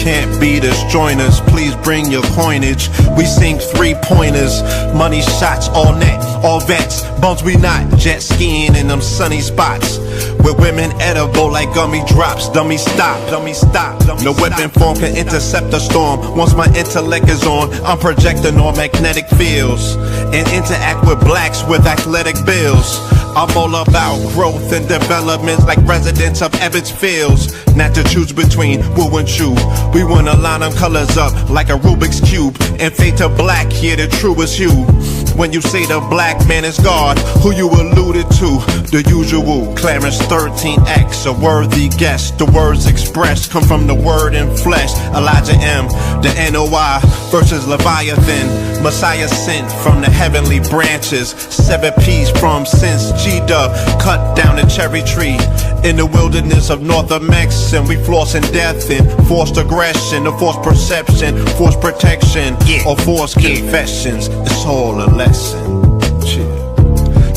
Can't beat us, join us, please bring your coinage. We sing 3-pointers, money shots, all net, all vets. Bums we not, jet skiing in them sunny spots. With women edible like gummy drops. Dummy stop, dummy stop. No weapon form can intercept a storm. Once my intellect is on, I'm projecting on magnetic fields and interact with blacks with athletic bills. I'm all about growth and development like residents of Ebbets Fields. Not to choose between woo and chew. We wanna line them colors up like a Rubik's Cube and fade to black, yeah, the truest hue. When you say the black man is God, who you alluded to? The usual, Clarence 13X, a worthy guess. The words expressed come from the word in flesh. Elijah M, the NOI versus Leviathan. Messiah sent from the heavenly branches. 7 P's from since G-Dub cut down a cherry tree in the wilderness of North Mex, and we flossing death and forced aggression, or forced perception, forced protection, or forced confessions. It's all a lesson.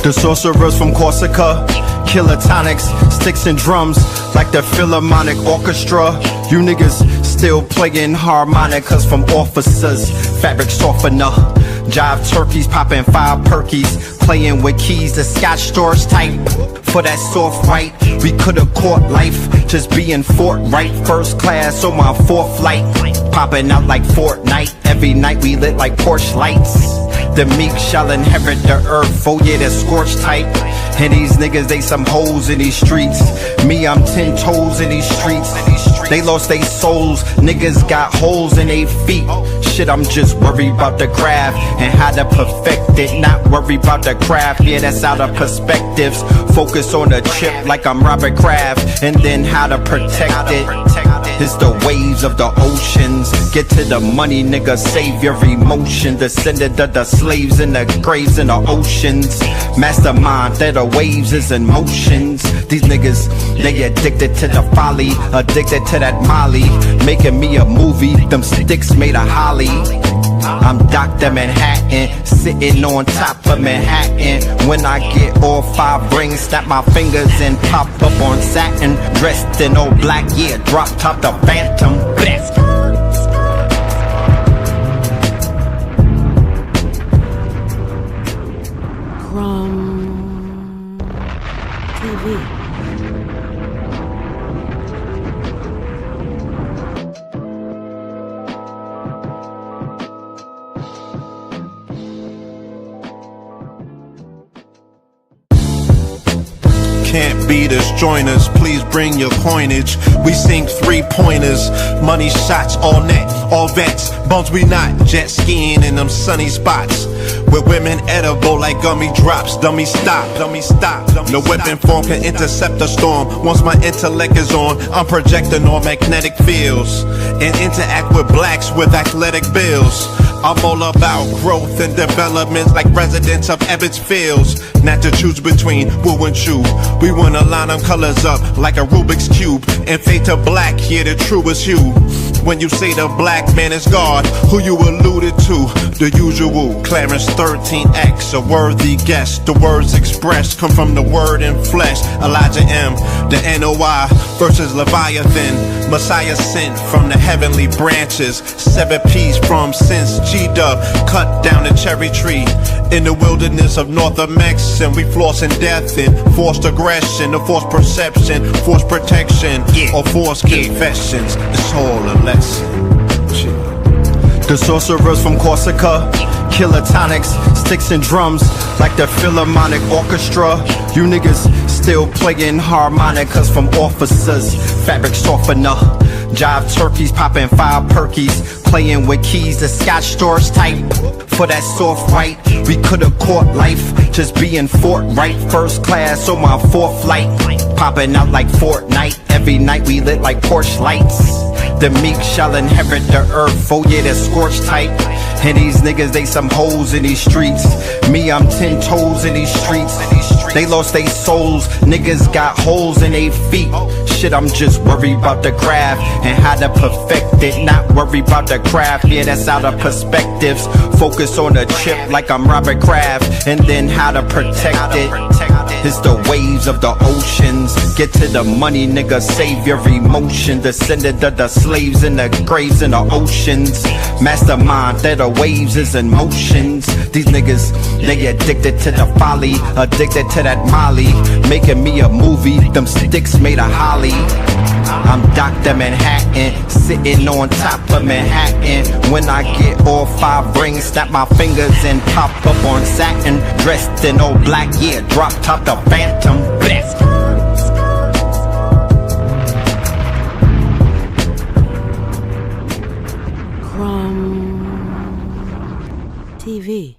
The sorcerers from Corsica, killer tonics, sticks and drums like the Philharmonic Orchestra. You niggas still playing harmonicas from officers, fabric softener. Jive turkeys popping 5 perkies, playing with keys, the Scotch stores type. For that soft white, we could've caught life, just being forthright. First class on my 4th flight, popping out like Fortnite. Every night we lit like Porsche lights. The meek shall inherit the earth, oh yeah, the scorched type. And these niggas, they some hoes in these streets. Me, I'm 10 toes in these streets. They lost they souls, niggas got holes in they feet. Shit, I'm just worried about the craft and how to perfect it. Not worried about the craft, yeah, that's out of perspectives. Focus on the chip like I'm Robert Kraft, and then how to protect it. It's the waves of the oceans. Get to the money, nigga, save your emotion. Descended of the slaves in the graves in the oceans. Mastermind that the waves is in motions. These niggas, they addicted to the folly, addicted to that molly. Making me a movie, them sticks made of holly. I'm Dr. Manhattan, sitting on top of Manhattan. When I get all 5 rings, snap my fingers and pop up on satin. Dressed in all black, yeah, drop top the Phantom. Bless. TV. Can't beat us, join us, please bring your coinage. We sing 3-pointers, money shots, all net, all vets. Bums we not, jet skiing in them sunny spots. With women edible like gummy drops. Dummy stop, dummy stop. No weapon form can intercept a storm. Once my intellect is on, I'm projecting on magnetic fields and interact with blacks with athletic bills. I'm all about growth and development like residents of Ebbets Fields. Not to choose between woo and chew. We wanna line them colors up like a Rubik's Cube and fade to black, yeah, the truest hue. When you say the black man is God, who you alluded to? The usual, Clarence 13X, a worthy guess. The words expressed come from the word in flesh. Elijah M, the NOI versus Leviathan. Messiah sent from the heavenly branches. 7 P's from since G-Dub cut down a cherry tree in the wilderness of North Mex, and we flossing death and forced aggression, or forced perception, forced protection, or forced confessions. It's all a lesson. The sorcerers from Corsica, killer tonics, sticks and drums like the Philharmonic Orchestra. You niggas still playing harmonicas from officers, fabric softener. Jive turkeys popping 5 perkies, playing with keys, the Scotch stores type. For that soft white, we could've caught life, just being forthright. First class on my 4th flight, popping out like Fortnite. Every night we lit like Porsche lights. The meek shall inherit the earth, oh yeah, the scorched type. And these niggas, they some hoes in these streets. Me, I'm 10 toes in these streets. They lost they souls, niggas got holes in they feet. Shit, I'm just worried about the craft and how to perfect it. Not worried about the craft, yeah, that's out of perspectives. Focus on the chip like I'm Robert Kraft, and then how to protect it. It's the waves of the oceans. Get to the money, nigga, save your emotion. Descended of the slaves in the graves in the oceans. Mastermind that the waves is in motions. These niggas, they addicted to the folly, addicted to that molly. Making me a movie, them sticks made of holly. I'm Dr. Manhattan, sitting on top of Manhattan. When I get all 5 rings, snap my fingers and pop up on satin. Dressed in all black, yeah, drop top the Phantom. Bless. TV.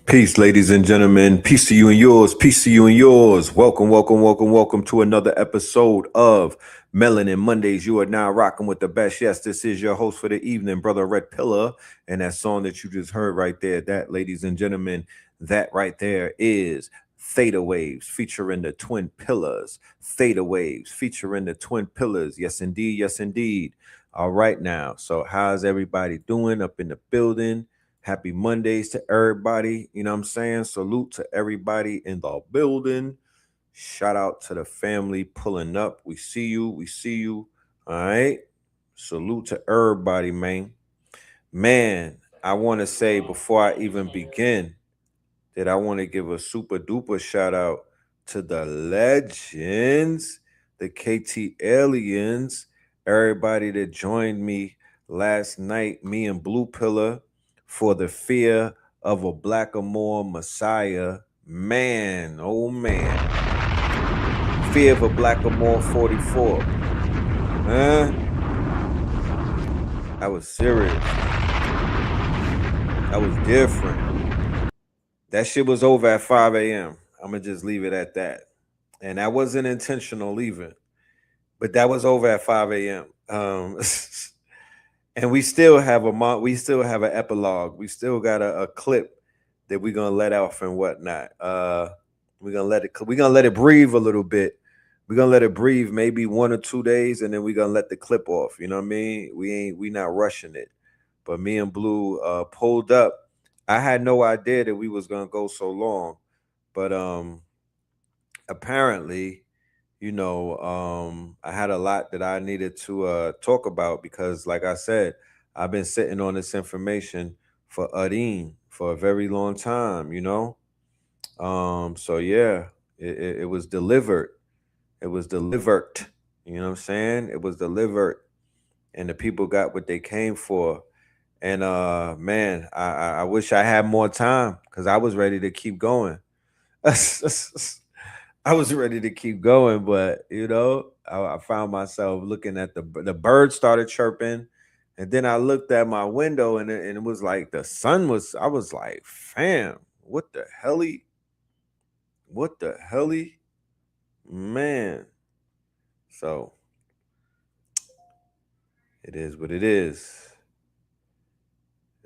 Peace, ladies and gentlemen. Peace to you and yours. Peace to you and yours. Welcome to another episode of Melanin Mondays. You are now rocking with the best. Yes, this is your host for the evening, Brother Red Pillar. And that song that you just heard right there, that, ladies and gentlemen, that right there is Theta Waves featuring the Twin Pillars. Theta Waves featuring the Twin Pillars. Yes, indeed. Yes, indeed. All right now. So how's everybody doing up in the building? Happy Mondays to everybody. You know what I'm saying? Salute to everybody in the building. Shout out to the family pulling up. We see you. We see you. All right. Salute to everybody, man. Man, I want to say before I even begin that I want to give a super duper shout out to the legends, the KT aliens, everybody that joined me last night, me and Blue Pillar, for the Fear of a Blackamoor Messiah. Man, oh man. Fear of a Blackamoor 44. Huh? I was serious. I was different. That shit was over at 5 a.m. I'm going to just leave it at that. And that wasn't intentional leaving. But that was over at 5 a.m. And we still have an epilogue. We still got a clip that we're gonna let off and whatnot. We're gonna let it breathe a little bit. We're gonna let it breathe maybe 1 or 2 days, and then we're gonna let the clip off. You know what I mean? We not rushing it. But me and Blue pulled up. I had no idea that we was gonna go so long, but apparently, I had a lot that I needed to talk about because, like I said, I've been sitting on this information for Adin for a very long time, So yeah, it was delivered. It was delivered. You know what I'm saying? It was delivered, and the people got what they came for. And man, I wish I had more time because I was ready to keep going. I was ready to keep going, but I found myself looking at the birds started chirping, and then I looked at my window and it was like the sun was. I was like, fam, what the helly? What the helly? Man. So it is what it is.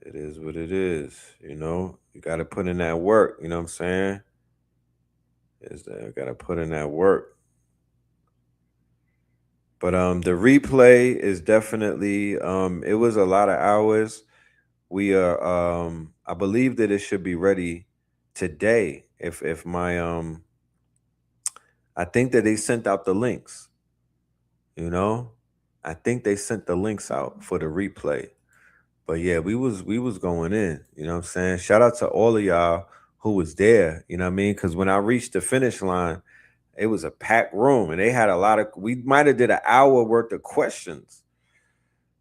It is what it is. You got to put in that work. You know what I'm saying? I got to put in that work. But the replay is definitely it was a lot of hours. We are I believe that it should be ready today. If my I think that they sent out the links, I think they sent the links out for the replay. But yeah, we was going in, you know what I'm saying? Shout out to all of y'all who was there, you know what I mean? Because when I reached the finish line, it was a packed room and they had we might have did an hour worth of questions.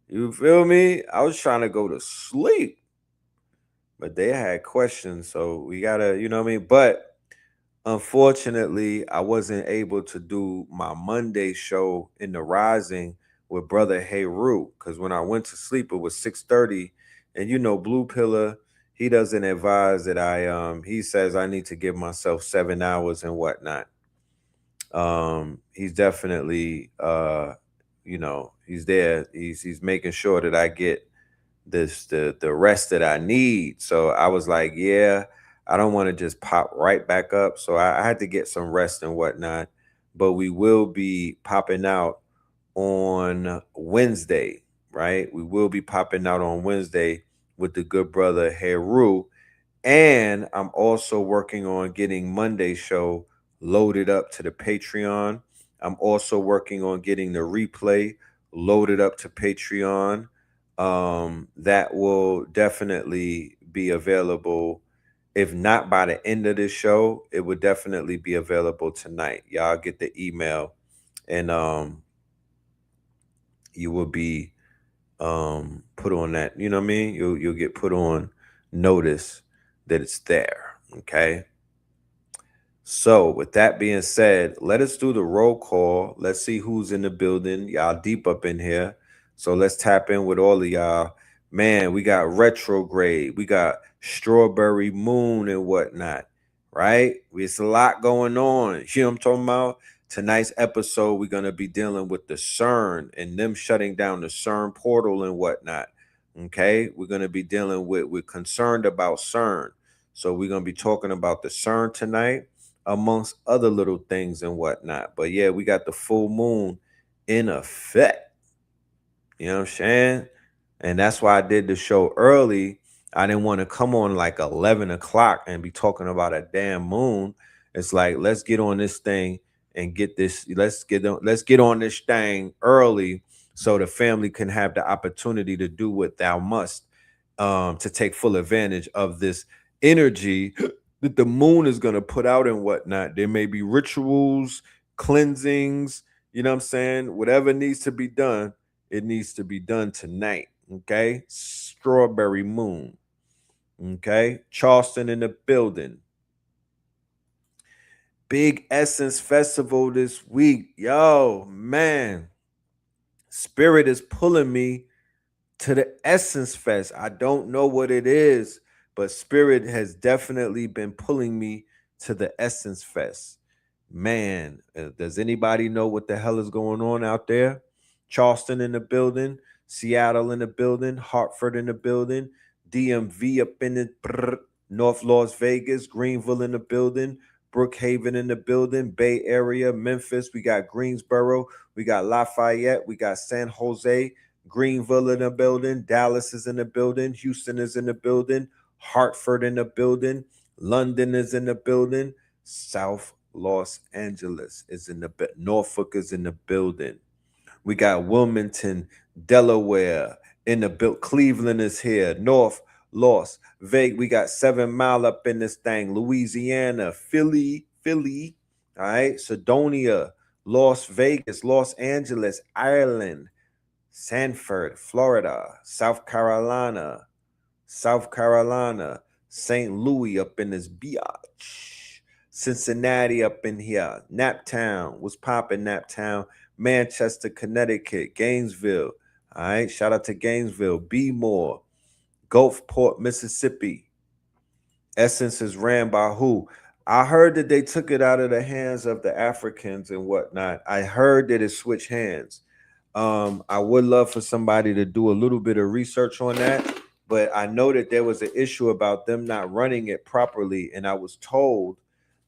You feel me? I was trying to go to sleep, but they had questions. So we gotta, you know what I mean? But unfortunately, I wasn't able to do my Monday show in the Rising with Brother Heru because when I went to sleep, it was 6:30. And Blue Pillar, he doesn't advise that he says I need to give myself 7 hours and whatnot. He's definitely he's there. He's making sure that I get the rest that I need. So I was like, yeah, I don't want to just pop right back up. So I had to get some rest and whatnot. But we will be popping out on Wednesday, right? We will be popping out on Wednesday with the good brother Heru. And I'm also working on getting Monday's show loaded up to the Patreon. I'm also working on getting the replay loaded up to Patreon. That will definitely be available. If not by the end of this show, it would definitely be available tonight. Y'all get the email, and you will be put on that. You know what I mean? You'll get put on notice that it's there. Okay. So, with that being said, let us do the roll call. Let's see who's in the building. Y'all deep up in here. So, let's tap in with all of y'all. Man, we got retrograde, we got strawberry moon and whatnot, right? It's a lot going on. You know what I'm talking about? Tonight's episode, we're going to be dealing with the CERN and them shutting down the CERN portal and whatnot. Okay. We're going to be dealing with, we're concerned about CERN. So, we're going to be talking about the CERN tonight, amongst other little things and whatnot. But yeah, we got the full moon in effect. You know what I'm saying? And that's why I did the show early. I didn't want to come on like 11 o'clock and be talking about a damn moon. It's like, let's get on this thing and get this. Let's get on this thing early so the family can have the opportunity to do what thou must, to take full advantage of this energy that the moon is going to put out and whatnot. There may be rituals, cleansings, you know what I'm saying? Whatever needs to be done, it needs to be done tonight. Okay. Strawberry moon. Okay. Charleston in the building. Big Essence Festival this week. Yo, man. Spirit is pulling me to the Essence Fest. I don't know what it is, but Spirit has definitely been pulling me to the Essence Fest. Man, does anybody know what the hell is going on out there? Charleston in the building, Seattle in the building, Hartford in the building, DMV up in the North Las Vegas, Greenville in the building, Brookhaven in the building, Bay Area, Memphis. We got Greensboro, we got Lafayette, we got San Jose, Greenville in the building, Dallas is in the building, Houston is in the building, Hartford in the building, London is in the building, South Los Angeles is in the Norfolk is in the building. We got Wilmington, Delaware in the build. Cleveland is here. North Las Vegas. We got 7 Mile up in this thing. Louisiana, Philly. All right. Sedonia, Las Vegas, Los Angeles, Ireland, Sanford, Florida, South Carolina, St. Louis up in this biatch. Cincinnati up in here. Naptown. What's poppin', Naptown? Manchester, Connecticut. Gainesville. All right. Shout out to Gainesville. Bmore. Gulfport, Mississippi. Essence is ran by who? I heard that they took it out of the hands of the Africans and whatnot. I heard that it switched hands. I would love for somebody to do a little bit of research on that, but I know that there was an issue about them not running it properly, and I was told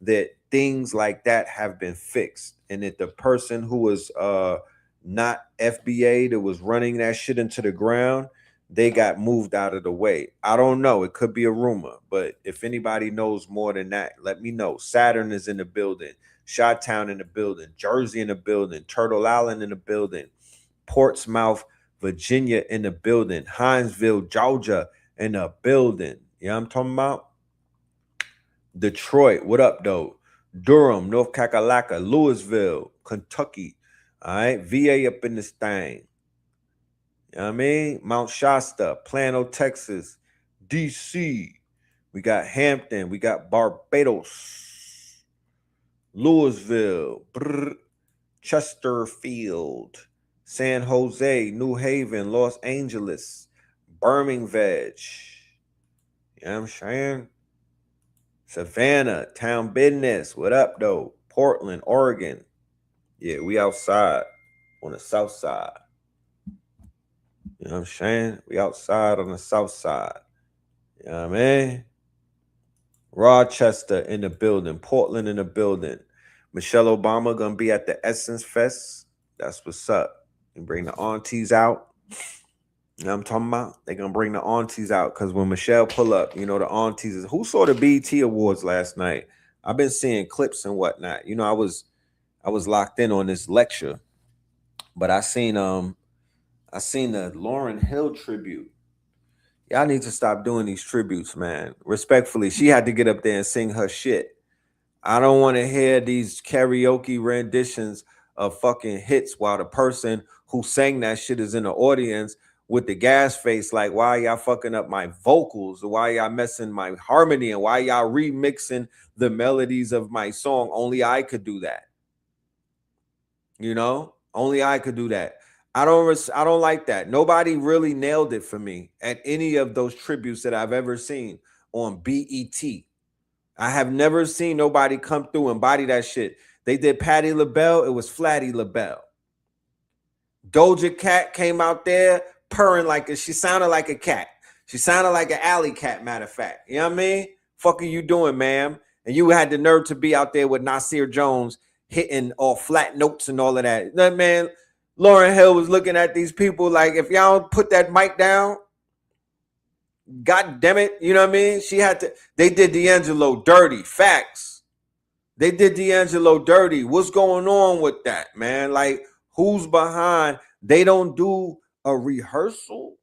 that things like that have been fixed, and that the person who was not FBA that was running that shit into the ground, they got moved out of the way. I don't know. It could be a rumor, but if anybody knows more than that, let me know. Saturn is in the building. Chi-Town in the building. Jersey in the building. Turtle Island in the building. Portsmouth, Virginia in the building. Hinesville, Georgia in the building. You know what I'm talking about? Detroit, what up, though? Durham, North Carolina, Louisville, Kentucky. All right. VA up in this thing. You know what I mean? Mount Shasta, Plano, Texas, DC. We got Hampton. We got Barbados, Louisville, Chesterfield, San Jose, New Haven, Los Angeles, Birmingham. You know what I'm saying? Savannah, Town Business. What up, though? Portland, Oregon. Yeah, we outside on the south side. You know what I'm saying? We outside on the south side. You know what I mean? Rochester in the building. Portland in the building. Michelle Obama gonna be at the Essence Fest. That's what's up. And bring the aunties out. You know what I'm talking about? They're gonna bring the aunties out because when Michelle pull up, you know, the aunties is who saw the BET Awards last night. I've been seeing clips and whatnot. You know, I was locked in on this lecture, but I seen the Lauryn Hill tribute. Y'all need to stop doing these tributes, man. Respectfully, she had to get up there and sing her shit. I don't want to hear these karaoke renditions of fucking hits while the person who sang that shit is in the audience with the gas face. Like, why y'all fucking up my vocals? Why y'all messing my harmony? And why y'all remixing the melodies of my song? Only I could do that. You know, only I could do that. I don't like that. Nobody really nailed it for me at any of those tributes that I've ever seen on BET. I have never seen nobody come through and body that shit. They did Patti LaBelle. It was Flatty LaBelle. Doja Cat came out there purring she sounded like a cat. She sounded like an alley cat, matter of fact. You know what I mean? Fuck are you doing, ma'am? And you had the nerve to be out there with Nasir Jones hitting all flat notes and all of that. That man, Lauryn Hill was looking at these people like, if y'all don't put that mic down, God damn it, you know what I mean? They did D'Angelo dirty. Facts. They did D'Angelo dirty. What's going on with that, man? Like, who's behind? They don't do a rehearsal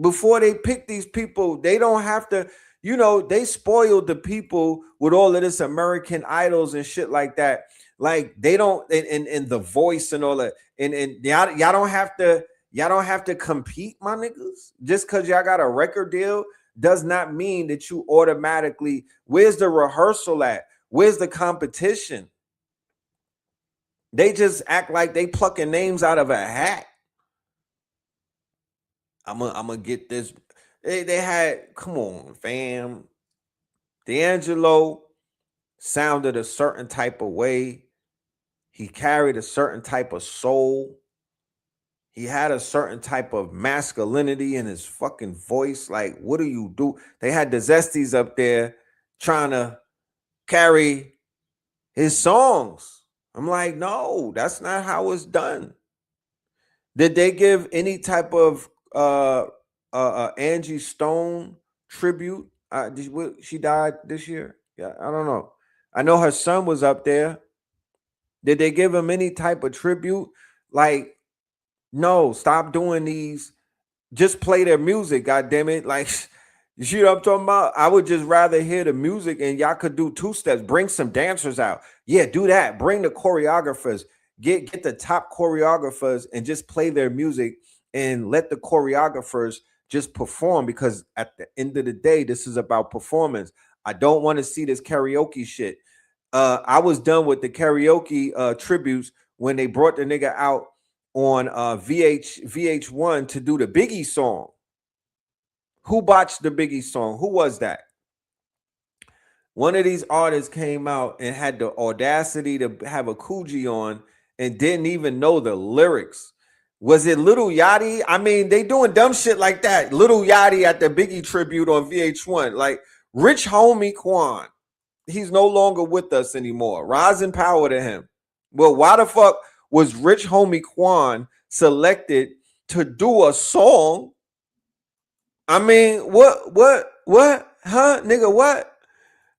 before they pick these people. They don't have to, you know, they spoiled the people with all of this American Idols and shit like that. Like, they don't, and the voice and all that. And y'all don't have to. Y'all don't have to compete, my niggas. Just because y'all got a record deal does not mean that you automatically, where's the rehearsal at? Where's the competition? They just act like they plucking names out of a hat. I'm gonna get this. They had, come on, fam. D'Angelo sounded a certain type of way. He carried a certain type of soul. He had a certain type of masculinity in his fucking voice. Like, what do you do? They had the Zesties up there trying to carry his songs. I'm like, no, that's not how it's done. Did they give any type of Angie Stone tribute? She died this year? Yeah, I don't know. I know her son was up there. Did they give him any type of tribute? Like, no, stop doing these. Just play their music, god damn it. Like, you know what I'm talking about? I would just rather hear the music and y'all could do two steps. Bring some dancers out. Yeah, do that. Bring the choreographers. Get the top choreographers and just play their music and let the choreographers just perform, because at the end of the day, this is about performance. I don't want to see this karaoke shit. I was done with the karaoke tributes when they brought the nigga out on VH1 to do the Biggie song. Who botched the Biggie song? Who was that? One of these artists came out and had the audacity to have a Coogee on and didn't even know the lyrics. Was it Little Yachty? I mean, they doing dumb shit like that. Little Yachty at the Biggie tribute on VH1. Like, Rich Homie Quan. He's no longer with us anymore. Rise and power to him. Well, why the fuck was Rich Homie Quan selected to do a song? I mean, what, huh, nigga, what?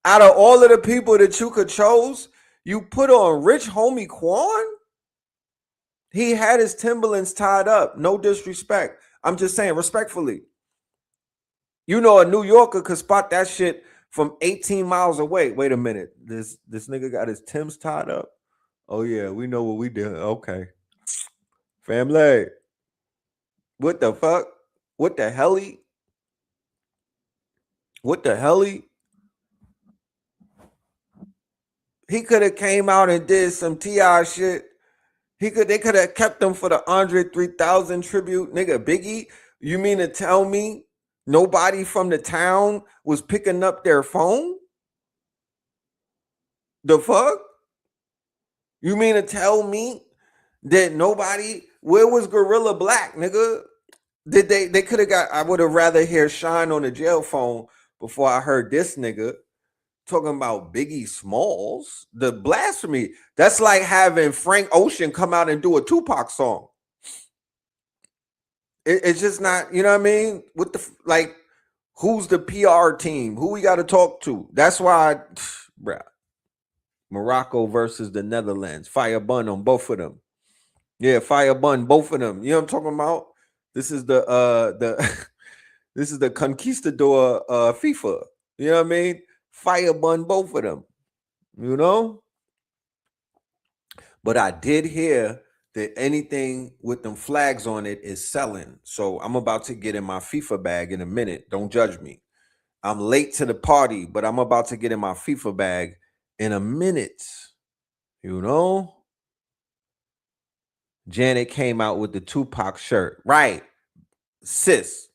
Out of all of the people that you could chose, you put on Rich Homie Quan? He had his Timberlands tied up. No disrespect. I'm just saying, respectfully. You know, a New Yorker could spot that shit from 18 miles away. Wait a minute. This nigga got his Timbs tied up? Oh, yeah, we know what we did. Okay. Family. What the fuck? What the helly? What the helly? He could have came out and did some T.I. shit. They could have kept him for the Andre 3000 tribute. Nigga, Biggie, you mean to tell me nobody from the town was picking up their phone? The fuck? You mean to tell me that nobody, where was Gorilla Black, nigga? Did they could have got, I would have rather hear Shine on the jail phone before I heard this nigga talking about Biggie Smalls. The blasphemy. That's like having Frank Ocean come out and do a Tupac song. It's just not, you know what I mean? What the like? Who's the PR team? Who we got to talk to? That's why, bruh. Morocco versus the Netherlands. Fire bun on both of them. Yeah, fire bun both of them. You know what I'm talking about? This is the this is the conquistador FIFA. You know what I mean? Fire bun both of them. You know? But I did hear that anything with them flags on it is selling. So I'm about to get in my FIFA bag in a minute. Don't judge me. I'm late to the party, but I'm about to get in my FIFA bag in a minute. You know? Janet came out with the Tupac shirt. Right. Sis.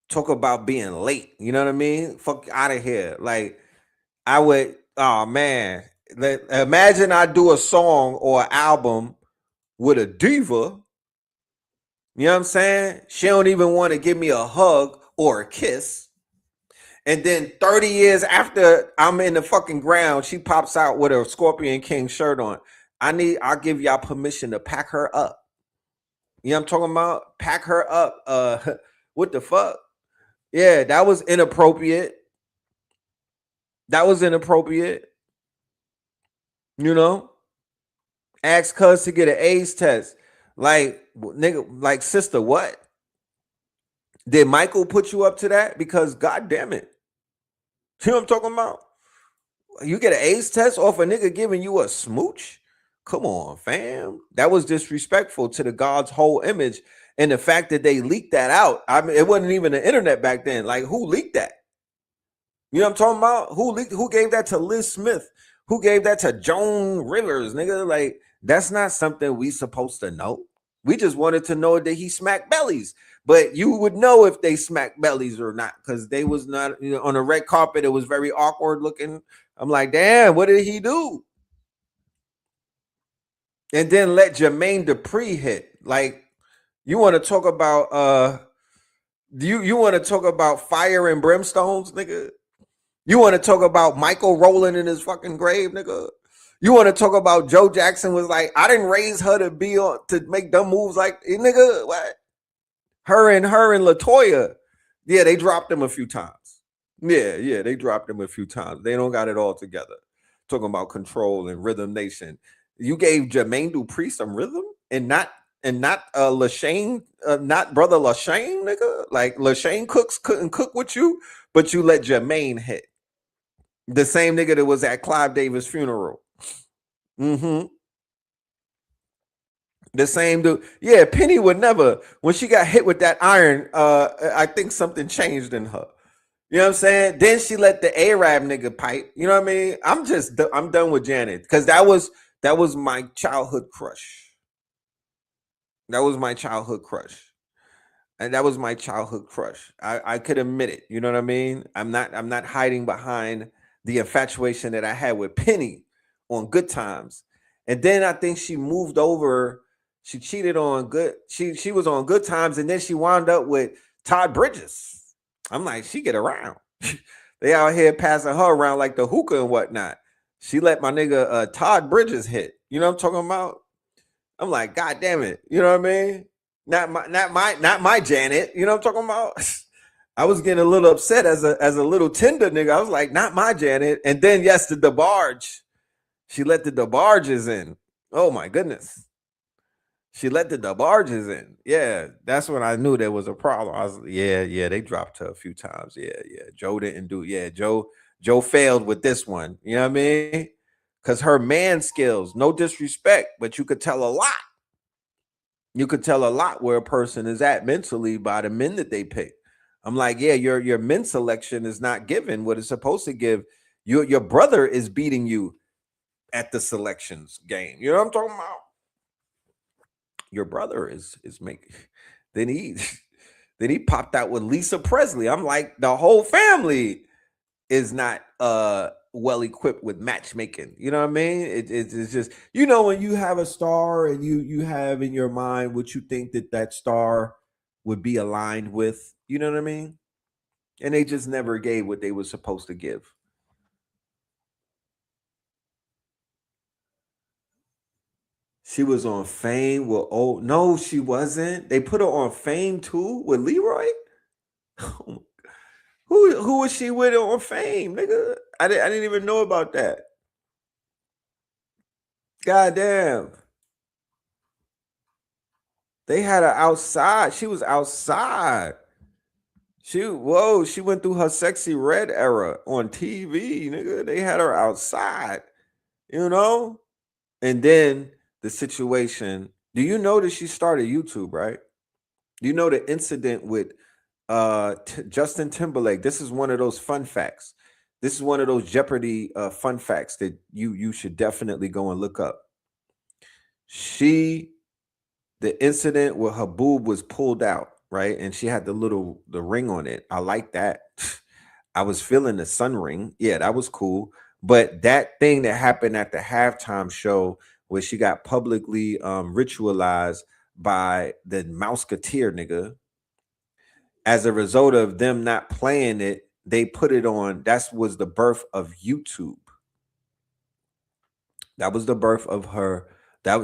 Talk about being late. You know what I mean? Fuck out of here. Like, I would, oh man. Imagine I do a song or an album with a diva. You know what I'm saying? She don't even want to give me a hug or a kiss. And then 30 years after I'm in the fucking ground, she pops out with a Scorpion King shirt on. I'll give y'all permission to pack her up. You know what I'm talking about? Pack her up. What the fuck? Yeah, that was inappropriate. That was inappropriate. You know? Ask cuz to get an AIDS test. Like, nigga, like, sister, what? Did Michael put you up to that? Because god damn it. You know what I'm talking about? You get an AIDS test off a nigga giving you a smooch? Come on, fam. That was disrespectful to the God's whole image. And the fact that they leaked that out, I mean, it wasn't even the internet back then. Like, who leaked that? You know what I'm talking about? Who gave that to Liz Smith? Who gave that to Joan Rivers, nigga? Like, that's not something we supposed to know. We just wanted to know that he smacked bellies. But you would know if they smacked bellies or not, because they was not, you know, on a red carpet. It was very awkward looking. I'm like, damn, what did he do? And then let Jermaine Dupri hit. Like, you want to talk about you want to talk about fire and brimstones, nigga? You want to talk about Michael rolling in his fucking grave, nigga? You want to talk about Joe Jackson was like, I didn't raise her to be on to make dumb moves like, nigga, what? Her and Latoya, yeah, they dropped him a few times. Yeah, they dropped him a few times. They don't got it all together. Talking about Control and Rhythm Nation. You gave Jermaine Dupri some rhythm and not Lashane, not brother Lashane, nigga. Like Lashane couldn't cook with you, but you let Jermaine hit. The same nigga that was at Clive Davis' funeral. Mm-hmm. The same dude. Yeah, Penny would never, when she got hit with that iron, I think something changed in her. You know what I'm saying? Then she let the Arab nigga pipe. You know what I mean? I'm done with Janet. Because that was my childhood crush. That was my childhood crush. And that was my childhood crush. I could admit it. You know what I mean? I'm not hiding behind the infatuation that I had with Penny on Good Times. And then I think she moved over. She cheated on Good. She was on Good Times, and then she wound up with Todd Bridges. I'm like, she get around. They out here passing her around like the hookah and whatnot. She let my nigga Todd Bridges hit. You know what I'm talking about? I'm like, God damn it. You know what I mean? Not my Janet. You know what I'm talking about? I was getting a little upset as a little tender nigga. I was like, not my Janet. And then yes, the DeBarge. She let the DeBarges in. Oh my goodness. She let the DeBarges in. Yeah, that's when I knew there was a problem. I was, yeah, they dropped her a few times. Yeah. Joe didn't do. Yeah, Joe failed with this one. You know what I mean? Because her man skills, no disrespect, but you could tell a lot. You could tell a lot where a person is at mentally by the men that they pick. I'm like, yeah, your men selection is not given what it's supposed to give. Your brother is beating you at the selections game. You know what I'm talking about? Your brother is making. Then he popped out with Lisa Presley. I'm like, the whole family is not well equipped with matchmaking. You know what I mean? It's just, you know, when you have a star and you have in your mind what you think that star would be aligned with. You know what I mean? And they just never gave what they were supposed to give. She was on Fame with no, she wasn't. They put her on Fame too with Leroy. Who was she with on Fame, nigga? I didn't even know about that. God damn. They had her outside. She was outside. She went through her Sexy Red era on TV, nigga. They had her outside, you know? And then the situation. Do you know that she started YouTube, right? Do you know the incident with Justin Timberlake? This is one of those fun facts. This is one of those Jeopardy fun facts that you should definitely go and look up. The incident where her boob was pulled out, right? And she had the ring on it. I like that. I was feeling the sun ring. Yeah, that was cool. But that thing that happened at the halftime show where she got publicly ritualized by the Mouseketeer nigga, as a result of them not playing it, they put it on. That was the birth of YouTube. That was the birth of her.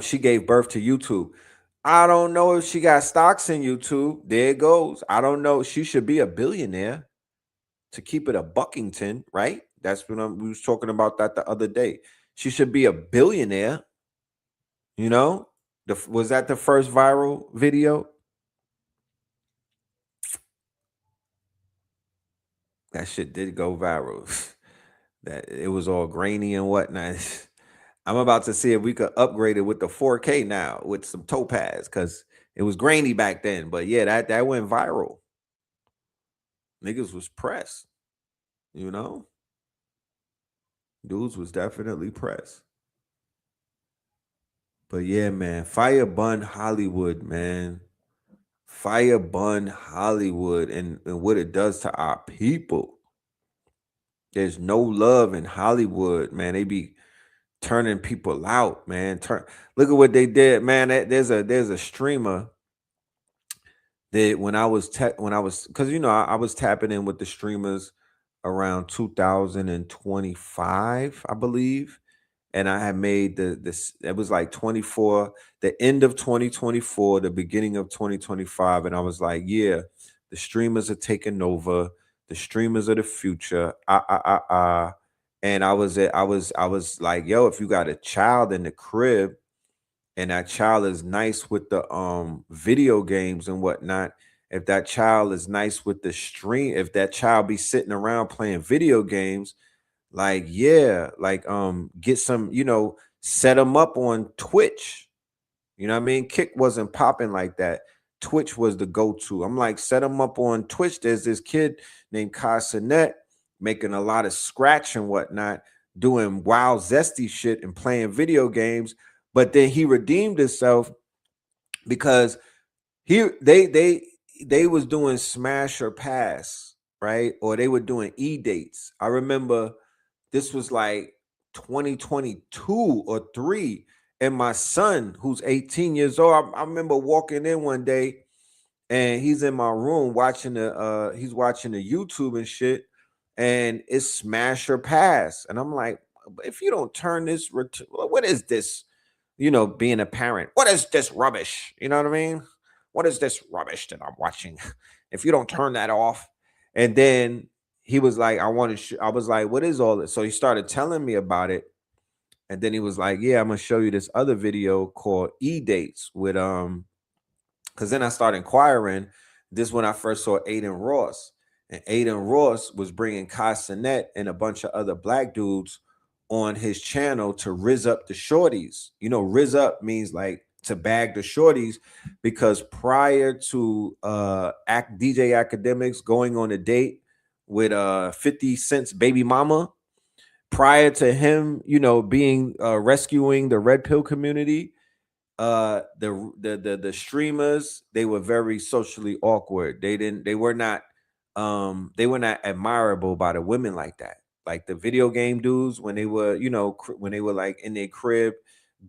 She gave birth to YouTube. I don't know if she got stocks in YouTube. There it goes. I don't know. She should be a billionaire, to keep it a Buckington, right? That's when we was talking about that the other day. She should be a billionaire. You know, was that the first viral video? That shit did go viral. That it was all grainy and whatnot. I'm about to see if we could upgrade it with the 4K now with some topaz, because it was grainy back then. But yeah, that went viral. Niggas was pressed, you know? Dudes was definitely pressed. But yeah, man, fire bun Hollywood, man. Fire bun Hollywood and what it does to our people. There's no love in Hollywood, man. They be turning people out, man. Look at what they did, man. There's a streamer that when I was because I was tapping in with the streamers around 2025, I believe. And I had made this, it was like 24, the end of 2024, the beginning of 2025. And I was like, yeah, the streamers are taking over. The streamers are the future. And I was like, yo, if you got a child in the crib and that child is nice with the video games and whatnot, if that child is nice with the stream, if that child be sitting around playing video games, like, yeah, like get some, set them up on Twitch. You know what I mean? Kick wasn't popping like that. Twitch was the go-to. I'm like, set them up on Twitch. There's this kid named Kai Cenat making a lot of scratch and whatnot, doing wild zesty shit and playing video games. But then he redeemed himself because they was doing smash or pass, right? Or they were doing e-dates. I remember this was like 2022 or 3. And my son, who's 18 years old, I remember walking in one day and he's in my room watching he's watching the YouTube and shit. And it's smash or pass. And I'm like, if you don't turn this, what is this? Being a parent, what is this rubbish? You know what I mean? What is this rubbish that I'm watching? If you don't turn that off. And then he was like, I was like, what is all this? So he started telling me about it. And then he was like, yeah, I'm gonna show you this other video called E-Dates with because then I started inquiring. This when I first saw Aiden Ross. And Aiden Ross was bringing Kai Cenat and a bunch of other black dudes on his channel to rizz up the shorties. Rizz up means like to bag the shorties, because prior to DJ Academics going on a date with 50 Cent's baby mama, prior to him, being rescuing the red pill community, the streamers, they were very socially awkward. They were not admirable by the women like that. Like the video game dudes, when they were like in their crib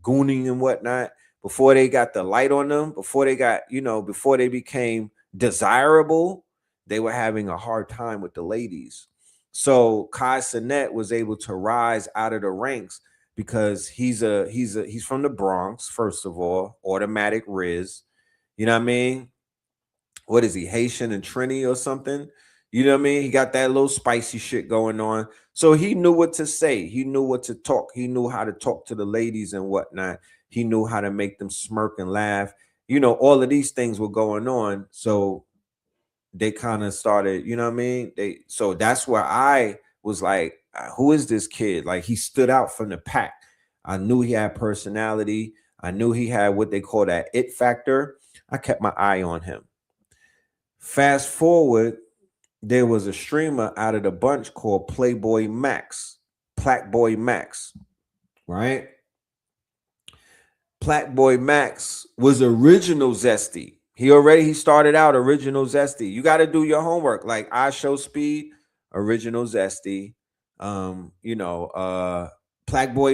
gooning and whatnot, before they got the light on them, before they became desirable, they were having a hard time with the ladies. So Kai Cenat was able to rise out of the ranks because he's from the Bronx, first of all, automatic Riz. You know what I mean? What is he, Haitian and Trini or something? You know what I mean? He got that little spicy shit going on. So he knew what to say. He knew what to talk. He knew how to talk to the ladies and whatnot. He knew how to make them smirk and laugh. You know, all of these things were going on. So they kind of started, you know what I mean? So that's where I was like, who is this kid? Like, he stood out from the pack. I knew he had personality. I knew he had what they call that it factor. I kept my eye on him. Fast forward, there was a streamer out of the bunch called Playboy Max, Plackboy Max, right? Plackboy Max was original Zesty. He started out original Zesty. You got to do your homework. Like I Show Speed, original Zesty. Plackboy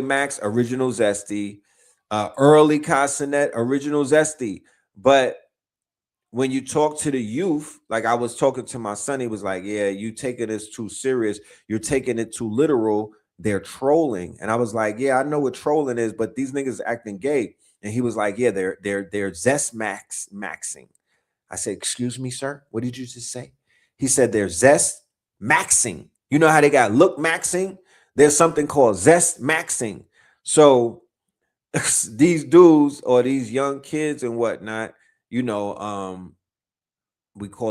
Max, original Zesty. Early Casanet, original Zesty. But when you talk to the youth, like I was talking to my son, he was like, yeah, you taking this too serious. You're taking it too literal. They're trolling. And I was like, yeah, I know what trolling is, but these niggas acting gay. And he was like, yeah, they're zest maxing. I said, excuse me, sir, what did you just say? He said they're zest maxing. You know how they got look maxing? There's something called zest maxing. So these dudes or these young kids and whatnot, we call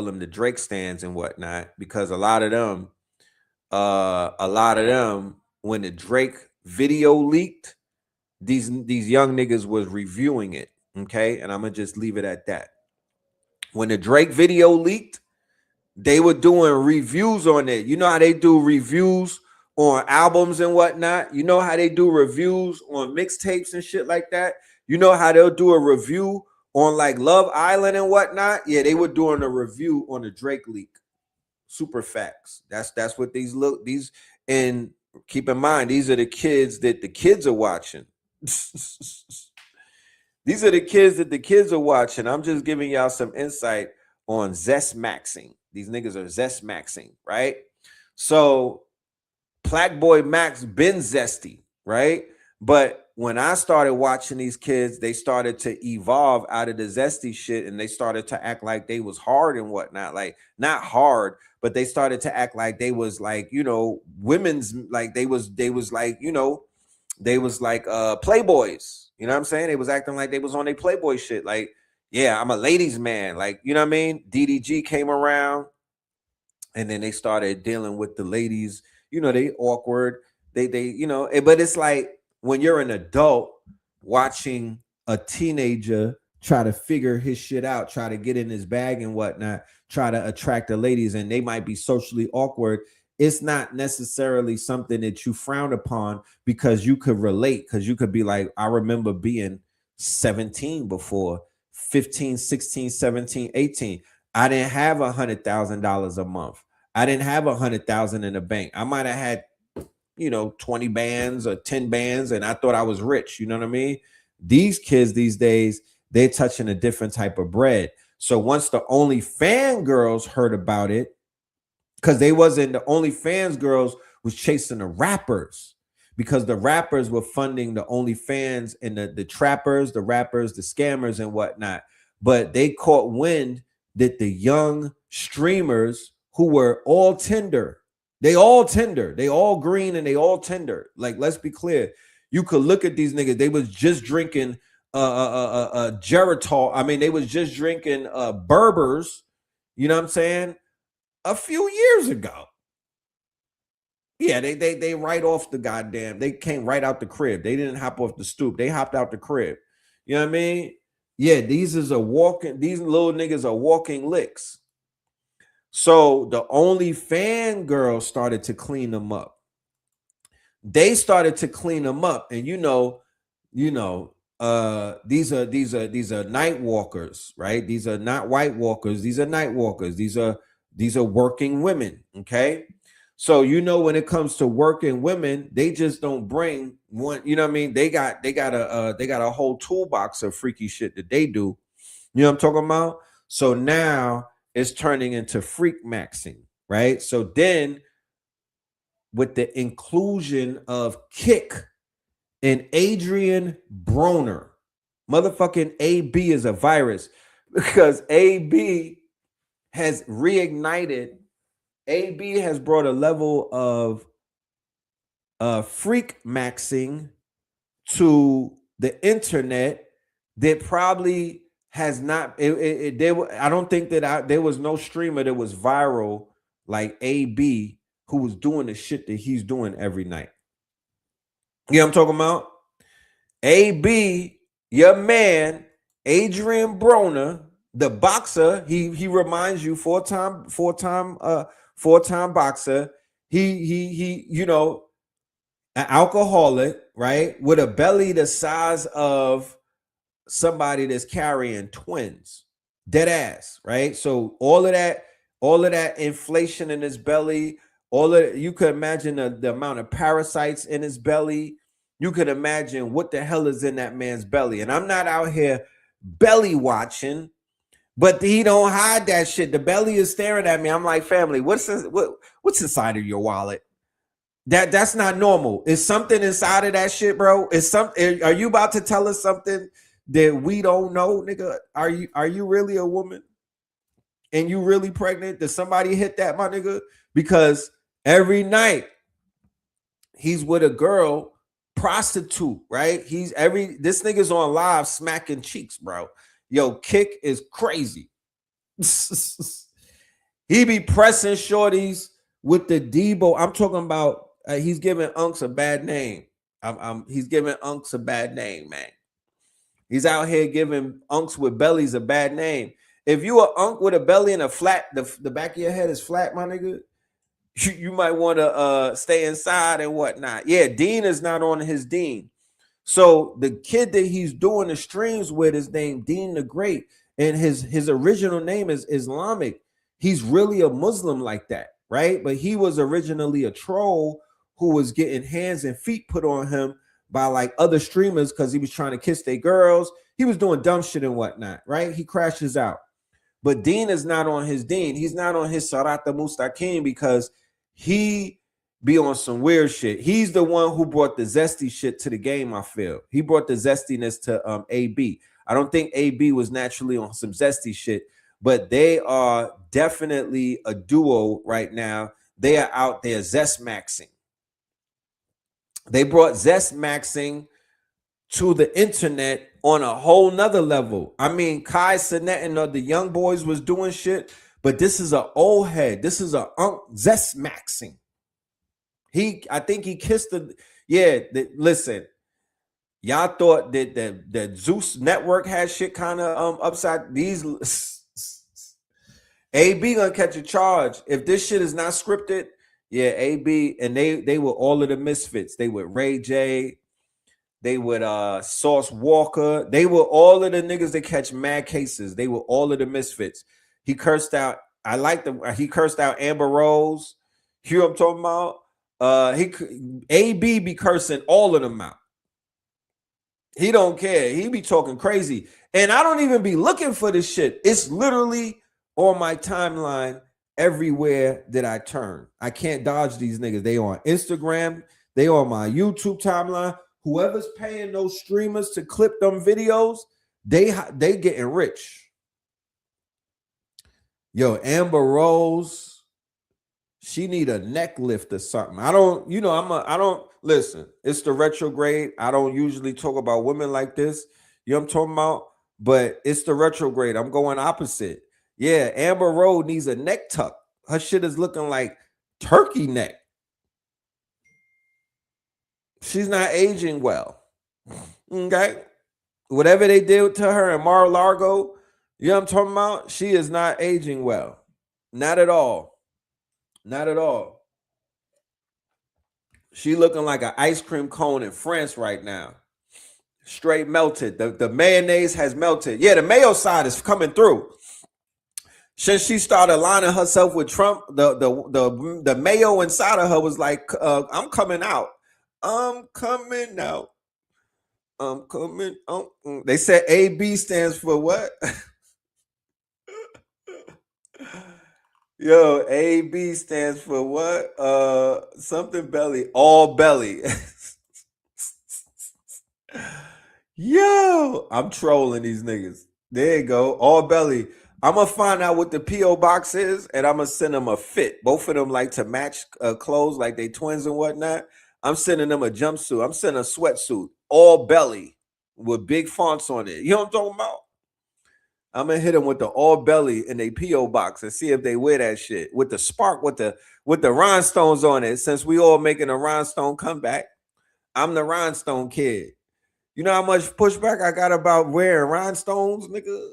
them the Drake stands and whatnot, because a lot of them, when the Drake video leaked, these young niggas was reviewing it. Okay. And I'm gonna just leave it at that. When the Drake video leaked, they were doing reviews on it. You know how they do reviews on albums and whatnot? You know how they do reviews on mixtapes and shit like that? You know how they'll do a review on like Love Island and whatnot? Yeah, they were doing a review on the Drake leak. Super facts. That's what these look. These, and keep in mind, these are the kids that the kids are watching. These are the kids that the kids are watching. I'm just giving y'all some insight on zest maxing. These niggas are zest maxing, right? So Plackboy Max been zesty, right? But when I started watching these kids, they started to evolve out of the zesty shit, and they started to act like they was hard and whatnot. Like, not hard, but they started to act like they was like, women's, like they was like, they was like playboys. You know what I'm saying? They was acting like they was on a Playboy shit. Like, yeah, I'm a ladies' man. Like, you know what I mean? DDG came around, and then they started dealing with the ladies. They awkward. They but it's like when you're an adult watching a teenager try to figure his shit out, try to get in his bag and whatnot, try to attract the ladies, and they might be socially awkward. It's not necessarily something that you frown upon, because you could relate, because you could be like, I remember being 17 before, 15, 16, 17, 18. I didn't have $100,000 a month. I didn't have 100,000 in the bank. I might have had, 20 bands or 10 bands, and I thought I was rich. You know what I mean? These kids these days, they're touching a different type of bread. So once the OnlyFans girls heard about it, because they wasn't, the OnlyFans girls was chasing the rappers, because the rappers were funding the OnlyFans, and the trappers, the rappers, the scammers and whatnot. But they caught wind that the young streamers who were all tender, they all green, and they all tender. Like, let's be clear. You could look at these niggas. They was just drinking Geritol. I mean, they was just drinking Berbers. You know what I'm saying? A few years ago. Yeah, they right off the goddamn, they came right out the crib. They didn't hop off the stoop. They hopped out the crib. You know what I mean? Yeah, these little niggas are walking licks. So the OnlyFans girls started to clean them up. They started to clean them up, and these are night walkers, right? These are not white walkers. These are night walkers. These are working women. Okay. So, when it comes to working women, they just don't bring one, you know what I mean? They got a whole toolbox of freaky shit that they do. You know what I'm talking about? So now it's turning into freak maxing, right? So then with the inclusion of Kick and Adrian Broner. Motherfucking AB is a virus because AB has reignited. AB has brought a level of freak maxing to the internet that probably has not. I don't think that there was no streamer that was viral like AB who was doing the shit that he's doing every night. You know what I'm talking about? AB, your man, Adrian Broner, the boxer, he reminds you four-time boxer. He, you know, an alcoholic, right? With a belly the size of somebody that's carrying twins. Dead ass, right? So all of that inflation in his belly, you could imagine the amount of parasites in his belly. You could imagine what the hell is in that man's belly. And I'm not out here belly watching, but he don't hide that shit. The belly is staring at me. I'm like, family, what's inside of your wallet? That's not normal. Is something inside of that shit, bro? Are you about to tell us something that we don't know, nigga? Are you really a woman? And you really pregnant? Did somebody hit that, my nigga? Because every night he's with a girl prostitute, right? This nigga's on live smacking cheeks, bro. Yo, Kick is crazy. He be pressing shorties with the Debo. I'm talking about he's giving Unks a bad name. He's giving Unks a bad name, man. He's out here giving Unks with bellies a bad name. If you a Unk with a belly and a flat, the back of your head is flat, my nigga, you might want to stay inside and whatnot. Yeah, Dean is not on his Dean. So the kid that he's doing the streams with is named Dean the Great, and his original name is Islamic. He's really a Muslim like that, right? But he was originally a troll who was getting hands and feet put on him by like other streamers because he was trying to kiss their girls. He was doing dumb shit and whatnot, right? He crashes out. But Dean is not on his Dean. He's not on his Sarata Mustaqim because he be on some weird shit. He's the one who brought the zesty shit to the game, I feel. He brought the zestiness to AB. I don't think AB was naturally on some zesty shit, but they are definitely a duo right now. They are out there zest maxing. They brought zest maxing to the internet on a whole nother level. I mean, Kai Sinet and the young boys was doing shit, but this is an old head. This is a zest maxing. I think he kissed listen, y'all thought that the Zeus network had shit kind of upside these. AB gonna catch a charge if this shit is not scripted. Yeah, AB and they were all of the misfits. They were Ray J, they would Sauce Walker, they were all of the niggas that catch mad cases. They were all of the misfits. He cursed out. I like them. He cursed out Amber Rose. You know what I'm talking about? AB be cursing all of them out. He don't care. He be talking crazy. And I don't even be looking for this shit. It's literally on my timeline everywhere that I turn. I can't dodge these niggas. They on Instagram. They on my YouTube timeline. Whoever's paying those streamers to clip them videos, they getting rich. Yo, Amber Rose, she need a neck lift or something. I don't listen. It's the retrograde. I don't usually talk about women like this. You know what I'm talking about? But it's the retrograde. I'm going opposite. Yeah, Amber Rose needs a neck tuck. Her shit is looking like turkey neck. She's not aging well. Okay? Whatever they did to her in Mar-a-Lago, you know what I'm talking about? She is not aging well. Not at all. Not at all. She looking like an ice cream cone in France right now. Straight melted. The mayonnaise has melted. Yeah, the mayo side is coming through. Since she started aligning herself with Trump, the mayo inside of her was like, I'm coming out. I'm coming out. I'm coming out. They said AB stands for what? Yo, AB stands for what? Something belly. All belly. Yo, I'm trolling these niggas. There you go. All belly. I'm gonna find out what the PO box is, and I'm gonna send them a fit. Both of them like to match clothes, like they twins and whatnot. I'm sending them a jumpsuit. I'm sending a sweatsuit, all belly with big fonts on it. You know what I'm talking about? I'm gonna hit them with the all belly in a PO box and see if they wear that shit with the spark, with the rhinestones on it. Since we all making a rhinestone comeback, I'm the rhinestone kid. You know how much pushback I got about wearing rhinestones, nigga?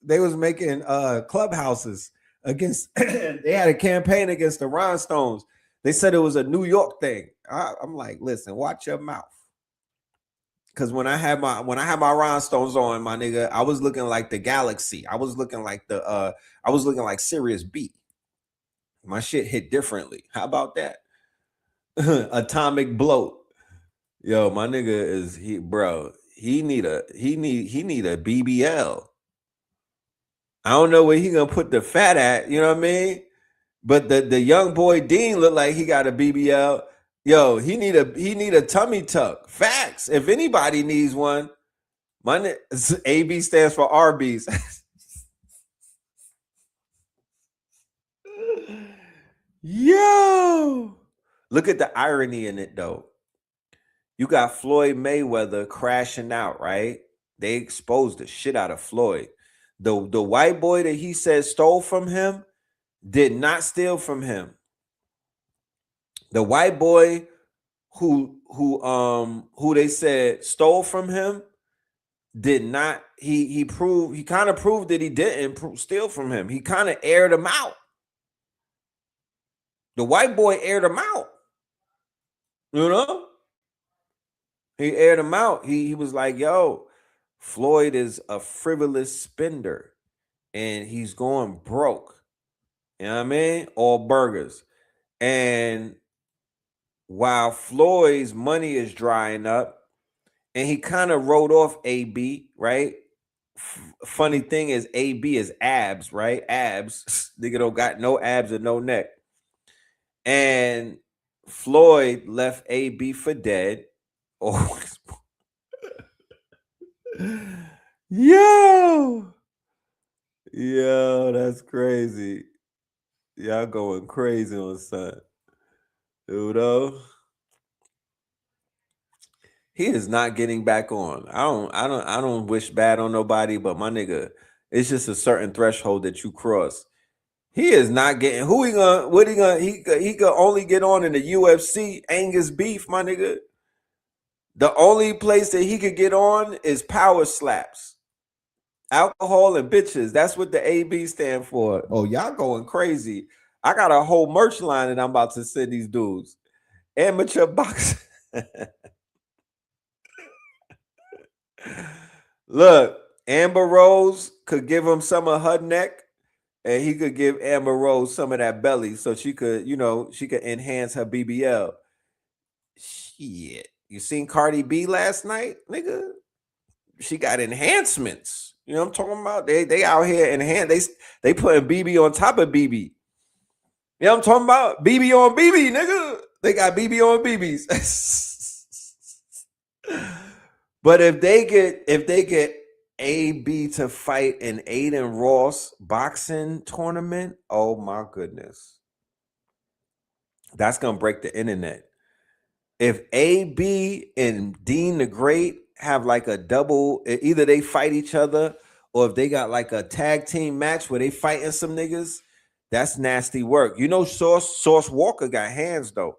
They was making clubhouses against. They had a campaign against the rhinestones. They said it was a New York thing. I'm like, listen, watch your mouth. Cause when I had my rhinestones on, my nigga, I was looking like the Galaxy. I was looking like Sirius B. My shit hit differently. How about that? Atomic bloat. Yo, my nigga is he need a BBL. I don't know where he gonna put the fat at, you know what I mean? But the young boy Dean look like he got a BBL. Yo, he need a tummy tuck. Facts. If anybody needs one, my AB stands for Arby's. Yo, look at the irony in it though. You got Floyd Mayweather crashing out, right? They exposed the shit out of Floyd. The white boy that he said stole from him did not steal from him. The white boy who they said stole from him did not. He kind of proved that he didn't steal from him. He kind of aired him out. The white boy aired him out. You know? He aired him out. He was like, yo, Floyd is a frivolous spender and he's going broke. You know what I mean? All burgers. And while Floyd's money is drying up, and he kind of wrote off AB, right? Funny thing is, AB is abs, right? Abs. Nigga don't got no abs and no neck. And Floyd left AB for dead. Oh, yo, that's crazy. Y'all going crazy on son. You know? He is not getting back on. I don't wish bad on nobody, but my nigga, it's just a certain threshold that you cross. He is not getting he could only get on in the UFC Angus beef, my nigga. The only place that he could get on is power slaps. Alcohol and bitches. That's what the AB stand for. Oh, y'all going crazy. I got a whole merch line that I'm about to send these dudes. Amateur boxing. Look, Amber Rose could give him some of her neck, and he could give Amber Rose some of that belly so she could, she could enhance her BBL. Shit. You seen Cardi B last night, nigga? She got enhancements. You know what I'm talking about? They out here enhance. They putting BB on top of BB. You know what I'm talking about? BB on BB, nigga. They got BB on BBs. But if they get AB to fight an Aiden Ross boxing tournament, oh my goodness. That's gonna break the internet. If AB and Dean the Great have like a double, either they fight each other or if they got like a tag team match where they fighting some niggas, that's nasty work. You know, Sauce Walker got hands though.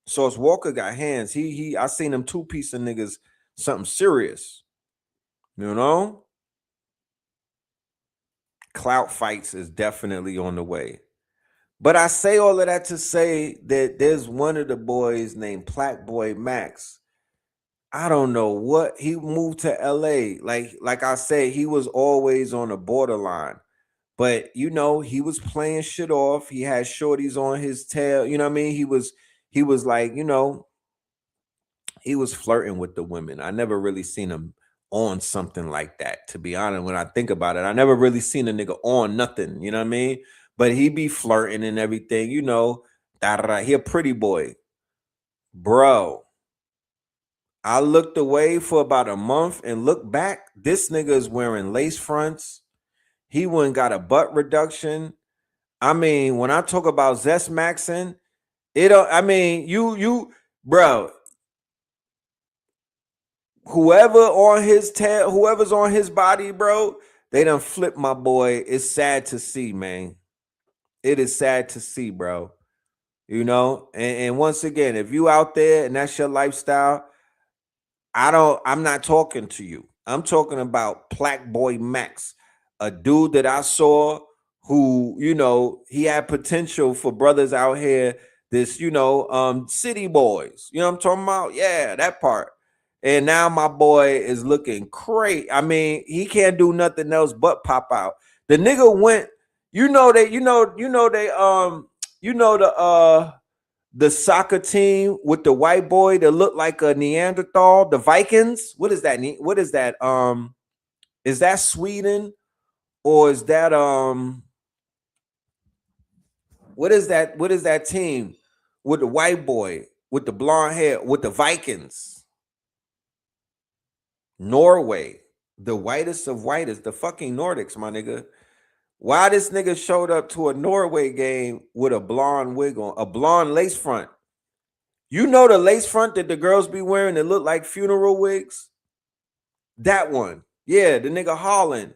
Sauce Walker got hands. I seen him two-piece of niggas something serious. You know? Clout fights is definitely on the way. But I say all of that to say that there's one of the boys named Plaque Boy Max. I don't know what he moved to LA. Like I said, he was always on the borderline. But he was playing shit off. He had shorties on his tail. You know what I mean? He was like, he was flirting with the women. I never really seen him on something like that, to be honest. When I think about it, I never really seen a nigga on nothing, you know what I mean? But he be flirting and everything, He a pretty boy. Bro, I looked away for about a month and looked back. This nigga is wearing lace fronts. He went and got a butt reduction. I mean, when I talk about Zest Maxing, I mean, bro, whoever's on his body, bro, they done flipped my boy. It's sad to see, man. It is sad to see, bro. You know, and once again, if you out there and that's your lifestyle, I'm not talking to you. I'm talking about Plaque Boy Max, a dude that I saw who, you know, he had potential for brothers out here, this, you know, city boys. You know what I'm talking about? Yeah, that part. And now my boy is looking great. I mean, he can't do nothing else but pop out. The nigga went, you know, the soccer team with the white boy that looked like a Neanderthal, the Vikings. What is that? What is that? Is that Sweden or is that what is that? What is that team with the white boy with the blonde hair with the Vikings? Norway, the whitest of whitest, the fucking Nordics, my nigga. Why this nigga showed up to a Norway game with a blonde wig on, a blonde lace front? You know the lace front that the girls be wearing that look like funeral wigs? That one. Yeah, the nigga Holland.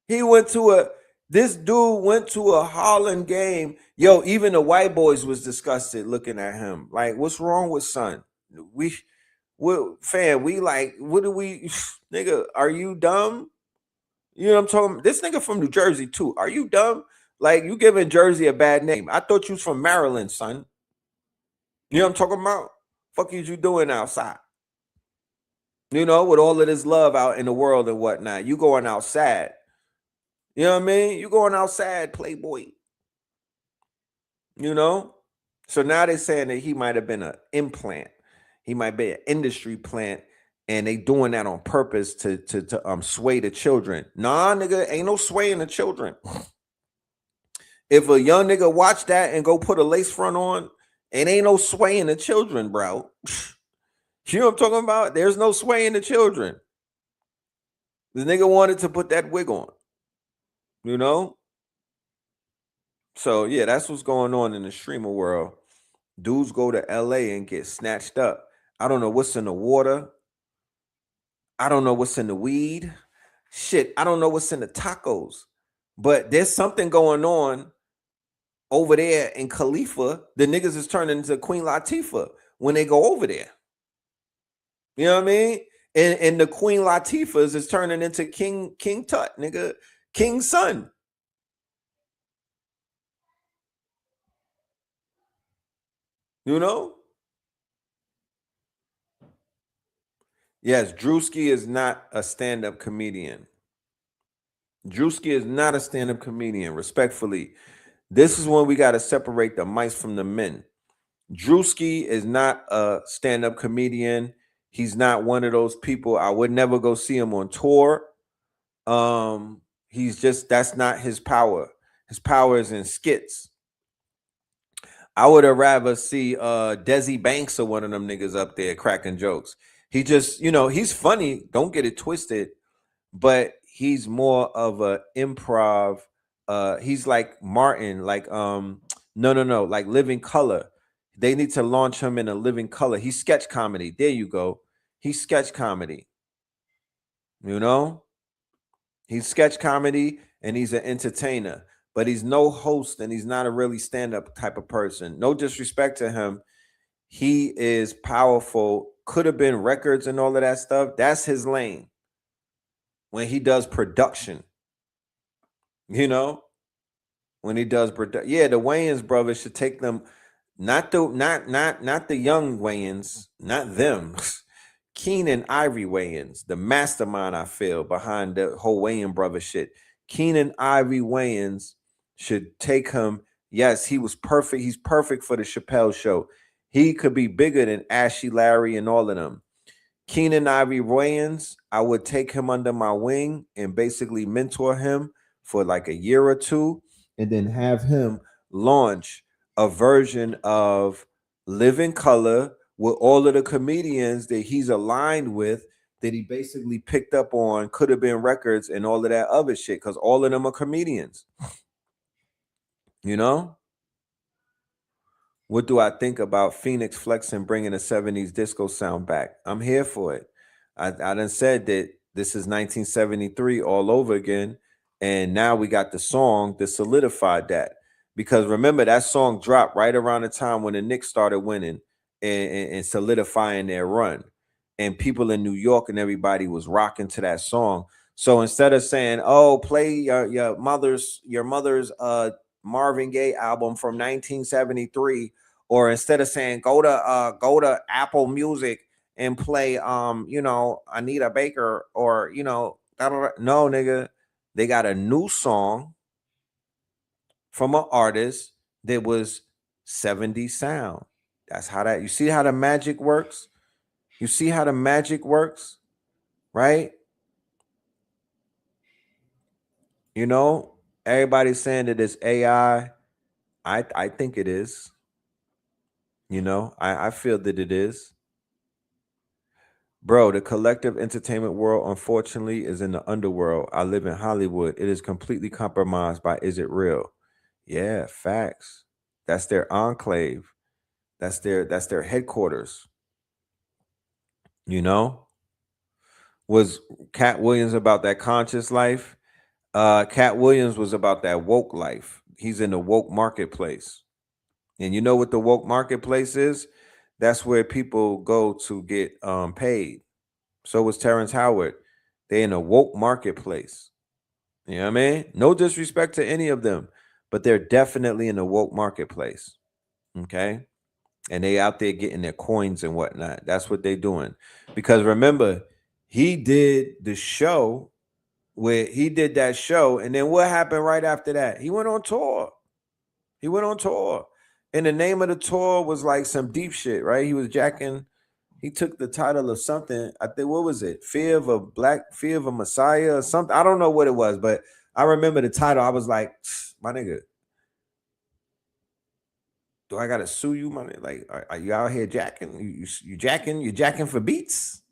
This dude went to a Holland game. Yo, even the white boys was disgusted looking at him. Like, what's wrong with son? We like, what do we, nigga, are you dumb? You know what I'm talking about? This nigga from New Jersey too. Are you dumb? Like, you giving Jersey a bad name. I thought you was from Maryland, son. You know what I'm talking about? Fuck is you doing outside? You know, with all of this love out in the world and whatnot. You going outside. You know what I mean? You going outside, playboy. You know? So now they're saying that he might have been an implant. He might be an industry plant. And they doing that on purpose to sway the children. Nah, nigga, ain't no swaying the children. If a young nigga watch that and go put a lace front on, it ain't no swaying the children, bro. You know what I'm talking about? There's no swaying the children. This nigga wanted to put that wig on. You know? So, yeah, that's what's going on in the streamer world. Dudes go to LA and get snatched up. I don't know what's in the water. I don't know what's in the weed. Shit, I don't know what's in the tacos. But there's something going on over there in Khalifa. The niggas is turning into Queen Latifah when they go over there. You know what I mean? And the Queen Latifahs is turning into King Tut, nigga. King's son. You know? Yes, Drewski is not a stand-up comedian. Drewski is not a stand-up comedian, respectfully. This is when we got to separate the mice from the men. Drewski is not a stand-up comedian. He's not one of those people. I would never go see him on tour. That's not his power. His power is in skits. I would have rather see Desi Banks or one of them niggas up there cracking jokes. He just, you know, he's funny. Don't get it twisted, but he's more of a improv. He's like Martin, like no, like Living Color. They need to launch him in a Living Color. He's sketch comedy. There you go. He's sketch comedy. You know, he's sketch comedy and he's an entertainer, but he's no host and he's not a really stand-up type of person. No disrespect to him. He is powerful. Could have been records and all of that stuff. That's his lane. When he does production, you know, when he does production. Yeah, the Wayans brothers should take them, not the young Wayans, not them. Keenan Ivory Wayans, the mastermind, I feel, behind the whole Wayans brother shit. Keenan Ivory Wayans should take him. Yes, he was perfect. He's perfect for the Chappelle Show. He could be bigger than Ashy Larry and all of them. Keenan Ivory Wayans, I would take him under my wing and basically mentor him for like a year or two, and then have him launch a version of Living Color with all of the comedians that he's aligned with, that he basically picked up on Could Have Been Records and all of that other shit, because all of them are comedians. You know? What do I think about Phoenix Flex and bringing a 70s disco sound back? I'm here for it. I done said that this is 1973 all over again, and now we got the song that solidified that. Because remember, that song dropped right around the time when the Knicks started winning and solidifying their run. And people in New York and everybody was rocking to that song. So instead of saying, "Oh, play your mother's Marvin Gaye album from 1973," or instead of saying go to Apple Music and play Anita Baker, or no, nigga, they got a new song from an artist that was 70 sound. That's how that, you see how the magic works? You see how the magic works, right? Everybody's saying that it's AI. I think it is. I feel that it is. Bro, the collective entertainment world, unfortunately, is in the underworld. I live in Hollywood. It is completely compromised by Is It Real? Yeah, facts. That's their enclave. That's their headquarters. Was Cat Williams about that conscious life? Cat Williams was about that woke life. He's in the woke marketplace. And you know what the woke marketplace is? That's where people go to get paid. So was Terrence Howard. They in a woke marketplace. You know what I mean? No disrespect to any of them, but they're definitely in a woke marketplace. Okay? And they out there getting their coins and whatnot. That's what they're doing. Because remember, he did the show where he did that show. And then what happened right after that? He went on tour. And the name of the tour was like some deep shit, right? He took the title of something. I think, what was it? Fear of a Messiah or something. I don't know what it was, but I remember the title. I was like, my nigga, do I gotta sue you, my nigga? Like, are you out here jacking? You jacking for beats?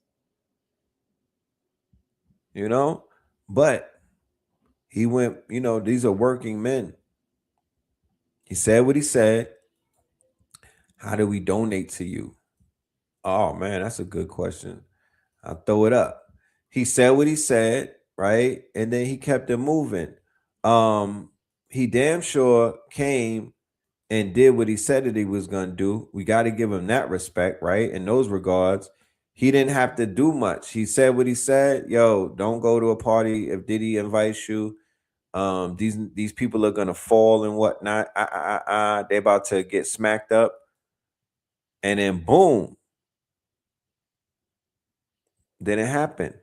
But he went, these are working men. He said what he said. How do we donate to you? Oh man, that's a good question. I'll throw it up. He said what he said, right? And then he kept it moving. He damn sure came and did what he said that he was gonna do. We got to give him that respect, right? In those regards, he didn't have to do much. He said what he said. Yo, don't go to a party if Diddy invites you. These people are gonna fall and whatnot. They're about to get smacked up. And then boom, didn't happen.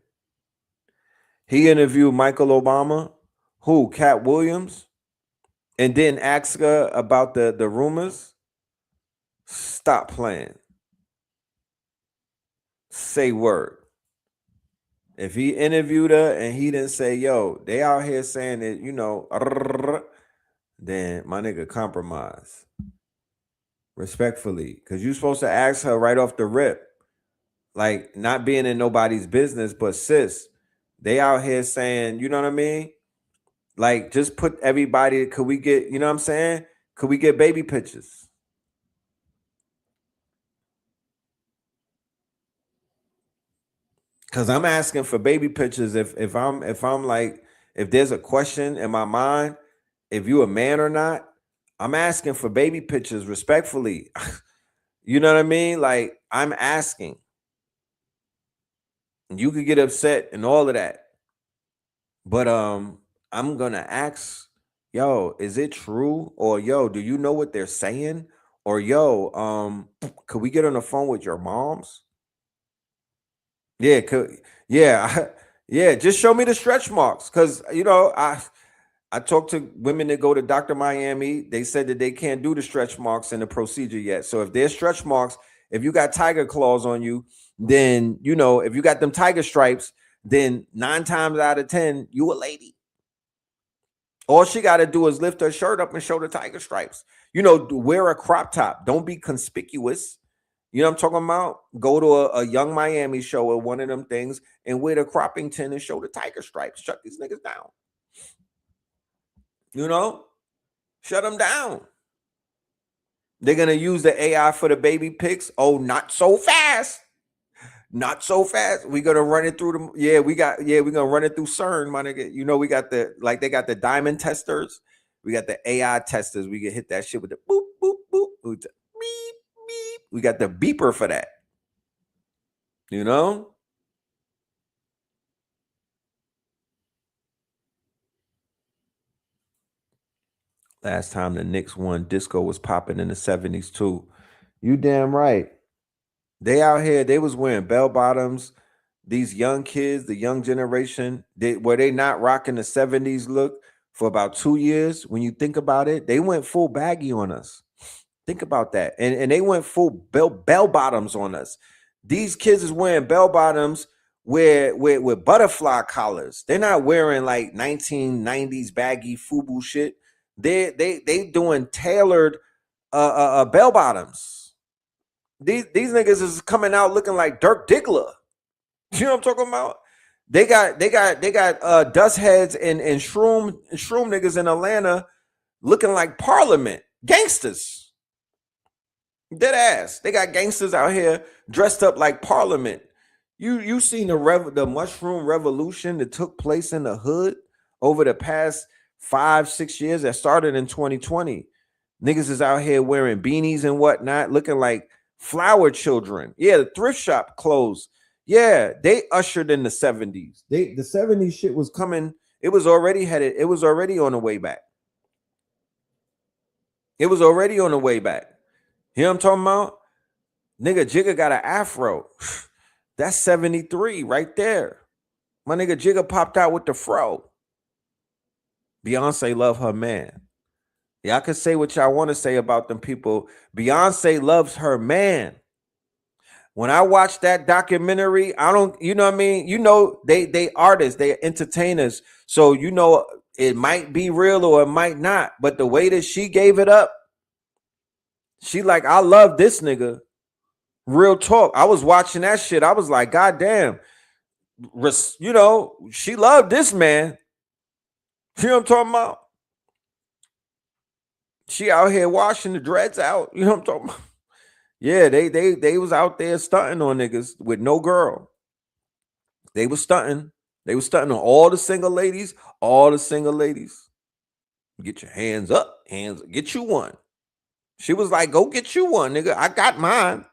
He interviewed Michael Obama, Cat Williams, and didn't ask her about the rumors. Stop playing. Say word. If he interviewed her and he didn't say, yo, they out here saying that, then my nigga, compromise. Respectfully. Because you're supposed to ask her right off the rip. Like, not being in nobody's business, but sis, they out here saying, you know what I mean? Like, just put everybody, could we get, you know what I'm saying? Could we get baby pictures? Because I'm asking for baby pictures if I'm like, if there's a question in my mind, if you a man or not, I'm asking for baby pictures respectfully. You know what I mean? Like, I'm asking. You could get upset and all of that. But I'm gonna ask, yo, is it true? Or yo, do you know what they're saying? Or yo, could we get on the phone with your moms? Yeah, yeah, just show me the stretch marks. Cause I talked to women that go to Dr. Miami. They said that they can't do the stretch marks in the procedure yet. So if there's stretch marks, if you got tiger claws on you, then if you got them tiger stripes, then 9 times out of 10, you a lady. All she got to do is lift her shirt up and show the tiger stripes. Wear a crop top. Don't be conspicuous. You know what I'm talking about? Go to a Young Miami show or one of them things and wear the Croppington and show the tiger stripes. Shut these niggas down. You know? Shut them down. They're going to use the AI for the baby pics. Oh, not so fast. Not so fast. We're going to run it through we're going to run it through CERN, my nigga. You know, we got they got the diamond testers. We got the AI testers. We can hit that shit with the boop, boop, boop. Beep, beep. We got the beeper for that. You know? Last time the Knicks won, disco was popping in the 70s too. You damn right. They out here, they was wearing bell bottoms. These young kids, the young generation, were they not rocking the 70s look for about 2 years? When you think about it, they went full baggy on us. Think about that. And they went full bell bottoms on us. These kids is wearing bell bottoms with butterfly collars. They're not wearing like 1990s baggy FUBU shit. They doing tailored bell bottoms. These niggas is coming out looking like Dirk Diggler. You know what I'm talking about? They got dust heads and shroom niggas in Atlanta looking like Parliament gangsters. Dead ass. They got gangsters out here dressed up like Parliament. You seen the mushroom revolution that took place in the hood over the past 5-6 years that started in 2020. Niggas is out here wearing beanies and whatnot, looking like flower children. Yeah, the thrift shop closed. Yeah, they ushered in the 70s. The 70s shit was coming. It was already on the way back. It was already on the way back. You know what I'm talking about? Nigga Jigga got an afro. That's 73 right there. My nigga Jigga popped out with the fro. Beyonce love her man. Y'all can say what y'all want to say about them people. Beyonce loves her man. When I watch that documentary, I don't, you know what I mean? You know, they artists, they entertainers. So, you know, it might be real or it might not. But the way that she gave it up, she like, I love this nigga. Real talk. I was watching that shit. I was like, God damn. You know, she loved this man. You know what I'm talking about? She out here washing the dreads out. You know what I'm talking about? Yeah, they was out there stunting on niggas with no girl. They was stunting. They was stunting on all the single ladies. All the single ladies. Get your hands up. Get you one. She was like, go get you one, nigga. I got mine.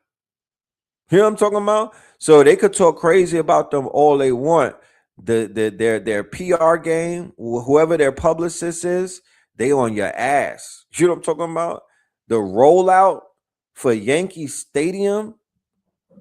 You know what I'm talking about? So they could talk crazy about them all they want. Their PR game, whoever their publicist is, they on your ass. You know what I'm talking about? The rollout for Yankee Stadium,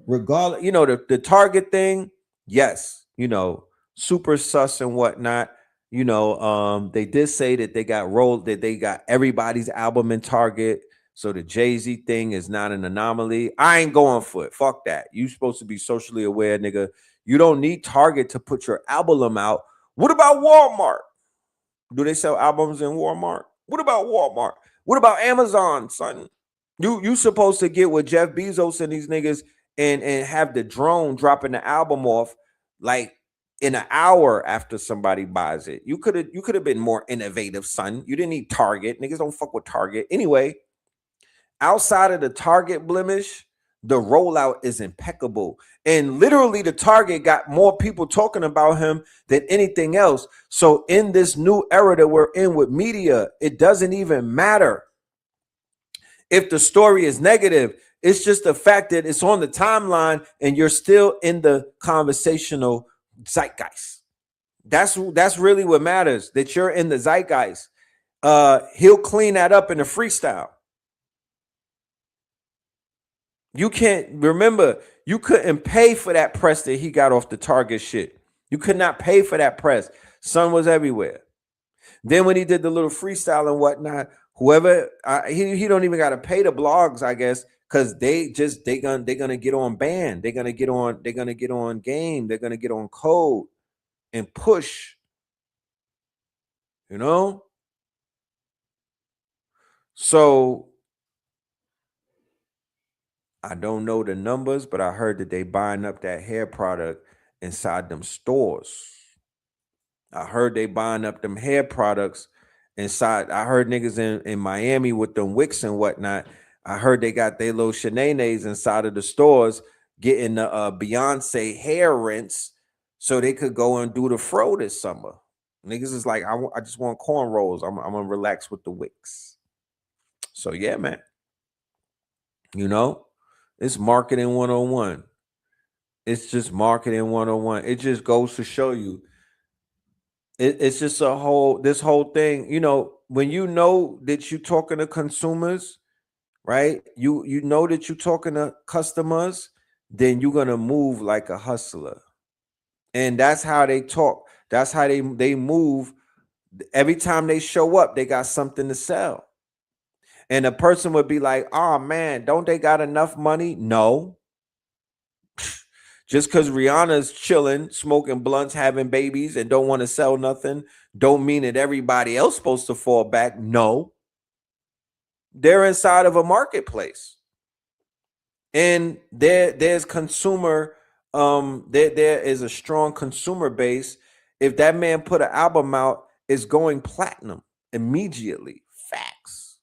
regardless, you know, the Target thing, yes, you know, super sus and whatnot. You know, they did say that they got everybody's album in Target. So the Jay-Z thing is not an anomaly. I ain't going for it. Fuck that. You supposed to be socially aware, nigga. You don't need Target to put your album out. What about Walmart? Do they sell albums in Walmart? What about Walmart? What about Amazon, son? You supposed to get with Jeff Bezos and these niggas and have the drone dropping the album off like in an hour after somebody buys it. You could have been more innovative, son. You didn't need Target. Niggas don't fuck with Target. Anyway, outside of the Target blemish, the rollout is impeccable. And literally the Target got more people talking about him than anything else. So in this new era that we're in with media, it doesn't even matter if the story is negative. It's just the fact that it's on the timeline and you're still in the conversational zeitgeist. That's really what matters, that you're in the zeitgeist. He'll clean that up in a freestyle. You can't remember, you couldn't pay for that press that he got off the Target shit. You could not pay for that press. Sun was everywhere. Then when he did the little freestyle and whatnot, whoever he don't even got to pay the blogs, I guess, because they're gonna get on band. They're gonna get on game. They're gonna get on code and push. You know? So I don't know the numbers, but I heard that they buying up that hair product inside them stores. I heard they buying up them hair products inside. I heard niggas in Miami with them wicks and whatnot. I heard they got their little shenanigans inside of the stores getting the Beyonce hair rinse so they could go and do the fro this summer. Niggas is like, I just want cornrows. I'm gonna relax with the wicks. So yeah, man. You know, it's marketing 101. It's just marketing 101. It just goes to show you it's just this whole thing, when you know that you're talking to consumers, right? You know that you're talking to customers, then you're gonna move like a hustler. And that's how they talk. That's how they move. Every time they show up, they got something to sell. And a person would be like, oh man, don't they got enough money? No. Just because Rihanna's chilling, smoking blunts, having babies, and don't want to sell nothing, don't mean that everybody else supposed to fall back. No. They're inside of a marketplace. And there's consumer, there is a strong consumer base. If that man put an album out, it's going platinum immediately. Facts.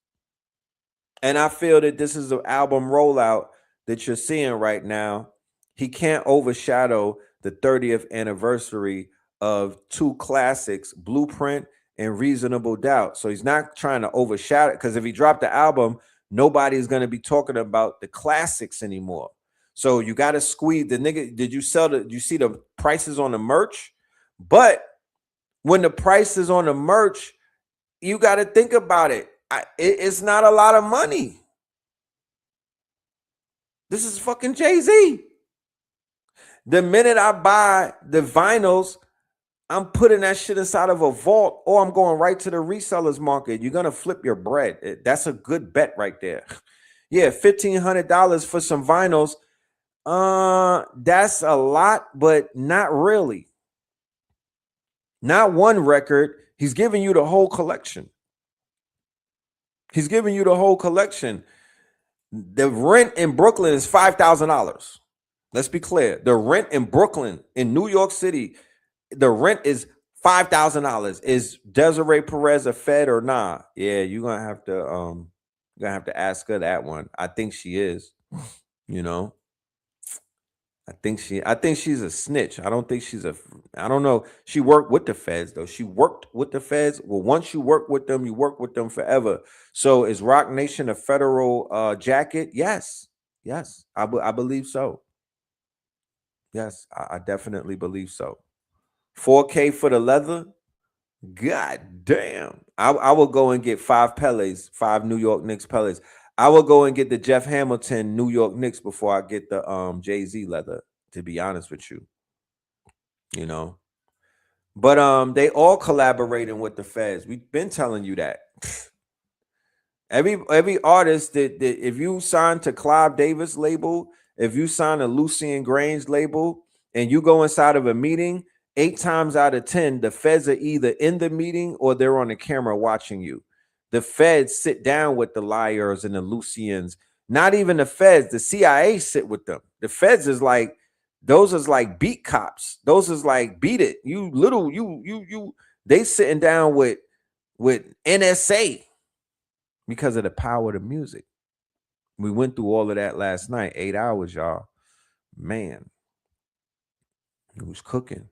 And I feel that this is an album rollout that you're seeing right now. He can't overshadow the 30th anniversary of two classics, Blueprint and Reasonable Doubt. So he's not trying to overshadow it, because if he dropped the album, nobody's going to be talking about the classics anymore. So you got to squeeze the nigga. Did you see the prices on the merch? But when the price is on the merch, you got to think about it. It's not a lot of money. This is fucking Jay-Z. The minute I buy the vinyls, I'm putting that shit inside of a vault, or I'm going right to the resellers market. You're going to flip your bread. That's a good bet right there. Yeah, $1,500 for some vinyls. That's a lot, but not really. Not one record. He's giving you the whole collection. He's giving you the whole collection. The rent in Brooklyn is $5,000. Let's be clear. The rent in Brooklyn, in New York City, the rent is $5,000. Is Desiree Perez a Fed or nah? Yeah, you're gonna have to ask her that one. I think she is. I think she's a snitch. I don't think I don't know. She worked with the feds though. She worked with the feds. Well, once you work with them, you work with them forever. So is Rock Nation a federal jacket? Yes. I believe so. Yes, I definitely believe so. 4K for the leather. God damn. I will go and get 5 Pelés, 5 New York Knicks Pelés. I will go and get the Jeff Hamilton New York Knicks before I get the Jay-Z leather, to be honest with you. But they all collaborating with the feds. We've been telling you that. Every artist that if you sign to Clive Davis label, if you sign a Lucian Grange label, and you go inside of a meeting, 8 times out of 10, the feds are either in the meeting or they're on the camera watching you. The feds sit down with the liars and the Lucians. Not even the feds, the CIA sit with them. The feds is like, those is like beat cops. Those is like beat it. They sitting down with NSA because of the power of the music. We went through all of that last night, 8 hours, y'all. Man, it was cooking.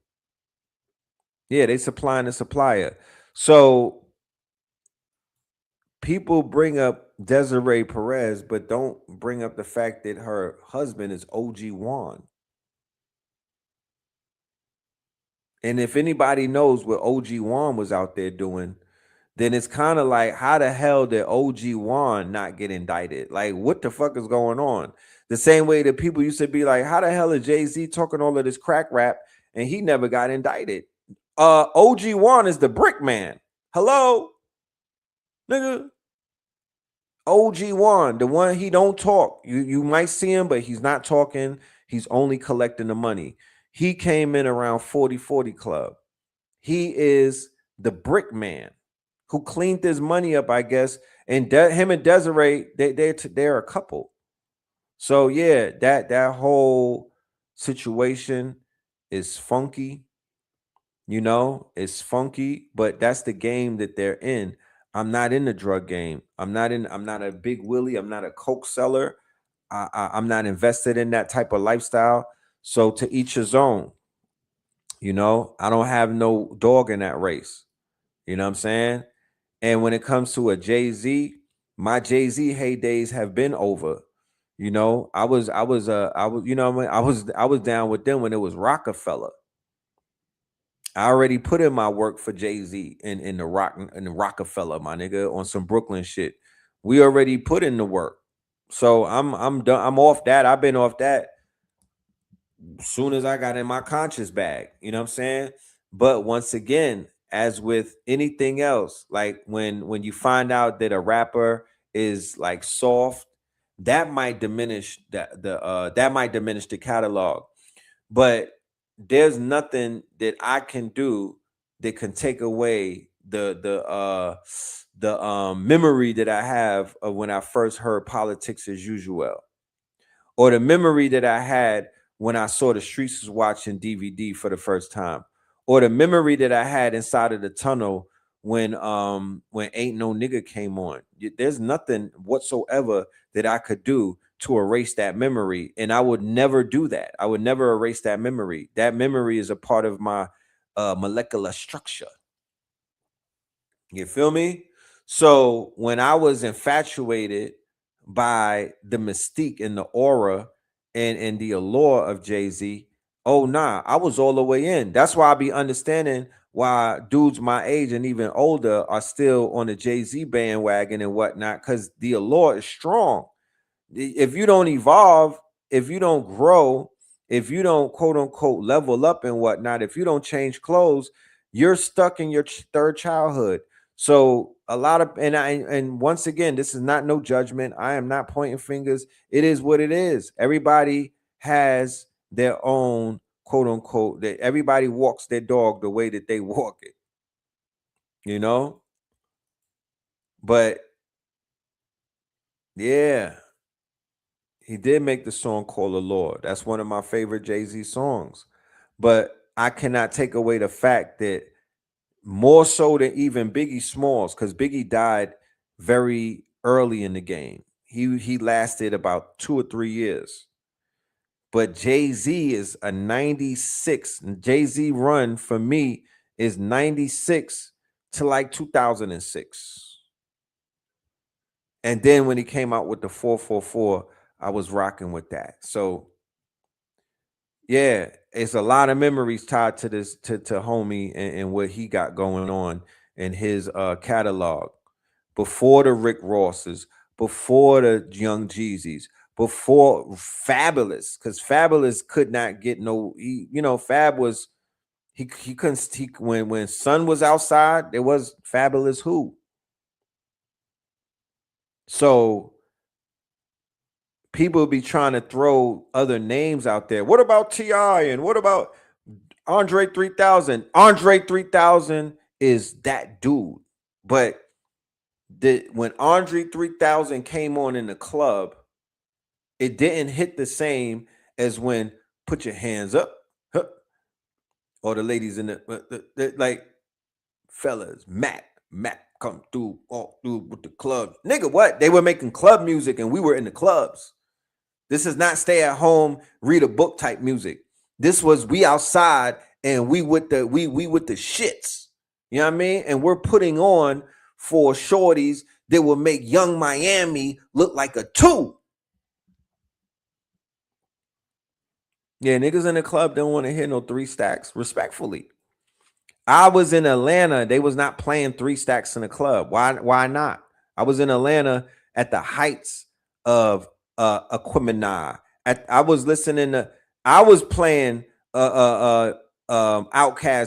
Yeah, they supplying the supplier. So people bring up Desiree Perez, but don't bring up the fact that her husband is OG Juan. And if anybody knows what OG Juan was out there doing, then it's kind of like, how the hell did OG Juan not get indicted? Like, what the fuck is going on? The same way that people used to be like, how the hell is Jay-Z talking all of this crack rap and he never got indicted? OG Juan is the brick man. Hello? Nigga. OG Juan, the one he don't talk. You might see him, but he's not talking. He's only collecting the money. He came in around 40/40 Club. He is the brick man who cleaned his money up, I guess. And him and Desiree, they're a couple. So yeah, that whole situation is funky. It's funky, but that's the game that they're in. I'm not in the drug game. I'm not a big Willie. I'm not a coke seller. I'm not invested in that type of lifestyle. So to each his own. I don't have no dog in that race. You know what I'm saying? And when it comes to a Jay-Z, my Jay-Z heydays have been over. I was down with them when it was Rockefeller. I already put in my work for Jay-Z in the Rockefeller, my nigga, on some Brooklyn shit. We already put in the work. So I'm done. I'm off that. I've been off that soon as I got in my conscious bag. You know what I'm saying? But once again, as with anything else, like when you find out that a rapper is like soft, that might diminish the catalog. But there's nothing that I can do that can take away the memory that I have of when I first heard Politics as Usual, or the memory that I had when I saw The Streets Was Watching DVD for the first time, or the memory that I had inside of the tunnel when Ain't No Nigga came on. There's nothing whatsoever that I could do to erase that memory, and I would never do that. I would never erase that memory. That memory is a part of my molecular structure. You feel me? So when I was infatuated by the mystique and the aura and the allure of Jay-Z, oh nah, I was all the way in. That's why I be understanding why dudes my age and even older are still on the Jay-Z bandwagon and whatnot, because the allure is strong. If you don't evolve, if you don't grow, if you don't quote unquote level up and whatnot, if you don't change clothes, you're stuck in your third childhood. So a lot of and once again, this is not no judgment. I am not pointing fingers. It is what it is. Everybody has their own quote unquote, that everybody walks their dog the way that they walk it, you know? But yeah, he did make the song called The Lord. That's one of my favorite Jay-Z songs. But I cannot take away the fact that more so than even Biggie Smalls, because Biggie died very early in the game. He lasted about 2 or 3 years. But Jay-Z is a 96. Jay-Z run for me is 96 to like 2006. And then when he came out with the 444, I was rocking with that. So yeah, it's a lot of memories tied to this to homie and what he got going on in his catalog. Before the Rick Rosses, before the Young Jeezys, before Fabulous, because Fabulous could not get Fab was he couldn't when Sun was outside, there was Fabulous who. So people be trying to throw other names out there. What about T.I. and what about Andre 3000? Andre 3000 is that dude. But when Andre 3000 came on in the club, it didn't hit the same as when Put Your Hands Up, huh, or the ladies in the like, fellas, Matt come through, all through with the clubs. Nigga, what? They were making club music and we were in the clubs. This is not stay at home, read a book type music. This was we outside and we with the shits. You know what I mean? And we're putting on for shorties that will make Young Miami look like a 2. Yeah, niggas in the club don't want to hear no 3 stacks, respectfully. I was in Atlanta. They was not playing 3 stacks in the club. Why not? I was in Atlanta at the heights of Aquemini. I was listening to, I was playing Outkast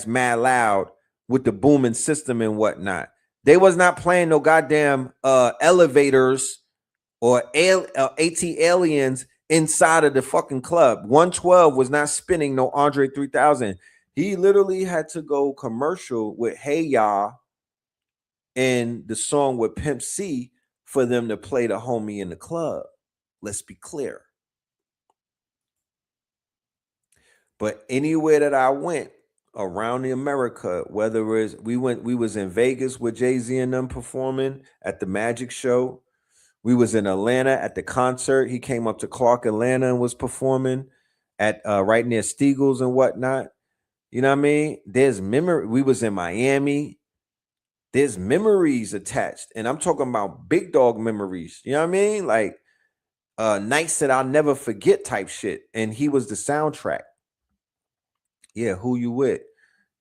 Mad Loud with the booming system and whatnot. They was not playing no goddamn elevators or AT aliens inside of the fucking club. 112 was not spinning no Andre 3000. He literally had to go commercial with Hey Ya and the song with Pimp C for them to play the homie in the club. Let's be clear. But anywhere that I went around the America, whether it's we was in Vegas with Jay-Z and them performing at the Magic Show. We was in Atlanta at the concert. He came up to Clark, Atlanta, and was performing at right near Steagles and whatnot. You know what I mean? There's memory. We was in Miami. There's memories attached, and I'm talking about big dog memories. You know what I mean? Like nights that I'll never forget type shit. And he was the soundtrack. Yeah, who you with?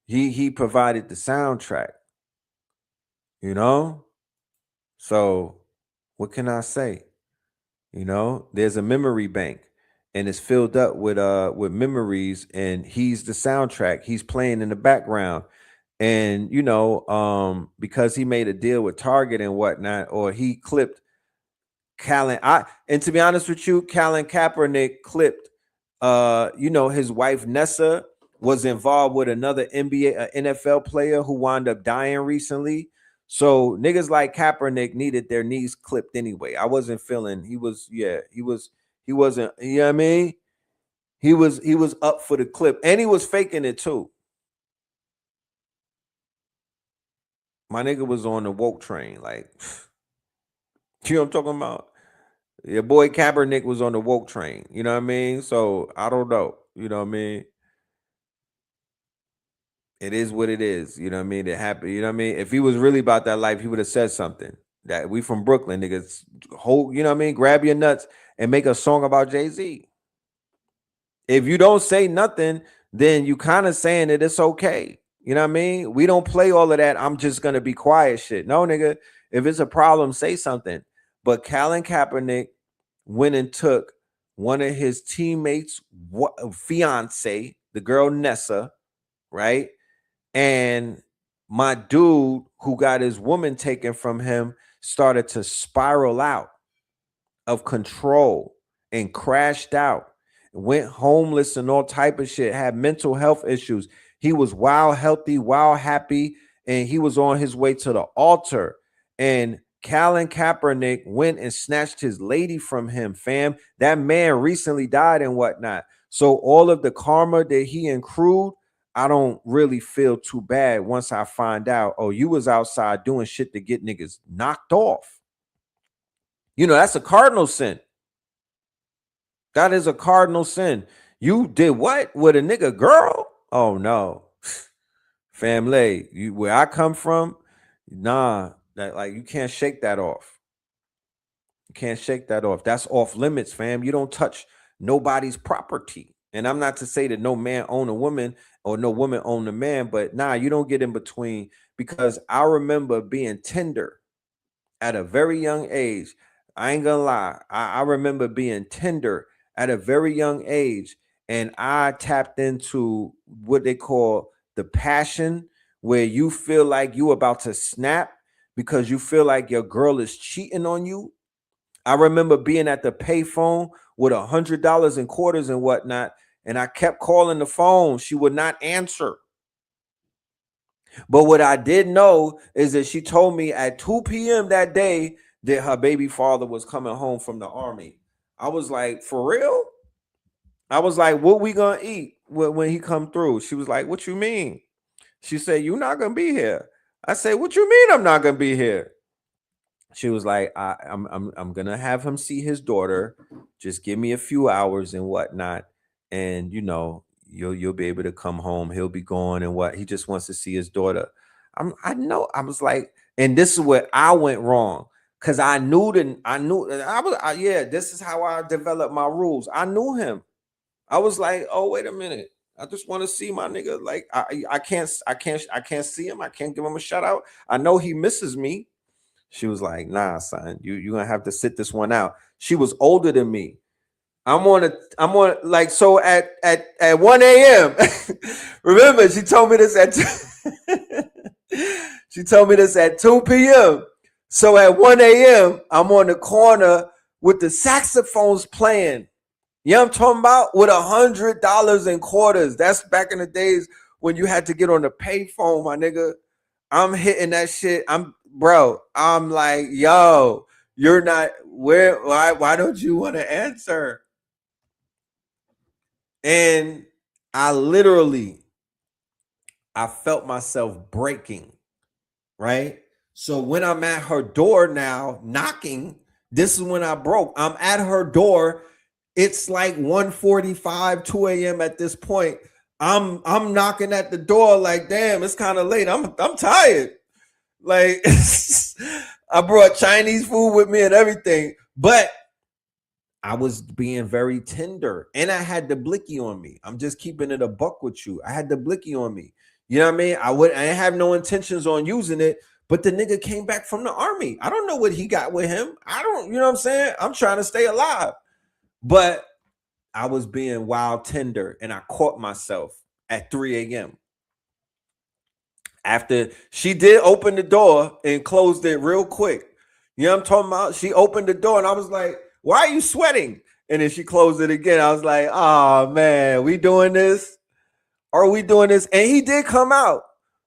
He provided the soundtrack. You know? So what can I say? You know, there's a memory bank and it's filled up with memories, and he's the soundtrack. He's playing in the background. And you know, because he made a deal with Target and whatnot, or he clipped and to be honest with you, Colin Kaepernick clipped you know, his wife Nessa was involved with another NBA NFL player who wound up dying recently. So niggas like Kaepernick needed their knees clipped anyway. I wasn't feeling he wasn't, you know what I mean? He was up for the clip, and he was faking it too. My nigga was on the woke train, like you know what I'm talking about? Your boy Kaepernick was on the woke train, you know what I mean? So I don't know, you know what I mean? It is what it is. You know what I mean? It happened. You know what I mean? If he was really about that life, he would have said something. That we from Brooklyn, niggas, hold, you know what I mean? Grab your nuts and make a song about Jay-Z. If you don't say nothing, then you kind of saying that it's okay. You know what I mean? We don't play all of that. I'm just gonna be quiet shit. No, nigga. If it's a problem, say something. But Colin Kaepernick went and took one of his teammates' fiance, the girl Nessa, right? And my dude who got his woman taken from him started to spiral out of control and crashed out, went homeless and all type of shit, had mental health issues. He was wild healthy, wild happy, and he was on his way to the altar. And Colin Kaepernick went and snatched his lady from him, fam. That man recently died and whatnot. So all of the karma that he accrued, I don't really feel too bad once I find out, oh, you was outside doing shit to get niggas knocked off. You know, that's a cardinal sin. That is a cardinal sin. You did what with a nigga girl? Oh no. Family, where I come from, nah, that like you can't shake that off. You can't shake that off. That's off limits, fam. You don't touch nobody's property. And I'm not to say that no man own a woman or no woman own a man, but nah, you don't get in between, because I remember being tender at a very young age. I ain't gonna lie. I remember being tender at a very young age, and I tapped into what they call the passion, where you feel like you about to snap because you feel like your girl is cheating on you. I remember being at the payphone with $100 in quarters and whatnot, and I kept calling the phone. She would not answer. But what I did know is that she told me at 2 p.m. that day that her baby father was coming home from the army. I was like, for real? I was like, what we gonna eat when he come through? She was like, what you mean? She said, you're not gonna be here. I said, what you mean I'm not gonna be here? She was like, I'm gonna have him see his daughter. Just give me a few hours and whatnot, and you know you'll be able to come home. He'll be gone and what he just wants to see his daughter. I know. I was like, and this is where I went wrong, because I knew yeah. This is how I developed my rules. I knew him. I was like, oh wait a minute. I just want to see my nigga. Like I can't see him. I can't give him a shout out. I know he misses me. She was like, nah, son, you're gonna have to sit this one out. She was older than me. I'm on like, so at 1 a.m. Remember, she told me this at she told me this at 2 p.m. So at 1 a.m. I'm on the corner with the saxophones playing. You know what I'm talking about? With $100 in quarters. That's back in the days when you had to get on the payphone, my nigga. I'm hitting that shit. I'm like, yo, you're not where? Why don't you want to answer? And I felt myself breaking, right? So when I'm at her door now knocking, this is when I broke. I'm at her door. It's like 1:45, 2 a.m. at this point. I'm knocking at the door like, damn, it's kind of late. I'm tired. Like I brought Chinese food with me and everything, but I was being very tender, and I had the blicky on me. I'm just keeping it a buck with you. I had the blicky on me. You know what I mean? I didn't have no intentions on using it, but the nigga came back from the army. I don't know what he got with him. You know what I'm saying? I'm trying to stay alive, but I was being wild tender, and I caught myself at 3 a.m. After she did open the door and closed it real quick. You know what I'm talking about? She opened the door, and I was like, why are you sweating? And then she closed it again. I was like, oh man, we doing this? Are we doing this? And he did come out.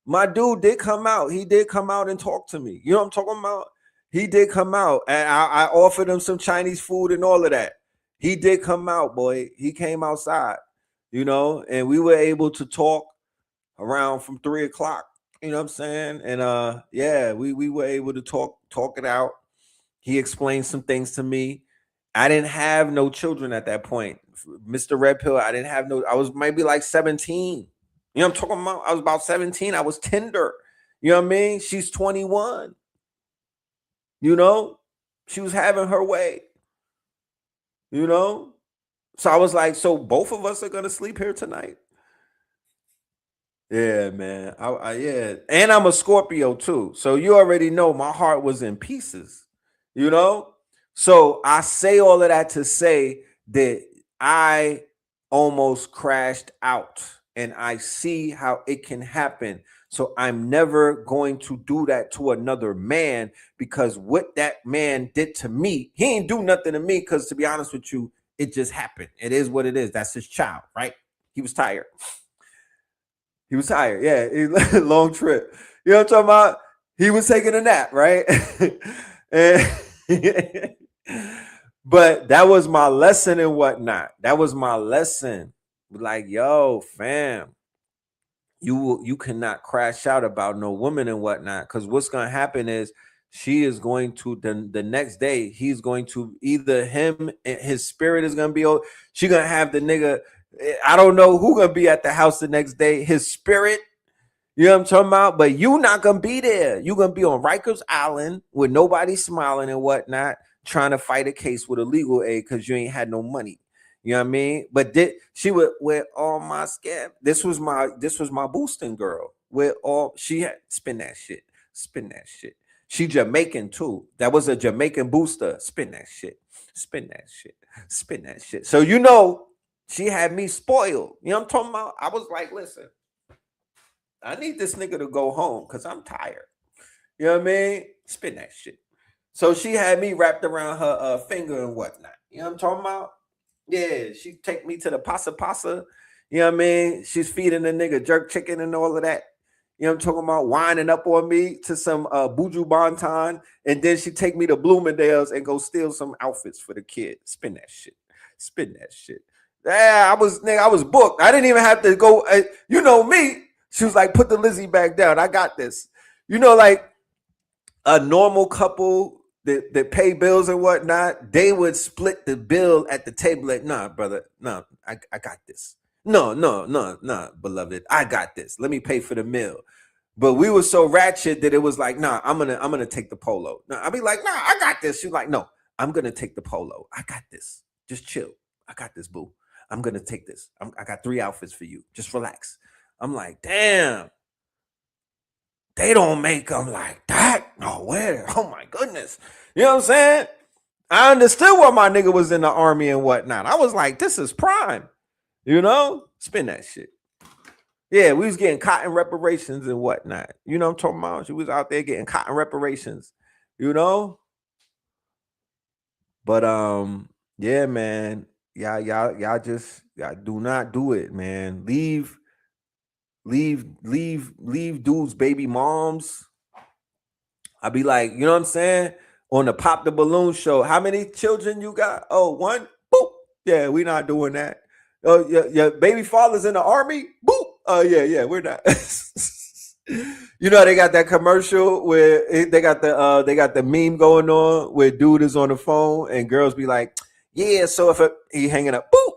My dude did come out. He did come out and talk to me. You know what I'm talking about? He did come out. And I offered him some Chinese food and all of that. He did come out, boy. He came outside, you know, and we were able to talk around from 3 o'clock. You know what I'm saying? And yeah, we were able to talk it out. He explained some things to me. I didn't have no children at that point. Mr. Red Pill, I didn't have no, I was maybe like 17. You know what I'm talking about? I was about 17. I was tender. You know what I mean? She's 21. You know? She was having her way. You know? So I was like, so both of us are going to sleep here tonight? Yeah, man. Yeah. And I'm a Scorpio too. So you already know my heart was in pieces. You know? So I say all of that to say that I almost crashed out, and I see how it can happen. So I'm never going to do that to another man, because what that man did to me, he ain't do nothing to me, because to be honest with you, it just happened. It is what it is. That's his child, right? He was tired. He was tired. Yeah, long trip. You know what I'm talking about? He was taking a nap, right? And but that was my lesson and whatnot. That was my lesson. Like, yo, fam, you cannot crash out about no woman and whatnot, because what's gonna happen is she is going to the next day, he's going to either his spirit is gonna be, she gonna have the nigga. I don't know who gonna be at the house the next day. His spirit. You know what I'm talking about? But you not gonna be there. You're gonna be on Rikers Island with nobody smiling and whatnot, trying to fight a case with a legal aid because you ain't had no money. You know what I mean? But she would with all my scam. This was my boosting girl. With all she had, spin that shit. She Jamaican too. That was a Jamaican booster. Spin that shit. So you know, she had me spoiled. You know what I'm talking about? I was like, listen, I need this nigga to go home because I'm tired. You know what I mean? Spin that shit. So she had me wrapped around her finger and whatnot. You know what I'm talking about? Yeah, she take me to the pasa pasa. You know what I mean? She's feeding the nigga jerk chicken and all of that. You know what I'm talking about? Winding up on me to some Buju Banton. And then she take me to Bloomingdale's and go steal some outfits for the kid. Spin that shit. Yeah, I was booked. I didn't even have to go. You know me. She was like, put the Lizzie back down. I got this. You know, like a normal couple that pay bills and whatnot, they would split the bill at the table. Like, nah, brother, no, I got this. No, beloved, I got this. Let me pay for the meal. But we were so ratchet that it was like, nah, I'm gonna take the polo. Nah, I'd be like, nah, I got this. She's like, no, I'm gonna take the polo. I got this. Just chill. I got this, boo. I'm gonna take this. I got 3 outfits for you. Just relax. I'm like, damn. They don't make them like that. No way. Oh my goodness. You know what I'm saying? I understood why my nigga was in the army and whatnot. I was like, this is prime. You know? Spin that shit. Yeah, we was getting cotton reparations and whatnot. You know what I'm talking about? She was out there getting cotton reparations, you know? But yeah, man. Y'all just do not do it, man. Leave dudes' baby moms. I'd be like, you know what I'm saying? On the Pop the Balloon show, how many children you got? Oh, 1? Boop. Yeah, we not doing that. Oh, your baby father's in the army? Boop. Oh, yeah, we're not. You know, they got that commercial where they got the meme going on where dude is on the phone and girls be like, yeah, so if he hanging up, boop.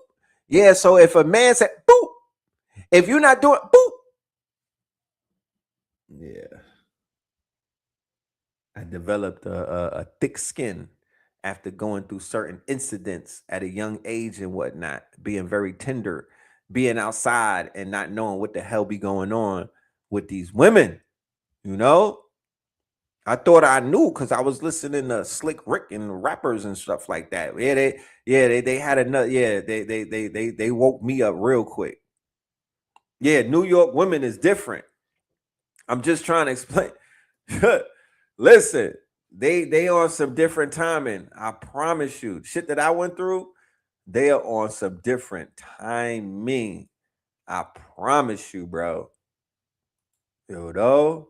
Yeah, so if a man said, boop, if you're not doing, boop. Yeah. I developed a thick skin after going through certain incidents at a young age and whatnot, being very tender, being outside and not knowing what the hell be going on with these women. You know, I thought I knew because I was listening to Slick Rick and rappers and stuff like that. They had another. Yeah, they woke me up real quick. Yeah, New York women is different. I'm just trying to explain. Listen, they on some different timing. I promise you, shit that I went through, they are on some different timing. I promise you, bro. You know,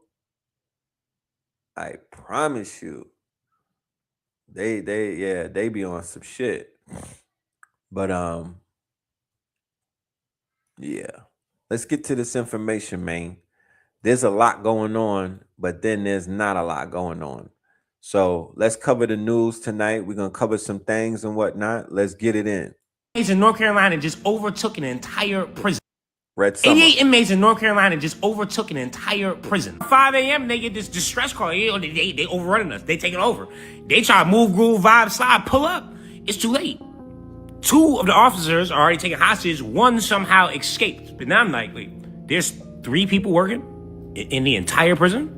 I promise you. They be on some shit. But yeah. Let's get to this information, man. There's a lot going on, but then there's not a lot going on. So let's cover the news tonight. We're gonna cover some things and whatnot. Let's get it in. In North Carolina just overtook an entire prison. Red Summer. 88 inmates in North Carolina just overtook an entire prison. 5 a.m. they get this distress call. They overrunning us. They taking over. They try to move, groove, vibe, slide, pull up. It's too late. 2 of the officers are already taken hostage. 1 somehow escaped. But now I'm like, wait, there's 3 people working in the entire prison?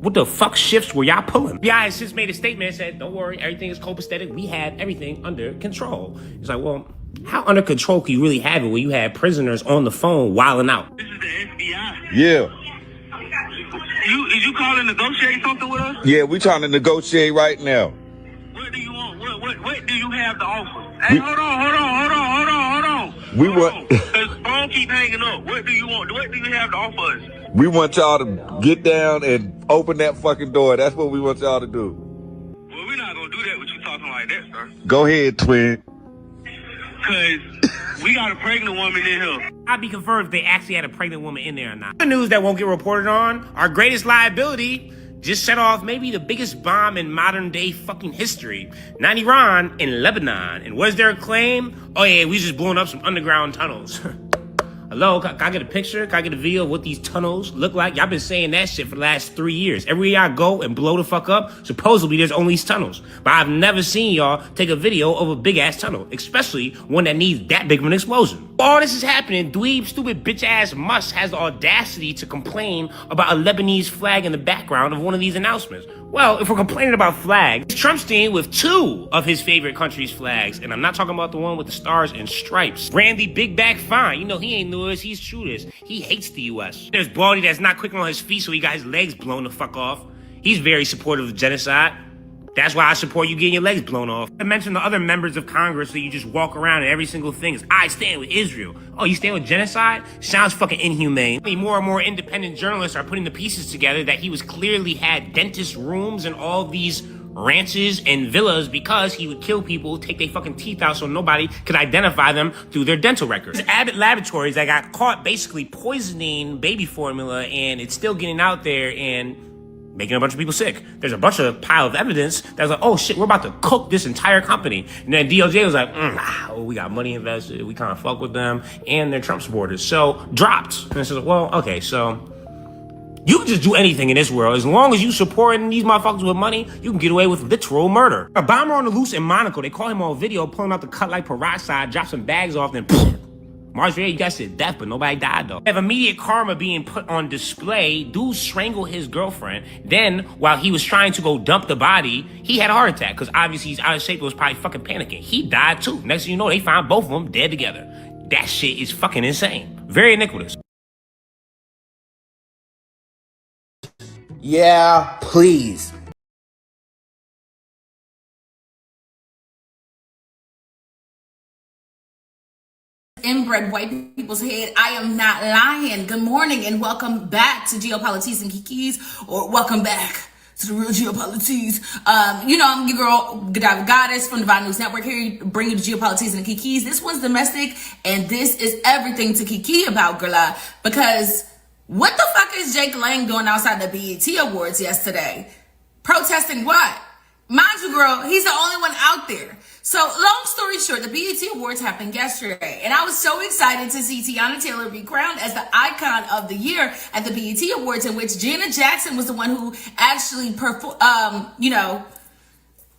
What the fuck shifts were y'all pulling? The FBI has since made a statement and said, don't worry, everything is copacetic. We had everything under control. It's like, well, how under control can you really have it when you had prisoners on the phone wilding out? This is the FBI. Yeah. Is you calling to negotiate something with us? Yeah, we trying to negotiate right now. What do you want? What do you have to offer? Hey, hold on. We want. Cause phone keep hanging up. What do you want? What do you have to offer us? We want y'all to get down and open that fucking door. That's what we want y'all to do. Well, we're not gonna do that with you talking like that, sir. Go ahead, twin. Cause we got a pregnant woman in here. I'd be confirmed if they actually had a pregnant woman in there or not. The news that won't get reported on, our greatest liability just set off maybe the biggest bomb in modern day fucking history. Not Iran, in Lebanon. And was their claim? Oh yeah, we just blowing up some underground tunnels. Hello, can I get a picture? Can I get a video of what these tunnels look like? Y'all been saying that shit for the last 3 years. Everywhere y'all go and blow the fuck up, supposedly there's only these tunnels. But I've never seen y'all take a video of a big ass tunnel, especially one that needs that big of an explosion. All this is happening, dweeb, stupid, bitch ass Musk has the audacity to complain about a Lebanese flag in the background of one of these announcements. Well, if we're complaining about flags, Trump's staying with 2 of his favorite countries' flags, and I'm not talking about the one with the stars and stripes. Randy Big Back Fine, you know he ain't new to this, he's true to this. He hates the U.S. There's Baldy that's not quick on his feet, so he got his legs blown the fuck off. He's very supportive of genocide. That's why I support you getting your legs blown off. I mentioned the other members of Congress that you just walk around and every single thing is, I stand with Israel. Oh, you stand with genocide? Sounds fucking inhumane. More and more independent journalists are putting the pieces together that he was clearly had dentist rooms and all these ranches and villas because he would kill people, take their fucking teeth out so nobody could identify them through their dental records. Abbott Laboratories that got caught basically poisoning baby formula and it's still getting out there and making a bunch of people sick. There's a bunch of pile of evidence that's like, oh shit, we're about to cook this entire company. And then DOJ was like, we got money invested, we kind of fuck with them, and they're Trump supporters. So, dropped. And it says, well, okay, so you can just do anything in this world. As long as you supporting these motherfuckers with money, you can get away with literal murder. A bomber on the loose in Monaco, they call him on video pulling out the cut like peroxide, drop some bags off, then March 8th, you guys said death, but nobody died though. Have immediate karma being put on display. Dude strangled his girlfriend. Then, while he was trying to go dump the body, he had a heart attack because obviously he's out of shape. He was probably fucking panicking. He died too. Next thing you know, they found both of them dead together. That shit is fucking insane. Very iniquitous. Yeah, please. Inbred white people's head. I am not lying. Good morning and welcome back to Geopolitics and Kikis, or welcome back to the real geopolitics. You know, I'm your girl, Godiva Goddess from Divine News Network here, bringing you the geopolitics and the Kikis. This one's domestic, and this is everything to Kiki about, girl. Because what the fuck is Jake Lang doing outside the BET Awards yesterday? Protesting what? Mind you, girl, he's the only one out there. So, long story short, the BET Awards happened yesterday, and I was so excited to see Tiana Taylor be crowned as the icon of the year at the BET Awards, in which Janet Jackson was the one who actually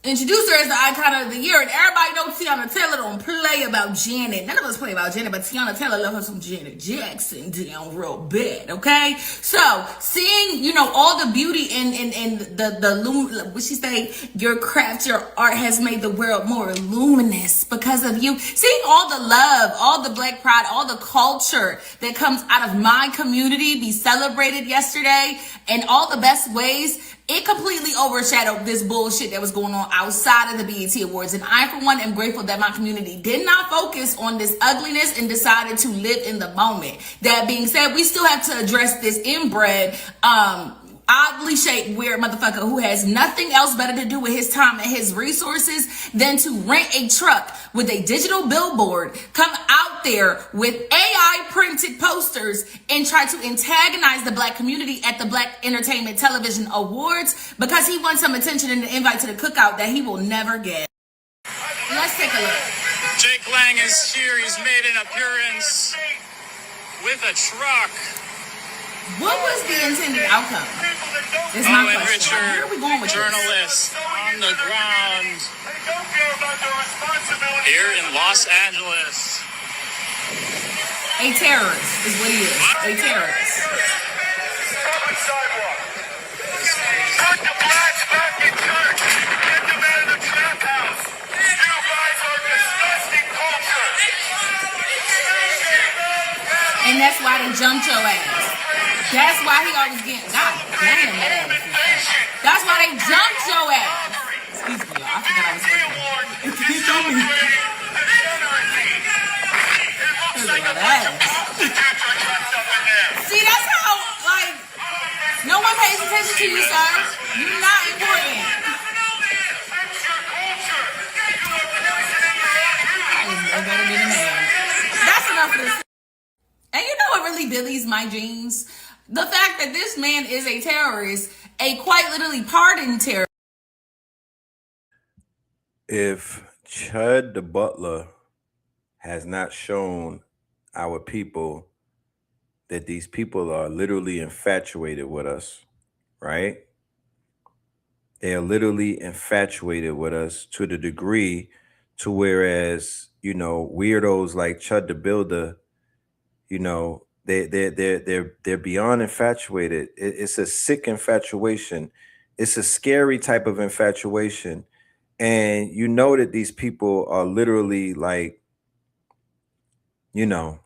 introduced her as the icon of the year. And everybody knows Tiana Taylor don't play about Janet. None of us play about Janet, but Tiana Taylor love her some Janet Jackson down real bad, okay? So, seeing, you know, all the beauty in the what she say, your craft, your art has made the world more luminous because of you. Seeing all the love, all the Black pride, all the culture that comes out of my community be celebrated yesterday in all the best ways, it completely overshadowed this bullshit that was going on outside of the BET Awards. And I, for one, am grateful that my community did not focus on this ugliness and decided to live in the moment. That being said, we still have to address this inbred, oddly shaped, weird motherfucker who has nothing else better to do with his time and his resources than to rent a truck with a digital billboard, come out there with AI printed posters and try to antagonize the Black community at the Black Entertainment Television Awards because he wants some attention and an invite to the cookout that he will never get. Let's take a look. Jake Lang is here. He's made an appearance with a truck. What was the intended outcome? Is my Owen question. Where are we going with journalist on the ground here in Los Angeles. A terrorist is what he is. A terrorist. Put the blacks back in church. Get them out of the trap house. You guys are disgusting culture. And that's why they jumped your ass. That's why he always getting, god damn that ass. That's why they jumped your ass. Excuse me, y'all. I forgot I was working. See, that's how, like, no one pays attention to you, sir. You're not important. I just know better than a man. That's enough of this. And you know what really billies my dreams? The fact that this man is a terrorist, a quite literally pardoned terrorist. If Chud the Butler has not shown our people that these people are literally infatuated with us, right? They are literally infatuated with us to the degree to whereas, you know, weirdos like Chud the Builder, you know, they're beyond infatuated. It's a sick infatuation. It's a scary type of infatuation. And you know that these people are literally like, you know,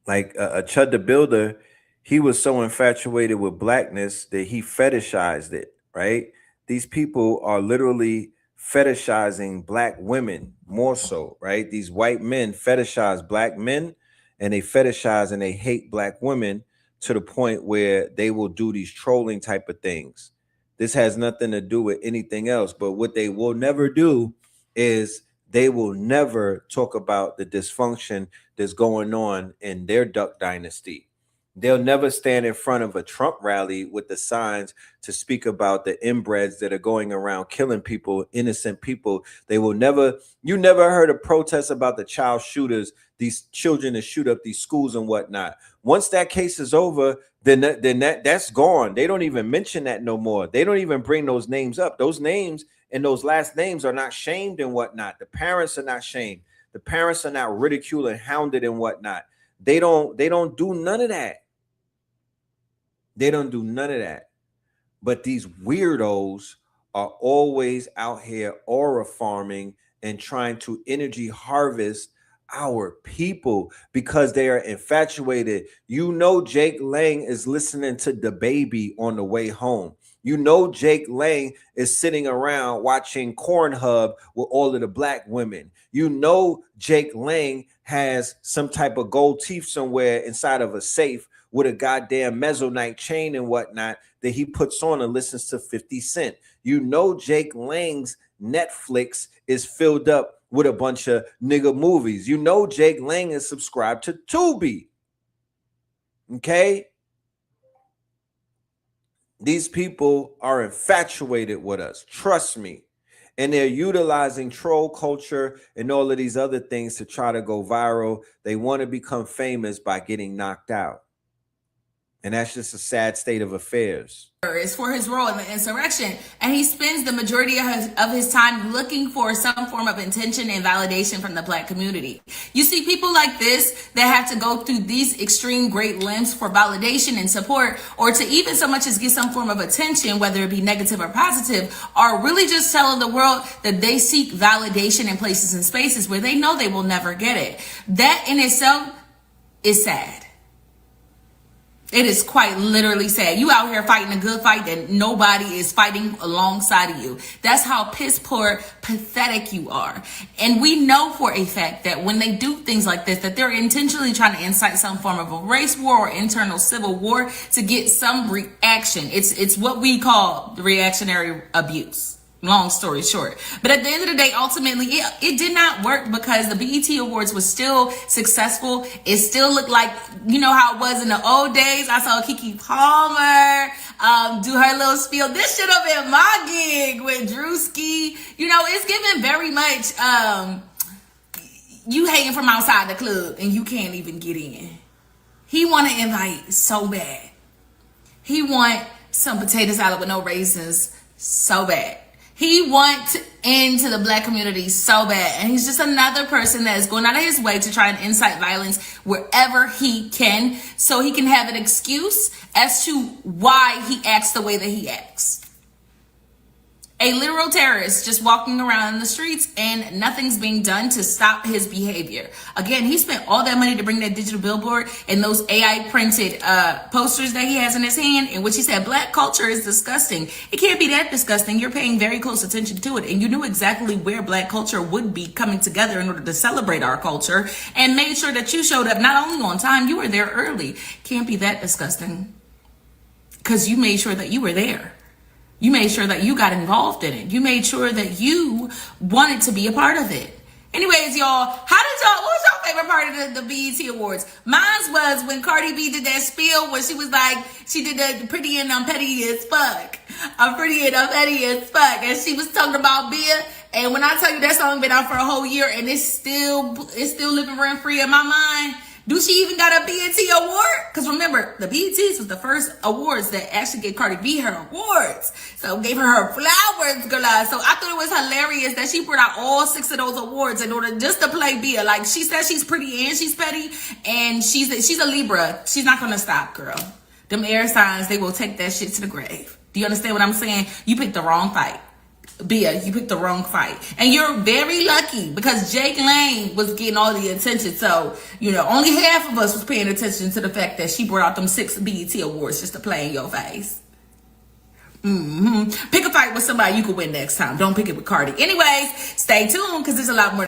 like a Chud the Builder, he was so infatuated with blackness that he fetishized it, right? These people are literally fetishizing black women more so, right? These white men fetishize black men, and they fetishize and they hate black women to the point where they will do these trolling type of things. This has nothing to do with anything else, but what they will never do is they will never talk about the dysfunction that's going on in their Duck Dynasty. They'll never stand in front of a Trump rally with the signs to speak about the inbreds that are going around killing people, innocent people. They will never, you never heard a protest about the child shooters, these children that shoot up these schools and whatnot. Once that case is over, then that's gone. They don't even mention that no more. They don't even bring those names up. Those names and those last names are not shamed and whatnot. The parents are not shamed. The parents are not ridiculed and hounded and whatnot. They don't do none of that. They don't do none of that. But these weirdos are always out here aura farming and trying to energy harvest our people because they are infatuated. You know, Jake Lang is listening to the baby on the way home. You know, Jake Lang is sitting around watching Cornhub with all of the black women. You know, Jake Lang has some type of gold teeth somewhere inside of a safe with a goddamn Mezzonite chain and whatnot that he puts on and listens to 50 Cent. You know Jake Lang's Netflix is filled up with a bunch of nigga movies. You know Jake Lang is subscribed to Tubi. Okay? These people are infatuated with us. Trust me. And they're utilizing troll culture and all of these other things to try to go viral. They want to become famous by getting knocked out. And that's just a sad state of affairs. Is for his role in the insurrection, and he spends the majority of his time looking for some form of attention and validation from the Black community. You see people like this that have to go through these extreme great lengths for validation and support, or to even so much as get some form of attention, whether it be negative or positive, are really just telling the world that they seek validation in places and spaces where they know they will never get it. That in itself is sad. It is quite literally sad. You out here fighting a good fight that nobody is fighting alongside of you. That's how piss poor, pathetic you are. And we know for a fact that when they do things like this, that they're intentionally trying to incite some form of a race war or internal civil war to get some reaction. It's what we call the reactionary abuse. Long story short. But at the end of the day, ultimately, it did not work because the BET Awards was still successful. It still looked like, you know how it was in the old days. I saw Keke Palmer do her little spiel. This should have been my gig with Drewski. You know, it's given very much you hating from outside the club and you can't even get in. He want to invite so bad. He want some potato salad with no raisins so bad. He wants into the Black community so bad. And he's just another person that is going out of his way to try and incite violence wherever he can, so he can have an excuse as to why he acts the way that he acts. A literal terrorist just walking around in the streets and nothing's being done to stop his behavior. Again, he spent all that money to bring that digital billboard and those AI printed posters that he has in his hand, in which he said Black culture is disgusting. It can't be that disgusting. You're paying very close attention to it, and you knew exactly where Black culture would be coming together in order to celebrate our culture, and made sure that you showed up not only on time, you were there early. Can't be that disgusting because you made sure that you were there. You made sure that you got involved in it. You made sure that you wanted to be a part of it. Anyways, y'all, what was your favorite part of the BET Awards? Mine was when Cardi B did that spiel where she was like, she did the pretty and I'm petty as fuck. I'm pretty and I'm petty as fuck. And she was talking about beer. And when I tell you that song been out for a whole year and it's still living rent free in my mind. Do she even got a BET award? Because remember, the BETs was the first awards that actually gave Cardi B her awards. So gave her flowers, girl. So I thought it was hilarious that she brought out all 6 of those awards in order just to play Bia. Like, she says she's pretty and she's petty, and she's a Libra. She's not gonna stop, girl. Them air signs, they will take that shit to the grave. Do you understand what I'm saying? You picked the wrong fight. Bia, you picked the wrong fight. And you're very lucky because Jake Lang was getting all the attention. So, you know, only half of us was paying attention to the fact that she brought out them 6 BET awards just to play in your face. Pick a fight with somebody you could win next time. Don't pick it with Cardi. Anyways, stay tuned because there's a lot more.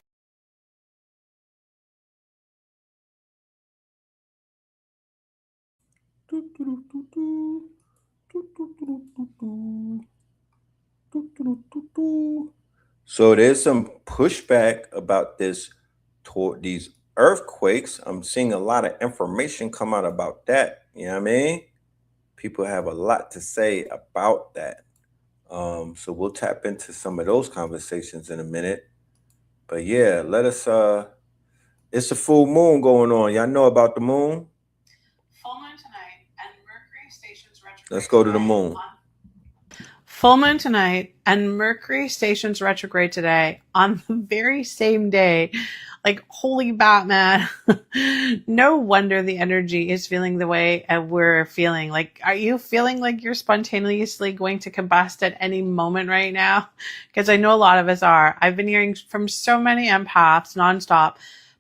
So there's some pushback about this toward these earthquakes. I'm seeing a lot of information come out about that. You know what I mean? People have a lot to say about that. So we'll tap into some of those conversations in a minute. But yeah, let us it's a full moon going on. Y'all know about the moon? Full moon tonight and Mercury stations retrograde. Let's go to the moon. Full moon tonight and Mercury stations retrograde today on the very same day. Like, holy Batman. No wonder the energy is feeling the way we're feeling. Like, are you feeling like you're spontaneously going to combust at any moment right now? Because I know a lot of us are. I've been hearing from so many empaths nonstop.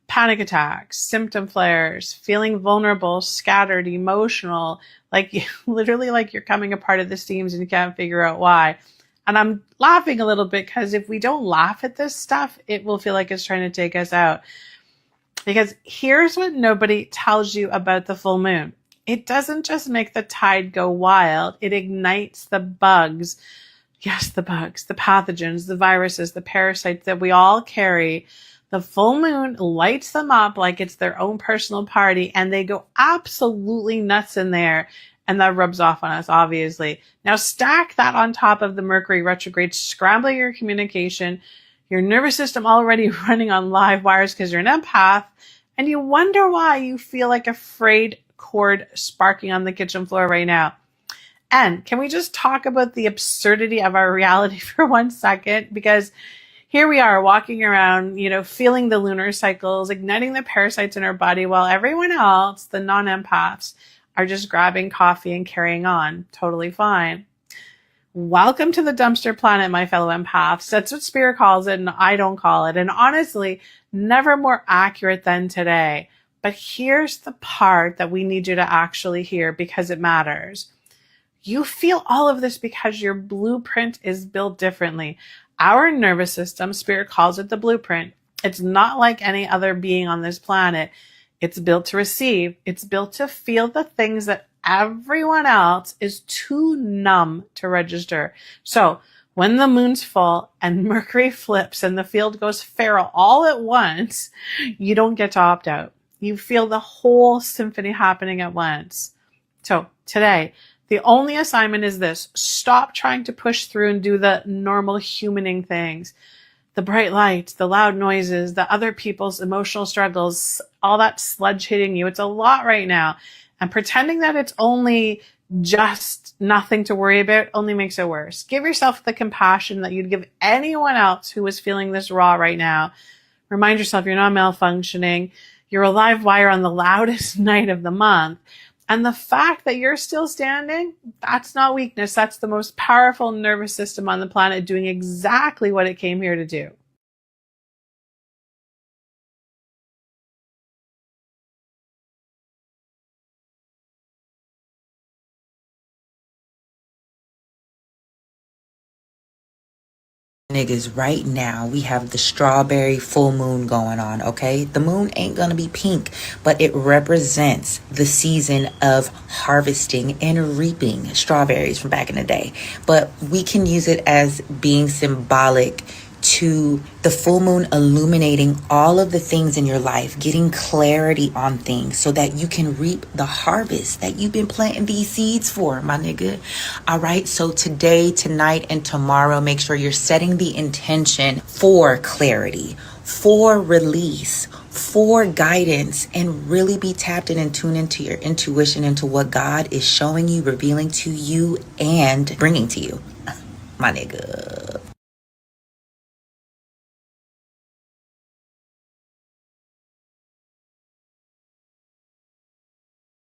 Panic attacks, symptom flares, feeling vulnerable, scattered, emotional, like literally like you're coming apart at the seams and you can't figure out why. And I'm laughing a little bit because if we don't laugh at this stuff, it will feel like it's trying to take us out. Because here's what nobody tells you about the full moon. It doesn't just make the tide go wild, it ignites the bugs. Yes, the bugs, the pathogens, the viruses, the parasites that we all carry. The full moon lights them up like it's their own personal party, and they go absolutely nuts in there. And that rubs off on us, obviously. Now stack that on top of the Mercury retrograde, scrambling your communication, your nervous system already running on live wires because you're an empath, and you wonder why you feel like a frayed cord sparking on the kitchen floor right now. And can we just talk about the absurdity of our reality for 1 second? Because here we are walking around, feeling the lunar cycles, igniting the parasites in our body, while everyone else, the non-empaths, are just grabbing coffee and carrying on. Totally fine. Welcome to the dumpster planet, my fellow empaths. That's what Spirit calls it, and I don't call it. And honestly, never more accurate than today. But here's the part that we need you to actually hear because it matters. You feel all of this because your blueprint is built differently. Our nervous system, Spirit calls it the blueprint. It's not like any other being on this planet. It's built to receive. It's built to feel the things that everyone else is too numb to register. So when the moon's full and Mercury flips and the field goes feral all at once, you don't get to opt out. You feel the whole symphony happening at once. So today, the only assignment is this: stop trying to push through and do the normal humaning things. The bright lights, the loud noises, the other people's emotional struggles, all that sludge hitting you. It's a lot right now. And pretending that it's only just nothing to worry about only makes it worse. Give yourself the compassion that you'd give anyone else who was feeling this raw right now. Remind yourself you're not malfunctioning. You're a live wire on the loudest night of the month. And the fact that you're still standing, that's not weakness. That's the most powerful nervous system on the planet doing exactly what it came here to do. Niggas, right now we have the strawberry full moon going on, okay? The moon ain't gonna be pink, but it represents the season of harvesting and reaping strawberries from back in the day. But we can use it as being symbolic to the full moon illuminating all of the things in your life, getting clarity on things so that you can reap the harvest that you've been planting these seeds for, my nigga. All right, so today, tonight, and tomorrow, make sure you're setting the intention for clarity, for release, for guidance, and really be tapped in and tune into your intuition, into what God is showing you, revealing to you, and bringing to you, my nigga.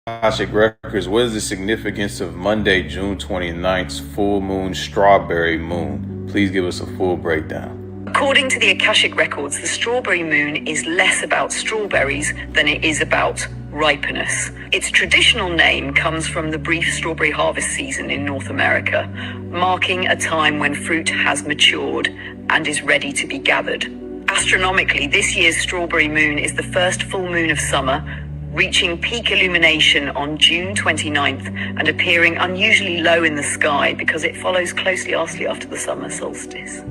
Akashic Records, what is the significance of Monday, June 29th's full moon, strawberry moon? Please give us a full breakdown. According to the Akashic Records, the strawberry moon is less about strawberries than it is about ripeness. Its traditional name comes from the brief strawberry harvest season in North America, marking a time when fruit has matured and is ready to be gathered. Astronomically, this year's strawberry moon is the first full moon of summer, reaching peak illumination on June 29th and appearing unusually low in the sky because it follows closely after the summer solstice.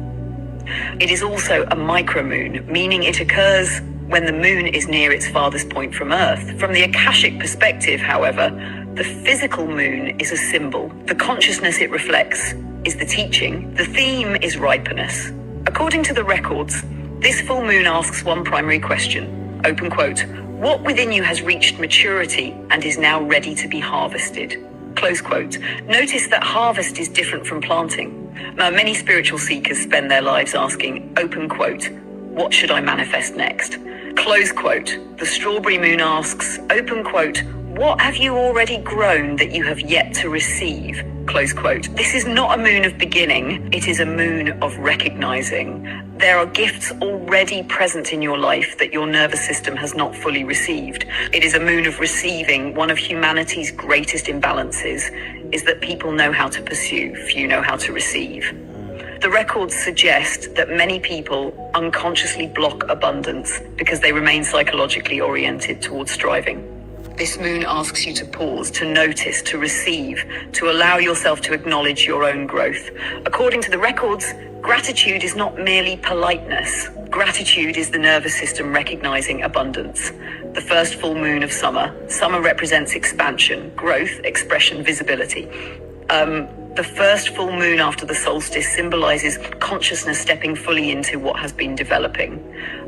It is also a micromoon, meaning it occurs when the moon is near its farthest point from Earth. From the Akashic perspective, however, the physical moon is a symbol. The consciousness it reflects is the teaching. The theme is ripeness. According to the records, this full moon asks one primary question, open quote, "What within you has reached maturity and is now ready to be harvested?" Close quote. Notice that harvest is different from planting. Now, many spiritual seekers spend their lives asking, open quote, "What should I manifest next?" Close quote. The strawberry moon asks, open quote, "What have you already grown that you have yet to receive?" Close quote. This is not a moon of beginning. It is a moon of recognizing. There are gifts already present in your life that your nervous system has not fully received. It is a moon of receiving. One of humanity's greatest imbalances is that people know how to pursue, few know how to receive. The records suggest that many people unconsciously block abundance because they remain psychologically oriented towards striving. This moon asks you to pause, to notice, to receive, to allow yourself to acknowledge your own growth. According to the records, gratitude is not merely politeness. Gratitude is the nervous system recognizing abundance. The first full moon of summer. Summer represents expansion, growth, expression, visibility. The first full moon after the solstice symbolizes consciousness stepping fully into what has been developing.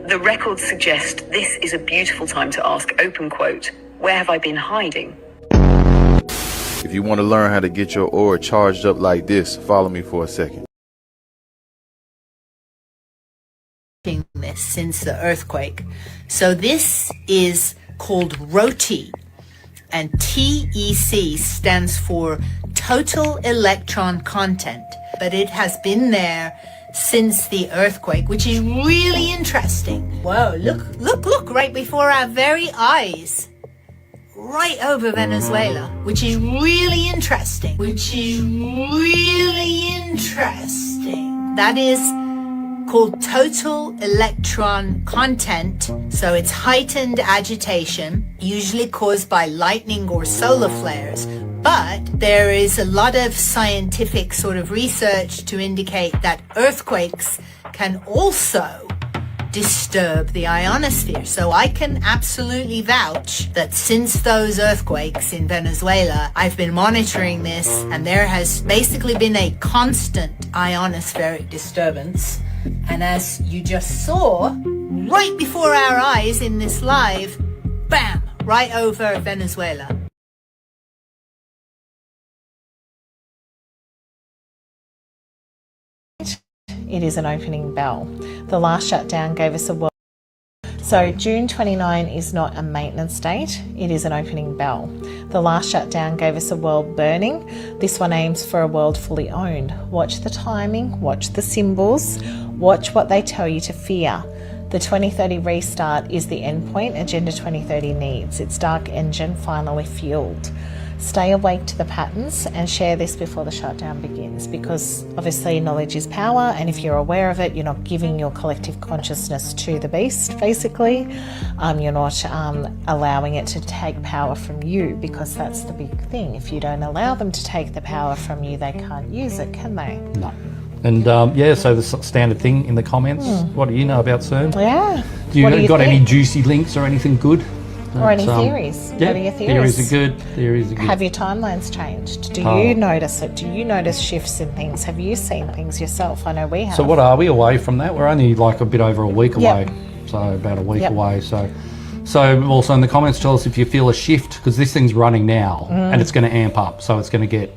The records suggest this is a beautiful time to ask, open quote, where have I been hiding? If you want to learn how to get your aura charged up like this, follow me for a second. This since the earthquake. So this is called ROTI, and TEC stands for total electron content, but it has been there since the earthquake, which is really interesting. Whoa, look right before our very eyes, right over Venezuela, which is really interesting. That is called total electron content. So it's heightened agitation, usually caused by lightning or solar flares. But there is a lot of scientific sort of research to indicate that earthquakes can also disturb the ionosphere. So I can absolutely vouch that since those earthquakes in Venezuela, I've been monitoring this, and there has basically been a constant ionospheric disturbance. And as you just saw, right before our eyes in this live, bam, right over Venezuela. It is an opening bell. The last shutdown gave us a world. So June 29 is not a maintenance date, it is an opening bell. The last shutdown gave us a world burning. This one aims for a world fully owned. Watch the timing, watch the symbols, watch what they tell you to fear. The 2030 restart is the endpoint Agenda 2030 needs. Its dark engine finally fueled. Stay awake to the patterns and share this before the shutdown begins, because obviously knowledge is power, and if you're aware of it, you're not giving your collective consciousness to the beast, basically. You're not allowing it to take power from you, because that's the big thing. If you don't allow them to take the power from you, they can't use it, can they? No. And so the standard thing in the comments, what do you know about CERN? Yeah. Do you got any juicy links or anything good? Or any theories? Yeah, what are your theories? Theories are good. Have your timelines changed? Do you notice it? Do you notice shifts in things? Have you seen things yourself? I know we have. So what are we away from that? We're only like a bit over a week away. So about a week away. So also in the comments, tell us if you feel a shift, because this thing's running now and it's going to amp up. So it's going to get,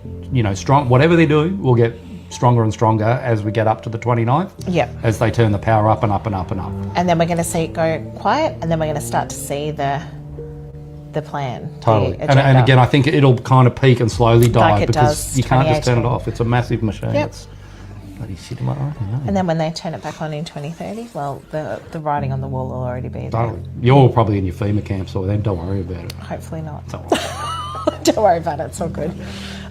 strong. Whatever they do, we'll get stronger and stronger as we get up to the 29th. Yep. As they turn the power up and up and up and up. And then we're going to see it go quiet, and then we're going to start to see the plan. Totally. And again, I think it'll kind of peak and slowly die, like because you can't just turn it off. It's a massive machine. Yep. It's bloody shit, am I right? And then when they turn it back on in 2030, well, the writing on the wall will already be there. Totally. You're probably in your FEMA camps or then, don't worry about it. Hopefully not. Don't worry about it, it's all good.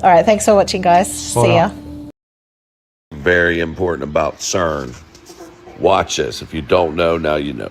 All right, thanks for watching, guys. See ya. Very important about CERN. Watch this. If you don't know, now you know.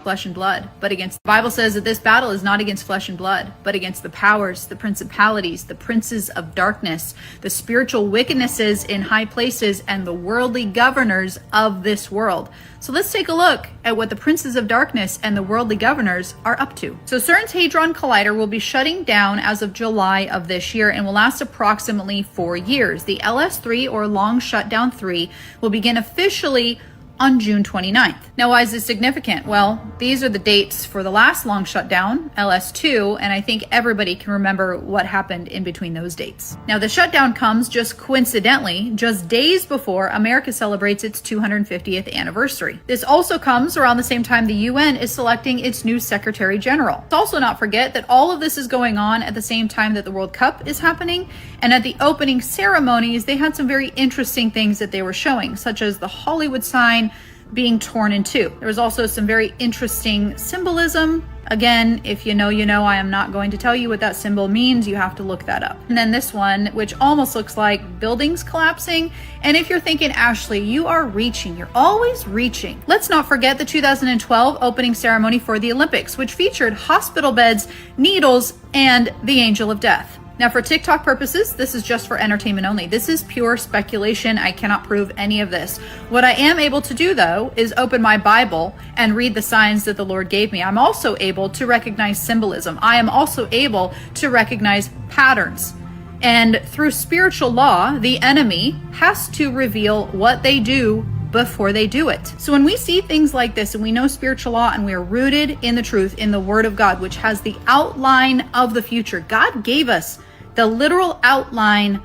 Flesh and blood, but against. The Bible says that this battle is not against flesh and blood, but against the powers, the principalities, the princes of darkness, the spiritual wickednesses in high places, and the worldly governors of this world. So let's take a look at what the princes of darkness and the worldly governors are up to. So CERN's Hadron Collider will be shutting down as of July of this year and will last approximately 4 years. The LS3, or Long Shutdown 3, will begin officially on June 29th. Now, why is this significant? Well, these are the dates for the last long shutdown, LS2, and I think everybody can remember what happened in between those dates. Now, the shutdown comes just coincidentally, just days before America celebrates its 250th anniversary. This also comes around the same time the UN is selecting its new Secretary General. Let's also not forget that all of this is going on at the same time that the World Cup is happening, and at the opening ceremonies, they had some very interesting things that they were showing, such as the Hollywood sign being torn in two. There was also some very interesting symbolism Again, if you know, you know. I am not going to tell you what that symbol means. You have to look that up. And then this one, which almost looks like buildings collapsing. And if you're thinking, Ashley, you are reaching. You're always reaching. Let's not forget the 2012 opening ceremony for the Olympics, which featured hospital beds, needles, and the Angel of Death. Now, for TikTok purposes, this is just for entertainment only. This is pure speculation. I cannot prove any of this. What I am able to do, though, is open my Bible and read the signs that the Lord gave me. I'm also able to recognize symbolism. I am also able to recognize patterns. And through spiritual law, the enemy has to reveal what they do before they do it. So when we see things like this and we know spiritual law and we are rooted in the truth, in the Word of God, which has the outline of the future, God gave us the literal outline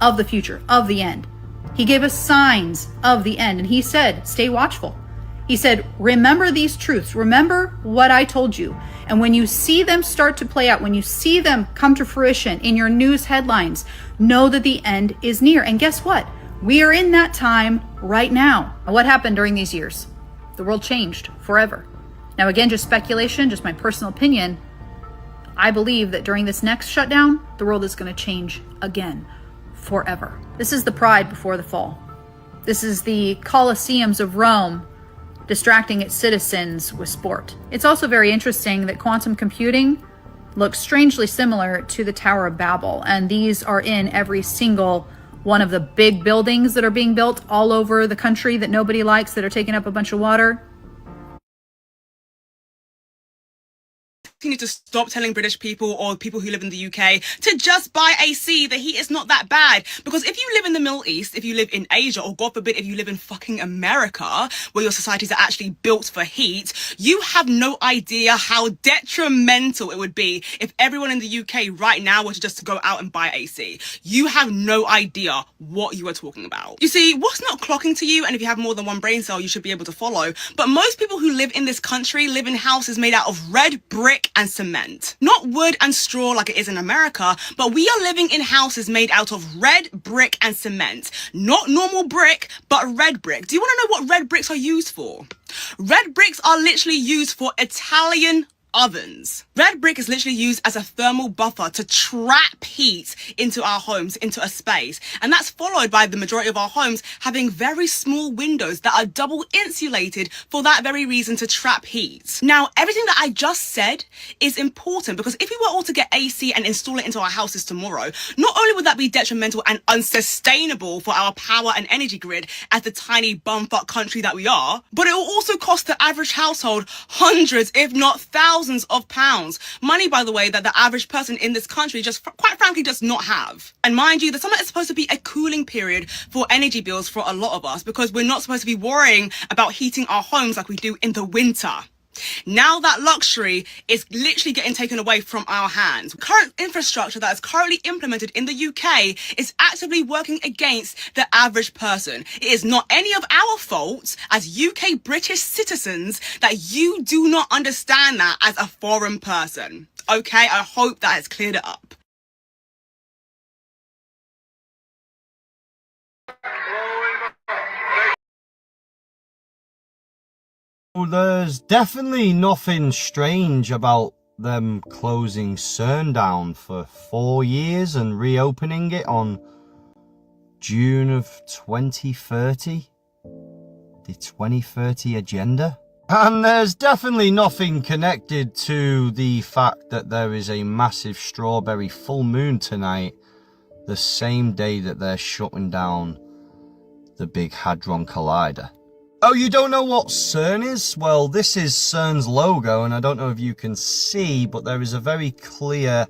of the future, of the end. He gave us signs of the end, and he said, stay watchful. He said, remember these truths. Remember what I told you. And when you see them start to play out, when you see them come to fruition in your news headlines, know that the end is near. And guess what? We are in that time right now. What happened during these years? The world changed forever. Now, again, just speculation, just my personal opinion. I believe that during this next shutdown, the world is going to change again, forever. This is the pride before the fall. This is the Colosseums of Rome distracting its citizens with sport. It's also very interesting that quantum computing looks strangely similar to the Tower of Babel, and these are in every single one of the big buildings that are being built all over the country that nobody likes, that are taking up a bunch of water. You need to stop telling British people or people who live in the UK to just buy AC. The heat is not that bad. Because if you live in the Middle East, if you live in Asia, or God forbid, if you live in fucking America, where your societies are actually built for heat, you have no idea how detrimental it would be if everyone in the UK right now were to just go out and buy AC. You have no idea what you are talking about. You see, what's not clocking to you, and if you have more than one brain cell, you should be able to follow, but most people who live in this country live in houses made out of red brick and cement. Not wood and straw like it is in America, but we are living in houses made out of red brick and cement. Not normal brick, but red brick. Do you want to know what red bricks are used for? Red bricks are literally used for Italian ovens. Red brick is literally used as a thermal buffer to trap heat into our homes, into a space. And that's followed by the majority of our homes having very small windows that are double insulated for that very reason, to trap heat. Now, everything that I just said is important, because if we were all to get AC and install it into our houses tomorrow, not only would that be detrimental and unsustainable for our power and energy grid as the tiny bumfuck country that we are, but it will also cost the average household hundreds, if not thousands of pounds. Money, by the way, that the average person in this country just quite frankly does not have. And mind you, the summer is supposed to be a cooling period for energy bills for a lot of us, because we're not supposed to be worrying about heating our homes like we do in the winter. Now that luxury is literally getting taken away from our hands. Current infrastructure that is currently implemented in the UK is actively working against the average person. It is not any of our fault as UK British citizens that you do not understand that as a foreign person. Okay, I hope that has cleared it up. There's definitely nothing strange about them closing CERN down for 4 years and reopening it on June of 2030. The 2030 agenda. And there's definitely nothing connected to the fact that there is a massive strawberry full moon tonight, the same day that they're shutting down the Big Hadron Collider. Oh, you don't know what CERN is? Well, this is CERN's logo, and I don't know if you can see, but there is a very clear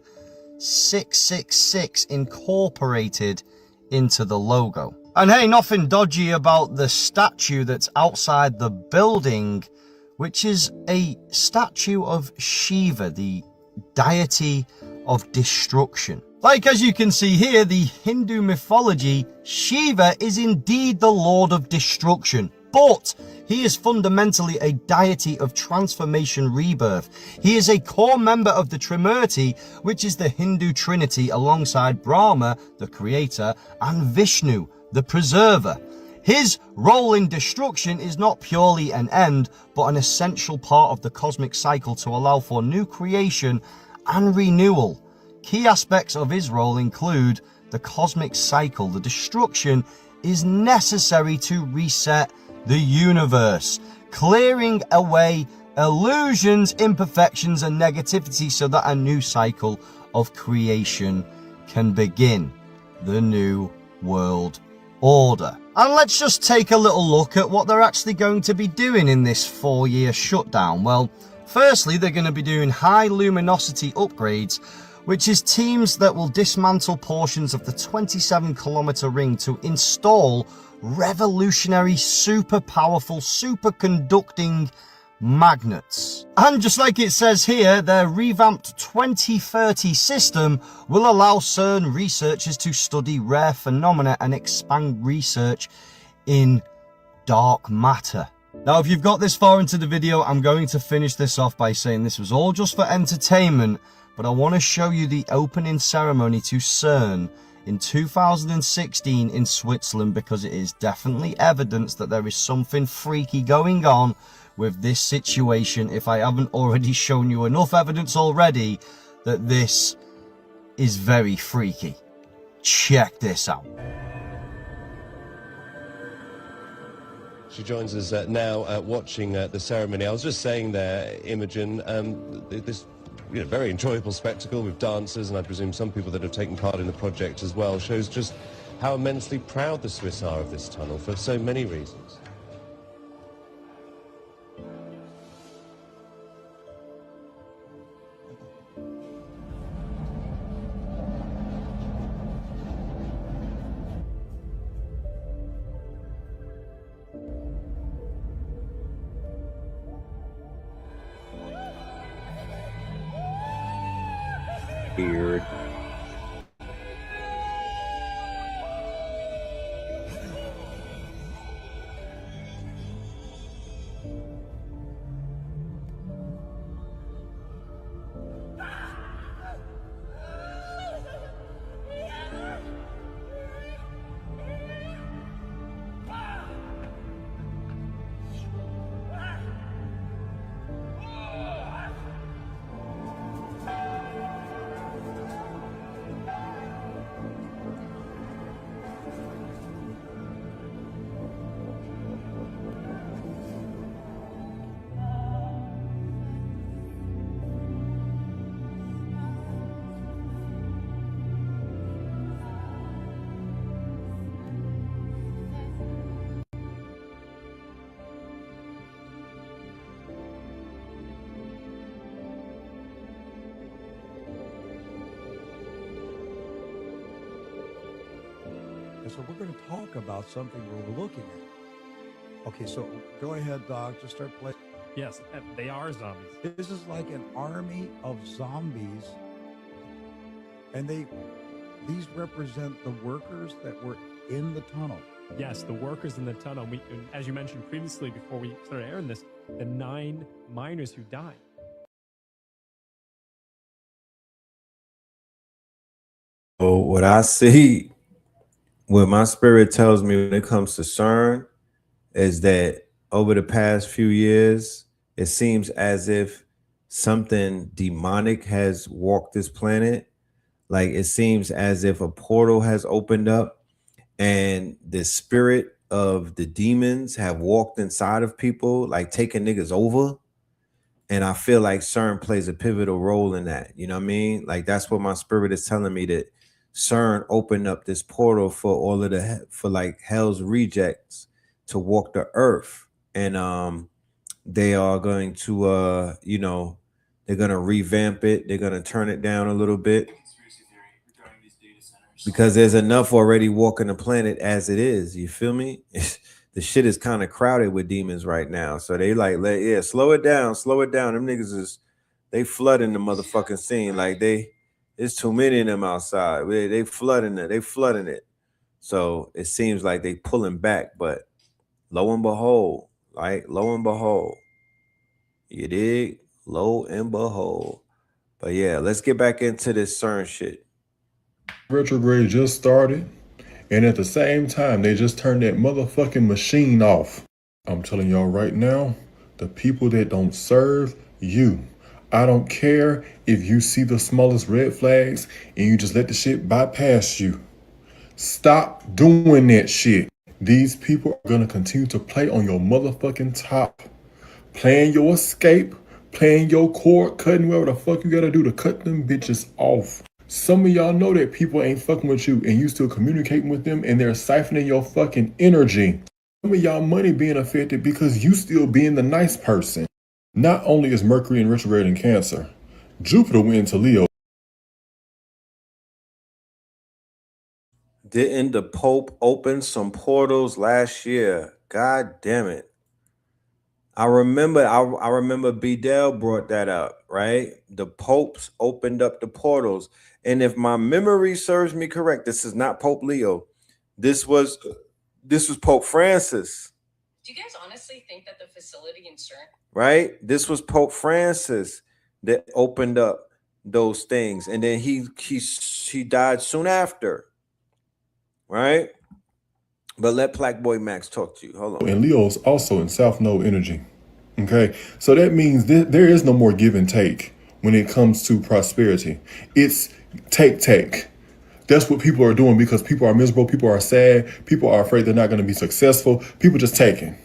666 incorporated into the logo. And hey, nothing dodgy about the statue that's outside the building, which is a statue of Shiva, the deity of destruction. Like, as you can see here, the Hindu mythology, Shiva is indeed the Lord of Destruction. But he is fundamentally a deity of transformation, rebirth. He is a core member of the Trimurti, which is the Hindu trinity, alongside Brahma, the creator, and Vishnu, the preserver. His role in destruction is not purely an end, but an essential part of the cosmic cycle to allow for new creation and renewal. Key aspects of his role include the cosmic cycle. The destruction is necessary to reset the universe, clearing away illusions, imperfections, and negativity so that a new cycle of creation can begin. The New World Order. And let's just take a little look at what they're actually going to be doing in this 4-year shutdown. Well, firstly, they're going to be doing high luminosity upgrades, which is teams that will dismantle portions of the 27-kilometer ring to install revolutionary, super powerful, superconducting magnets. And just like it says here, their revamped 2030 system will allow CERN researchers to study rare phenomena and expand research in dark matter. Now, if you've got this far into the video, I'm going to finish this off by saying this was all just for entertainment, but I want to show you the opening ceremony to CERN in 2016 in Switzerland, because it is definitely evidence that there is something freaky going on with this situation, if I haven't already shown you enough evidence already that this is very freaky. Check this out. She joins us now watching the ceremony. I was just saying there, Imogen, this very enjoyable spectacle with dancers, and I presume some people that have taken part in the project as well, shows just how immensely proud the Swiss are of this tunnel for so many reasons. Weird. So we're going to talk about something we're looking at. Okay, so go ahead, Doc. Just start playing. Yes, they are zombies. This is like an army of zombies, and these represent the workers that were in the tunnel. Yes, the workers in the tunnel. As you mentioned previously, before we started airing this, the 9 miners who died. So what I see, what my spirit tells me when it comes to CERN, is that over the past few years, it seems as if something demonic has walked this planet. Like, it seems as if a portal has opened up and the spirit of the demons have walked inside of people, like taking niggas over. And I feel like CERN plays a pivotal role in that. You know what I mean? Like, that's what my spirit is telling me, that CERN opened up this portal for all of like hell's rejects to walk the earth. And they are going to they're going to revamp it. They're going to turn it down a little bit, because there's enough already walking the planet as it is. You feel me? The shit is kind of crowded with demons right now. So they like, slow it down. Them niggas they flooding the motherfucking scene. Like, there's too many of them outside. They flooding it. So it seems like they pulling back, but lo and behold, you dig? Lo and behold. But yeah, let's get back into this CERN shit. Retrograde just started, And at the same time, they just turned that motherfucking machine off. I'm telling y'all right now, the people that don't serve you. I don't care if you see the smallest red flags and you just let the shit bypass you. Stop doing that shit. These people are gonna continue to play on your motherfucking top. Playing your escape, playing your cord, cutting whatever the fuck you gotta do to cut them bitches off. Some of y'all know that people ain't fucking with you and you still communicating with them and they're siphoning your fucking energy. Some of y'all money being affected because you still being the nice person. Not only is Mercury in retrograde in Cancer, Jupiter went into Leo. Didn't the Pope open some portals last year? God damn it. I remember Bedell brought that up, right? The popes opened up the portals. And if my memory serves me correct, this is not Pope Leo. This was Pope Francis. Do you guys honestly think that the facility in CERN? Right? This was Pope Francis that opened up those things. And then he died soon after. Right? But let Black Boy Max talk to you. Hold on. And Leo's also in South Node energy. Okay, so that means there is no more give and take when it comes to prosperity. It's take. That's what people are doing because people are miserable, people are sad, people are afraid they're not going to be successful. People just taking.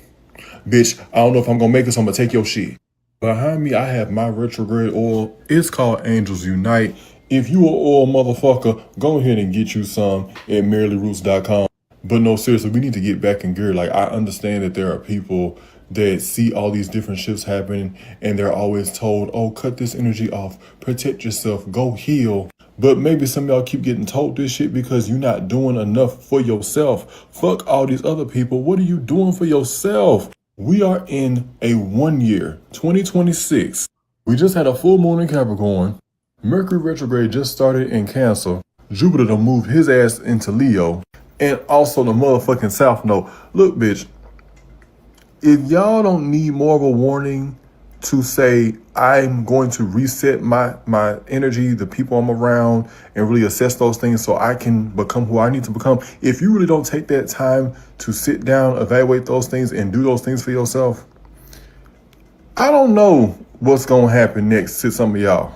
Bitch, I don't know if I'm going to make this, I'm going to take your shit. Behind me, I have my retrograde oil. It's called Angels Unite. If you an oil motherfucker, go ahead and get you some at merrylyroots.com. But no, seriously, we need to get back in gear. Like, I understand that there are people that see all these different shifts happening and they're always told, oh, cut this energy off, protect yourself, go heal. But maybe some of y'all keep getting told this shit because you're not doing enough for yourself. Fuck all these other people. What are you doing for yourself? We are in a 1 year, 2026. We just had a full moon in Capricorn. Mercury retrograde just started in Cancer. Jupiter to move his ass into Leo. And also the motherfucking South Node. Look, bitch, if y'all don't need more of a warning to say, I'm going to reset my energy, the people I'm around, and really assess those things so I can become who I need to become. If you really don't take that time to sit down, evaluate those things, and do those things for yourself, I don't know what's going to happen next to some of y'all.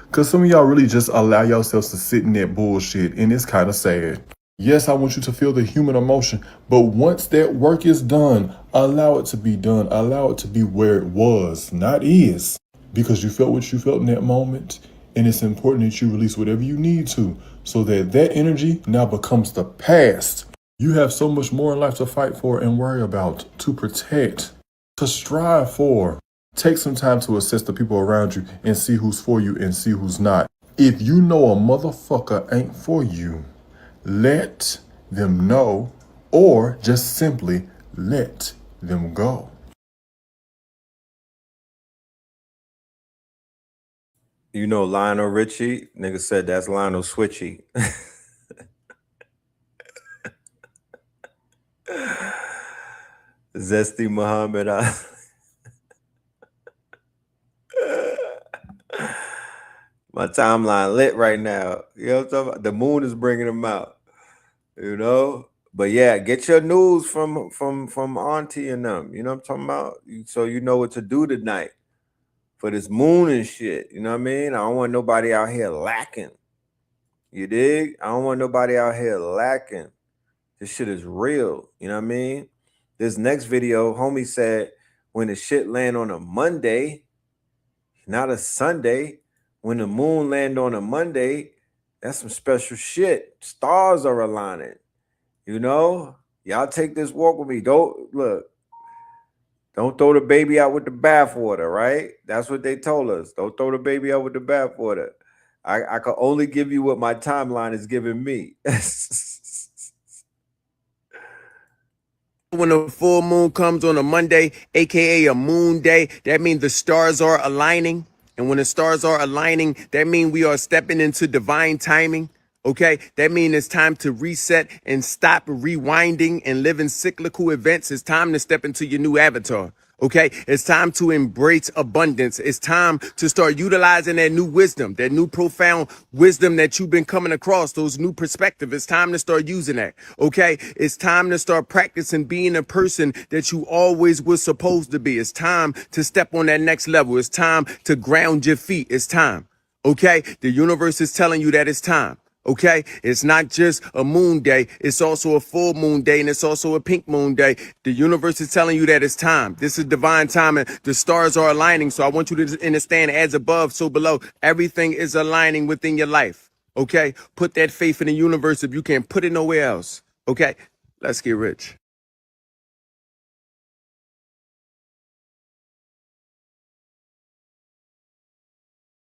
Because some of y'all really just allow yourselves to sit in that bullshit, and it's kind of sad. Yes, I want you to feel the human emotion, but once that work is done, allow it to be done. Allow it to be where it was, not is. Because you felt what you felt in that moment, and it's important that you release whatever you need to, so that that energy now becomes the past. You have so much more in life to fight for and worry about, to protect, to strive for. Take some time to assess the people around you and see who's for you and see who's not. If you know a motherfucker ain't for you, let them know, or just simply let them go. You know Lionel Richie? Nigga said that's Lionel Switchy. Zesty Muhammad. My timeline lit right now. You know what I'm talking about? The moon is bringing them out. You know? But yeah, get your news from Auntie and them. You know what I'm talking about? So you know what to do tonight for this moon and shit. You know what I mean? I don't want nobody out here lacking. You dig? I don't want nobody out here lacking. This shit is real. You know what I mean? This next video, homie said, when the shit land on a Monday, not a Sunday, when the moon land on a Monday, that's some special shit. Stars are aligning. You know? Y'all take this walk with me. Don't throw the baby out with the bathwater, right? That's what they told us. Don't throw the baby out with the bathwater. I can only give you what my timeline is giving me. When the full moon comes on a Monday, aka a moon day, that means the stars are aligning. And when the stars are aligning, that means we are stepping into divine timing. Okay, that means it's time to reset and stop rewinding and living cyclical events. It's time to step into your new avatar. Okay, it's time to embrace abundance. It's time to start utilizing that new wisdom, that new profound wisdom that you've been coming across, those new perspectives. It's time to start using that. Okay, it's time to start practicing being a person that you always were supposed to be. It's time to step on that next level. It's time to ground your feet. It's time. Okay, the universe is telling you that it's time. Okay, it's not just a moon day, it's also a full moon day, and it's also a pink moon day. The universe is telling you that it's time. This is divine time, and the stars are aligning. So I want you to understand, as above, so below. Everything is aligning within your life. Okay, put that faith in the universe if you can't put it nowhere else. Okay, let's get rich.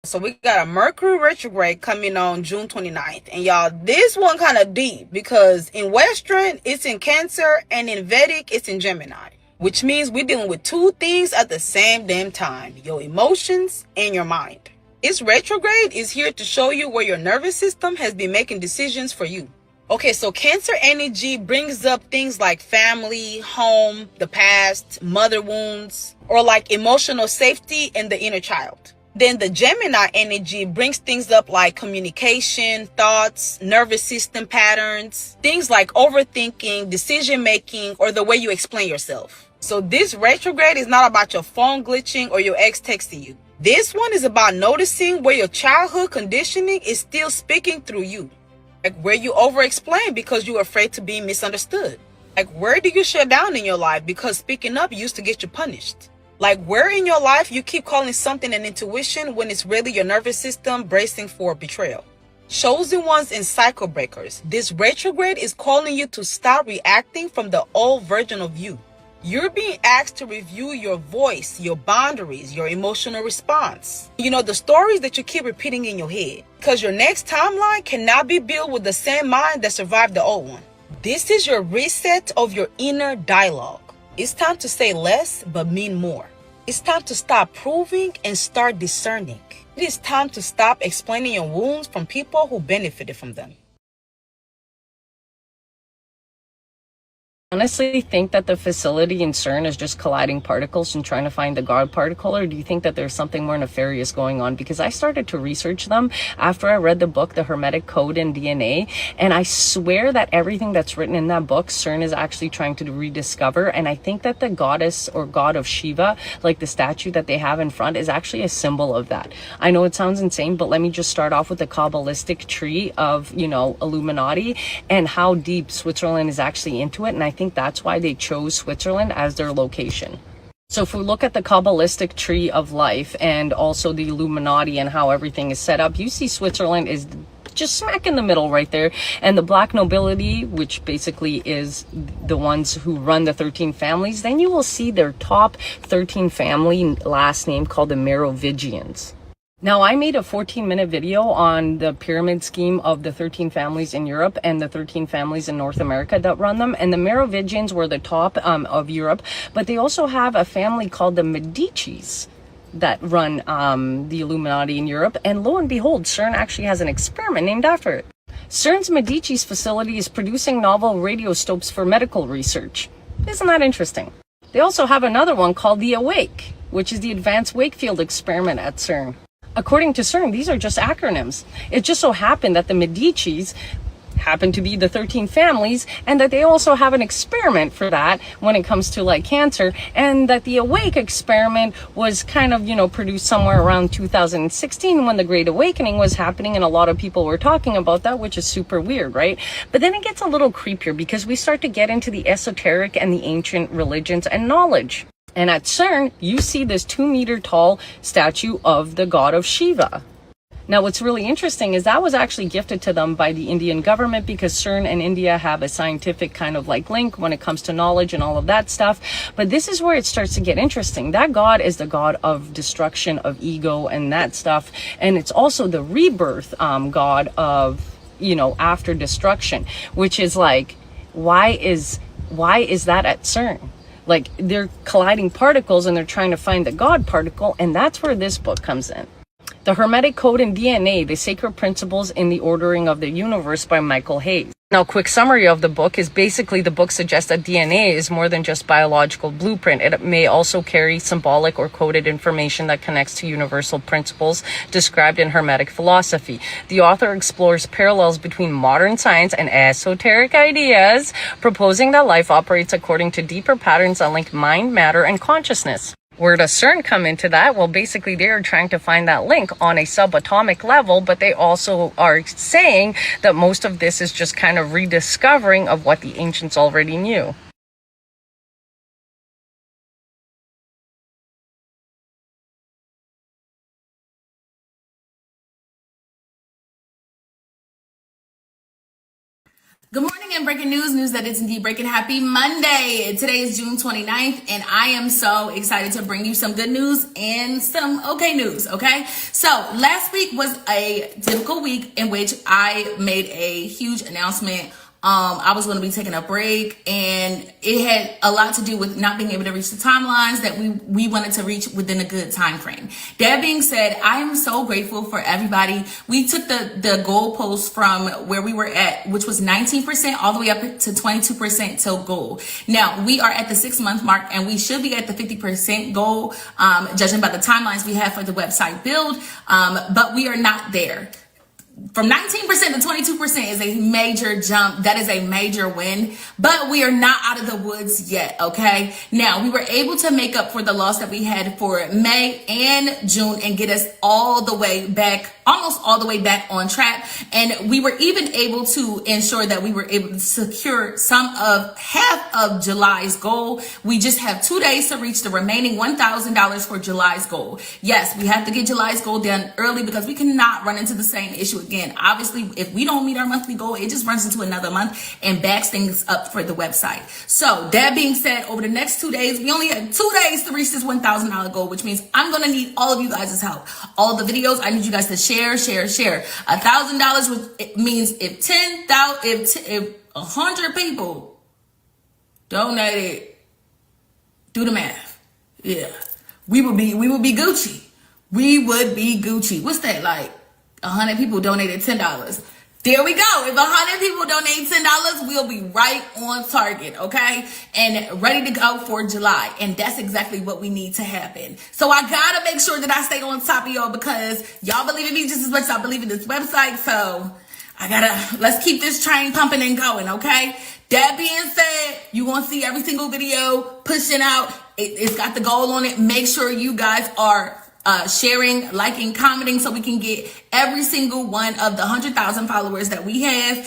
So we got a Mercury retrograde coming on June 29th. And y'all, this one kind of deep because in Western, it's in Cancer, and in Vedic, it's in Gemini. Which means we're dealing with two things at the same damn time. Your emotions and your mind. Its retrograde is here to show you where your nervous system has been making decisions for you. Okay, so Cancer energy brings up things like family, home, the past, mother wounds, or like emotional safety and the inner child. Then the Gemini energy brings things up like communication, thoughts, nervous system patterns, things like overthinking, decision making, or the way you explain yourself. So this retrograde is not about your phone glitching or your ex texting you. This one is about noticing where your childhood conditioning is still speaking through you. Like where you over-explain because you're afraid to be misunderstood. Like where do you shut down in your life because speaking up used to get you punished? Like where in your life you keep calling something an intuition when it's really your nervous system bracing for betrayal. Chosen ones and cycle breakers. This retrograde is calling you to stop reacting from the old version of you. You're being asked to review your voice, your boundaries, your emotional response. You know, the stories that you keep repeating in your head. Because your next timeline cannot be built with the same mind that survived the old one. This is your reset of your inner dialogue. It's time to say less but mean more. It's time to stop proving and start discerning. It is time to stop explaining your wounds from people who benefited from them. Honestly think that the facility in CERN is just colliding particles and trying to find the God particle, or do you think that there's something more nefarious going on? Because I started to research them after I read the book, The Hermetic Code in DNA, and I swear that everything that's written in that book, CERN is actually trying to rediscover, and I think that the goddess or god of Shiva, like the statue that they have in front, is actually a symbol of that. I know it sounds insane, but let me just start off with the Kabbalistic tree of, you know, Illuminati and how deep Switzerland is actually into it, and I think that's why they chose Switzerland as their location. So if we look at the Kabbalistic tree of life and also the Illuminati and how everything is set up, you see Switzerland is just smack in the middle right there. And the black nobility, which basically is the ones who run the 13 families, then you will see their top 13 family last name called the Merovingians. Now, I made a 14-minute video on the pyramid scheme of the 13 families in Europe and the 13 families in North America that run them. And the Merovingians were the top of Europe, but they also have a family called the Medicis that run the Illuminati in Europe. And lo and behold, CERN actually has an experiment named after it. CERN's Medicis facility is producing novel radioscopes for medical research. Isn't that interesting? They also have another one called the AWAKE, which is the Advanced Wakefield Experiment at CERN. According to CERN, these are just acronyms. It just so happened that the Medicis happen to be the 13 families, and that they also have an experiment for that when it comes to like cancer, and that the Awake experiment was kind of, you know, produced somewhere around 2016 when the Great Awakening was happening, and a lot of people were talking about that, which is super weird, right? But then it gets a little creepier because we start to get into the esoteric and the ancient religions and knowledge. And at CERN, you see this 2-meter tall statue of the god of Shiva. Now, what's really interesting is that was actually gifted to them by the Indian government because CERN and India have a scientific kind of like link when it comes to knowledge and all of that stuff. But this is where it starts to get interesting. That god is the god of destruction, of ego and that stuff. And it's also the rebirth god of, you know, after destruction, which is like, why is that at CERN? Like, they're colliding particles and they're trying to find the God particle, and that's where this book comes in. The Hermetic Code in DNA, The Sacred Principles in the Ordering of the Universe by Michael Hayes. Now, quick summary of the book is basically the book suggests that DNA is more than just biological blueprint. It may also carry symbolic or coded information that connects to universal principles described in Hermetic philosophy. The author explores parallels between modern science and esoteric ideas, proposing that life operates according to deeper patterns that link mind, matter, and consciousness. Where does CERN come into that? Well, basically, they're trying to find that link on a subatomic level, but they also are saying that most of this is just kind of rediscovering of what the ancients already knew. Good morning and breaking news that is indeed breaking. Happy Monday. Today is June 29th and I am so excited to bring you some good news and some okay news, okay? So last week was a difficult week in which I made a huge announcement. I was going to be taking a break, and it had a lot to do with not being able to reach the timelines that we wanted to reach within a good time frame. That being said, I am so grateful for everybody. We took the goalpost from where we were at, which was 19%, all the way up to 22% till goal. Now we are at the 6-month mark, and we should be at the 50% goal, judging by the timelines we have for the website build. But we are not there. From 19% to 22% is a major jump. That is a major win, but we are not out of the woods yet, okay? Now, we were able to make up for the loss that we had for May and June and get us all the way back, almost all the way back on track. And we were even able to ensure that we were able to secure half of July's goal. We just have 2 days to reach the remaining $1,000 for July's goal. Yes, we have to get July's goal done early because we cannot run into the same issue again. Obviously, if we don't meet our monthly goal, it just runs into another month and backs things up for the website. So that being said, over the next 2 days, we only have 2 days to reach this $1,000 goal, which means I'm going to need all of you guys' help. All the videos, I need you guys to share. $1,000 means if 100 people donated, do the math. Yeah, we would be Gucci. We would be Gucci. What's that like? 100 people donated $10. There we go. If 100 people donate $10, we'll be right on target, okay? And ready to go for July. And that's exactly what we need to happen. So I gotta make sure that I stay on top of y'all because y'all believe in me just as much as I believe in this website. So let's keep this train pumping and going, okay? That being said, you're gonna see every single video pushing out. It's got the goal on it. Make sure you guys are sharing, liking, commenting so we can get every single one of the 100,000 followers that we have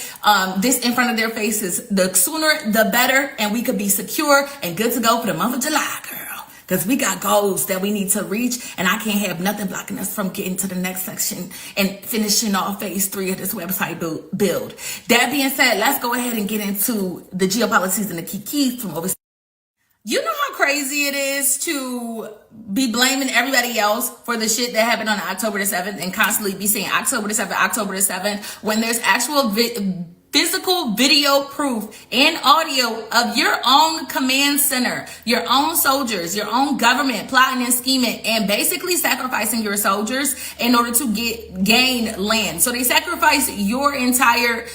this in front of their faces. The sooner, the better, and we could be secure and good to go for the month of July, girl. Because we got goals that we need to reach, and I can't have nothing blocking us from getting to the next section and finishing off phase 3 of this website build. That being said, let's go ahead and get into the geopolitics and the key from overseas. You know how crazy it is to be blaming everybody else for the shit that happened on October the 7th and constantly be saying October the 7th, when there's actual physical video proof and audio of your own command center, your own soldiers, your own government plotting and scheming and basically sacrificing your soldiers in order to gain land. So they sacrifice your entire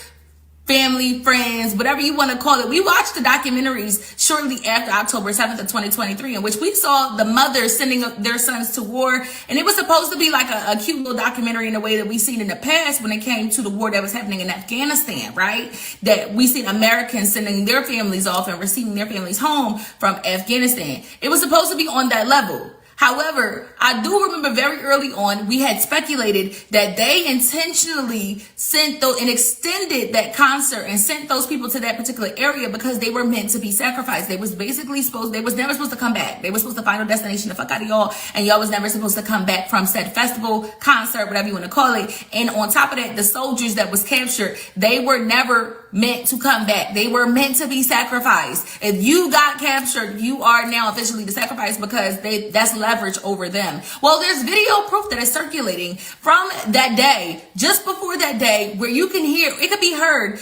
family, friends, whatever you want to call it. We watched the documentaries shortly after October 7th of 2023, in which we saw the mothers sending their sons to war. And it was supposed to be like a cute little documentary in a way that we've seen in the past when it came to the war that was happening in Afghanistan, right? That we seen Americans sending their families off and receiving their families home from Afghanistan. It was supposed to be on that level. However, I do remember very early on, we had speculated that they intentionally sent and extended that concert and sent those people to that particular area because they were meant to be sacrificed. They was basically they was never supposed to come back. They were supposed to final destination the fuck out of y'all, and y'all was never supposed to come back from said festival, concert, whatever you want to call it. And on top of that, the soldiers that was captured, they were never meant to come back. They were meant to be sacrificed. If you got captured, you are now officially the sacrifice because that's leverage over them. Well, there's video proof that is circulating from that day, just before that day, where you can hear, it could be heard,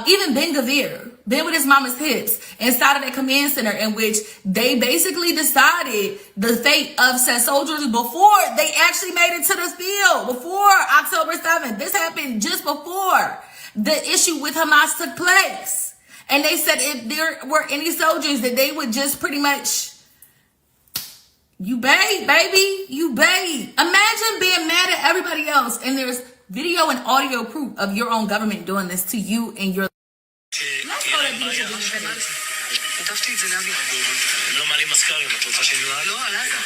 even Ben Gavir, Ben with his mama's hips, inside of that command center, in which they basically decided the fate of said soldiers before they actually made it to the field, before October 7th. This happened just before. the issue with Hamas took place. And they said if there were any soldiers that they would just pretty much, you bait, baby, you bait. Imagine being mad at everybody else and there's video and audio proof of your own government doing this to you and your... Let's go to beautiful video. כתבתי את זה לאבי. הם לא מעלים מזכרים, את רוצה שנראה? לא, למה?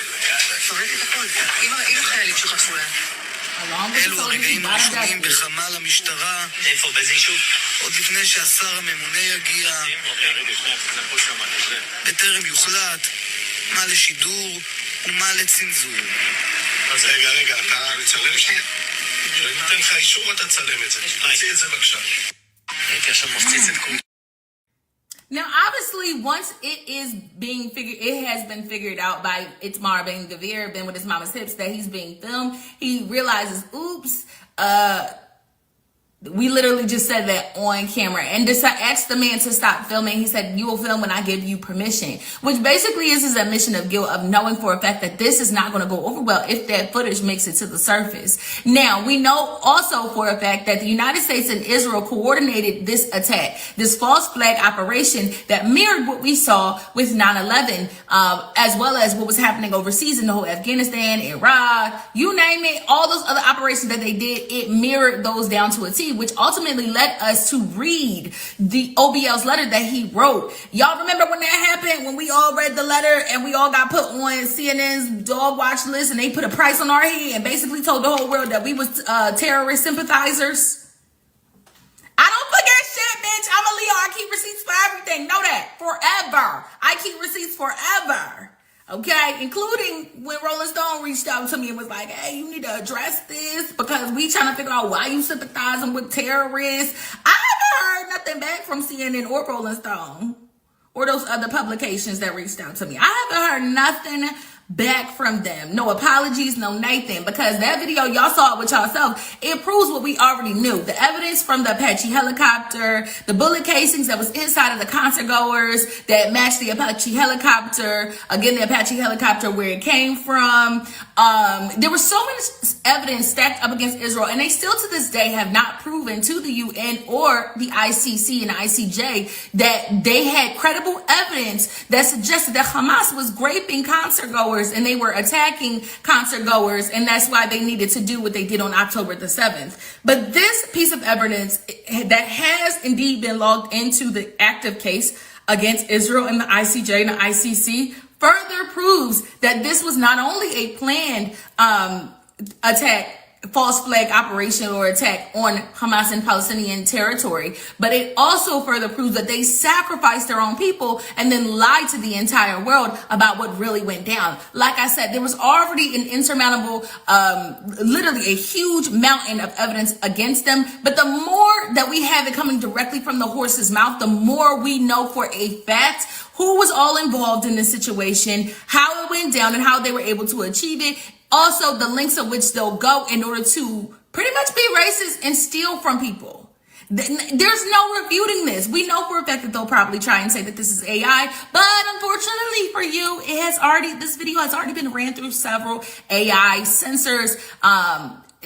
פרק את הכל. עם החיילים שחטפו להם. אלו הרגעים הראשונים בחמ"ל המשטרה. איפה? באיזה יישוב? עוד לפני שהשר הממונה יגיע. בטרם יוחלט מה לשידור ומה לצנזור. אז רגע, אתה מצלם שלי? אני נותן לך אישור, אתה צלם את זה. תוציא את זה בבקשה. הייתי עכשיו מפציץ את כולם. Now, obviously, once it has been figured out by Itamar Ben-Gvir, been with his mama's hips, that he's being filmed. He realizes, oops, we literally just said that on camera and asked the man to stop filming. He said, you will film when I give you permission, which basically is his admission of guilt of knowing for a fact that this is not going to go over well if that footage makes it to the surface. Now, we know also for a fact that the United States and Israel coordinated this attack, this false flag operation that mirrored what we saw with 9/11, as well as what was happening overseas in the whole Afghanistan, Iraq, you name it, all those other operations that they did, it mirrored those down to a T, which ultimately led us to read the OBL's letter that he wrote. Y'all remember when that happened, when we all read the letter and we all got put on CNN's dog watch list and they put a price on our head and basically told the whole world that we was terrorist sympathizers? I don't forget shit, bitch. I'm a Leo. I keep receipts for everything. Know that. Forever. I keep receipts forever. Okay, including when Rolling Stone reached out to me and was like, hey, you need to address this because we trying to figure out why you sympathizing with terrorists. I haven't heard nothing back from CNN or Rolling Stone or those other publications that reached out to me. I haven't heard nothing back from them. No apologies, no nothing, because that video, y'all saw it with yourself. It proves what we already knew. The evidence from the Apache helicopter, the bullet casings that was inside of the concert goers that matched the Apache helicopter. Again, the Apache helicopter, where it came from. There was so much evidence stacked up against Israel, and they still to this day have not proven to the UN or the ICC and ICJ that they had credible evidence that suggested that Hamas was raping concert goers and they were attacking concert goers, and that's why they needed to do what they did on October the 7th. But this piece of evidence that has indeed been logged into the active case against Israel and the ICJ and the ICC further proves that this was not only a planned attack, false flag operation or attack on Hamas and Palestinian territory, but it also further proves that they sacrificed their own people and then lied to the entire world about what really went down. Like I said, there was already an insurmountable, literally a huge mountain of evidence against them. But the more that we have it coming directly from the horse's mouth, the more we know for a fact who was all involved in this situation, how it went down, and how they were able to achieve it. Also, the lengths of which they'll go in order to pretty much be racist and steal from people. There's no refuting this. We know for a fact that they'll probably try and say that this is AI, but unfortunately for you, this video has already been ran through several AI sensors,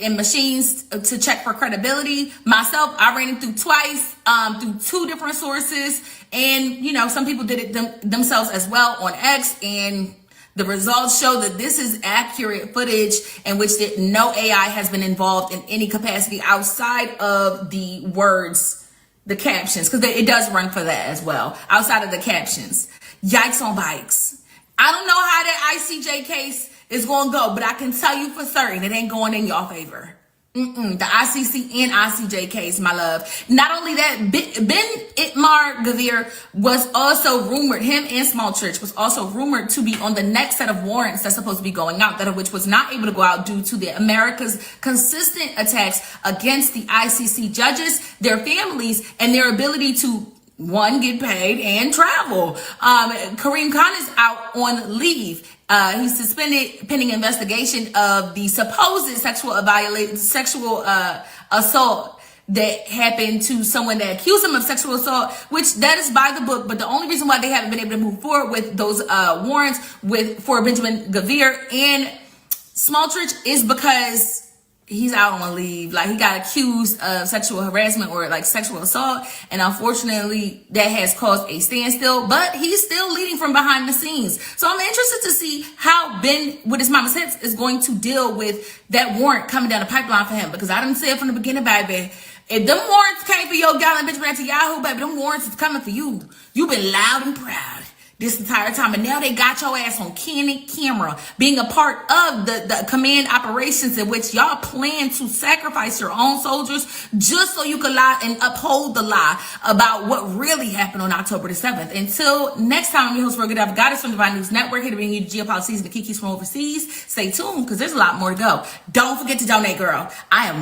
and machines to check for credibility. Myself, I ran it through twice, through 2 different sources. And, some people did it themselves as well on X, and the results show that this is accurate footage in which no AI has been involved in any capacity outside of the words, the captions, because it does run for that as well, outside of the captions. Yikes on bikes. I don't know how that ICJ case is going to go, but I can tell you for certain it ain't going in your favor. The ICC and ICJ case, my love. Not only that, Ben Gvir was also rumored, him and Small Church was also rumored to be on the next set of warrants that's supposed to be going out, that of which was not able to go out due to the America's consistent attacks against the ICC judges, their families, and their ability to, one, get paid and travel. Kareem Khan is out on leave. He's suspended pending investigation of the supposed sexual assault that happened to someone that accused him of sexual assault, which that is by the book. But the only reason why they haven't been able to move forward with those warrants for Benjamin Gvir and Small Church is because he's out on leave. Like, he got accused of sexual harassment or like sexual assault, and unfortunately that has caused a standstill, but he's still leading from behind the scenes. So I'm interested to see how Ben with his mama sense is going to deal with that warrant coming down the pipeline for him, because I didn't say it from the beginning, baby. If them warrants came for your gallant bitch Netanyahu, baby, them warrants is coming for you. You've been loud and proud this entire time, and now they got your ass on candid camera being a part of the command operations in which y'all plan to sacrifice your own soldiers just so you could lie and uphold the lie about what really happened on October the 7th. Until next time, I'm your host, Roger Dove, Goddess from Divine News Network, here to bring you the geopolitics and the kikis from overseas. Stay tuned, because there's a lot more to go. Don't forget to donate, girl. I am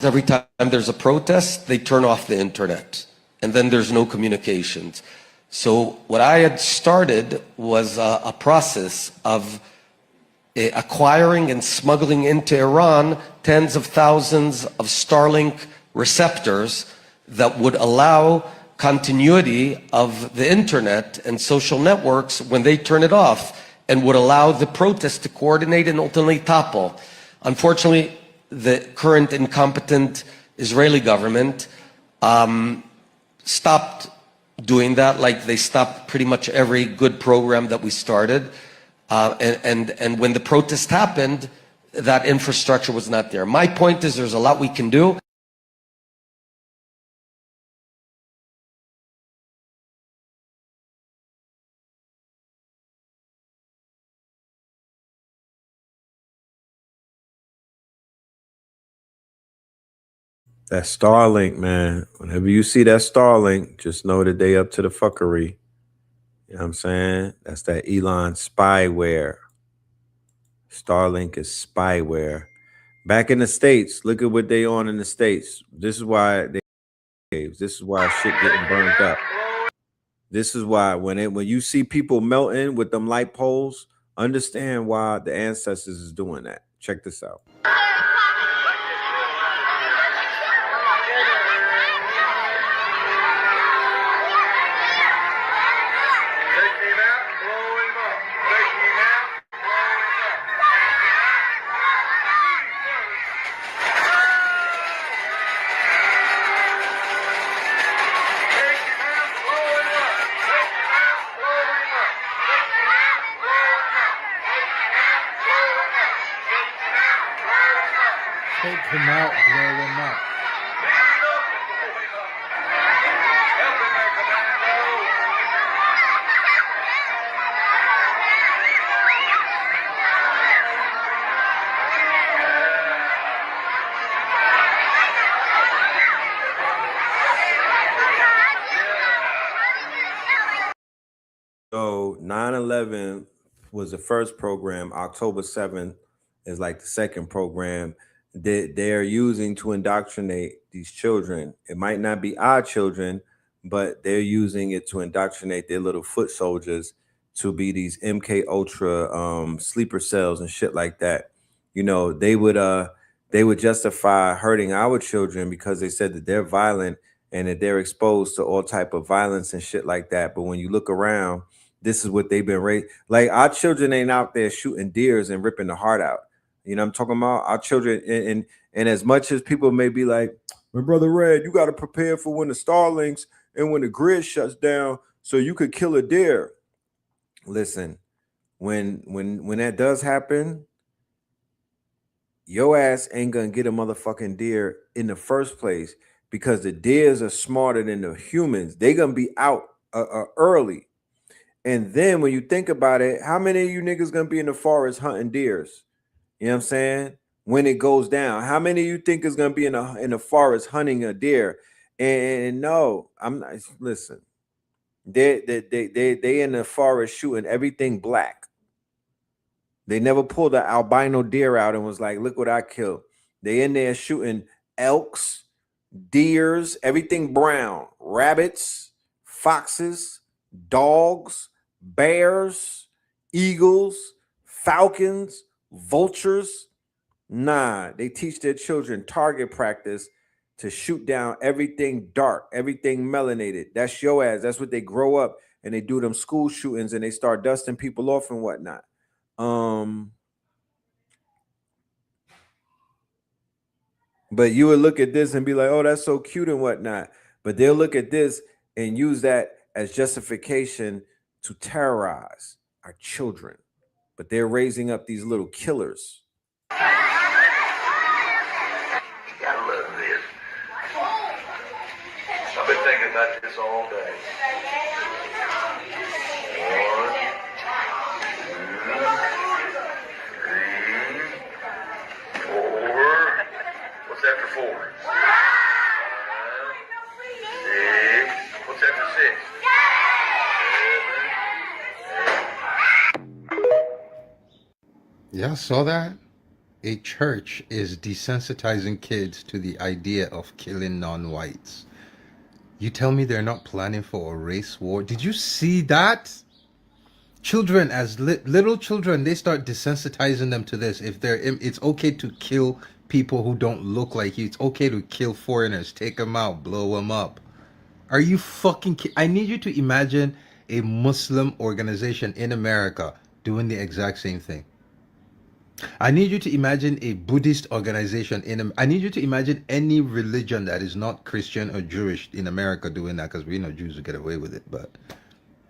Every time there's a protest, they turn off the internet, and then there's no communications. So what I had started was a process of acquiring and smuggling into Iran tens of thousands of Starlink receptors that would allow continuity of the internet and social networks when they turn it off, and would allow the protest to coordinate and ultimately topple. Unfortunately, the current incompetent Israeli government stopped doing that, like they stopped pretty much every good program that we started. And when the protest happened, that infrastructure was not there. My point is, there's a lot we can do. That Starlink, man. Whenever you see that Starlink, just know that they up to the fuckery. You know what I'm saying? That's that Elon spyware. Starlink is spyware. Back in the States, look at what they on in the States. This is why they this is why shit getting burned up. This is why when you see people melting with them light poles, understand why the ancestors is doing that. Check this out. Take him out, blow him up. So 9/11 was the first program. October 7th is like the second program that they're using to indoctrinate these children. It might not be our children, but they're using it to indoctrinate their little foot soldiers to be these MK Ultra sleeper cells and shit like that. You know, they would justify hurting our children because they said that they're violent and that they're exposed to all type of violence and shit like that. But when you look around, this is what they've been raised. Like, our children ain't out there shooting deers and ripping the heart out. You know what I'm talking about? Our children, and as much as people may be like, my brother Red, you got to prepare for when the Starlinks and when the grid shuts down so you could kill a deer. Listen, when that does happen, your ass ain't gonna get a motherfucking deer in the first place, because the deers are smarter than the humans. They gonna be out early. And then when you think about it, how many of you niggas gonna be in the forest hunting deers? You know what I'm saying? When it goes down, how many of you think is gonna be in the forest hunting a deer? And no, I'm not. Listen, they in the forest shooting everything black. They never pulled an albino deer out and was like, look what I killed. They in there shooting elks, deers, everything brown, rabbits, foxes, dogs, bears, eagles, falcons, vultures. Nah, they teach their children target practice to shoot down everything dark, everything melanated. That's your ass. That's what they grow up and they do them school shootings and they start dusting people off and whatnot. But you would look at this and be like, oh, that's so cute and whatnot. But they'll look at this and use that as justification to terrorize our children. But they're raising up these little killers. Gotta love this. I've been thinking about this all day. 1, 2, 3, 4. What's after 4? 5, 6. What's after 6? 7, 8. Yeah, saw that? A church is desensitizing kids to the idea of killing non-whites. You tell me they're not planning for a race war? Did you see that? Children, as little children, they start desensitizing them to this. If it's okay to kill people who don't look like you. It's okay to kill foreigners, take them out, blow them up. Are you fucking kidding? I need you to imagine a Muslim organization in America doing the exact same thing. I need you to imagine a Buddhist organization I need you to imagine any religion that is not Christian or Jewish in America doing that, because we know Jews will get away with it. But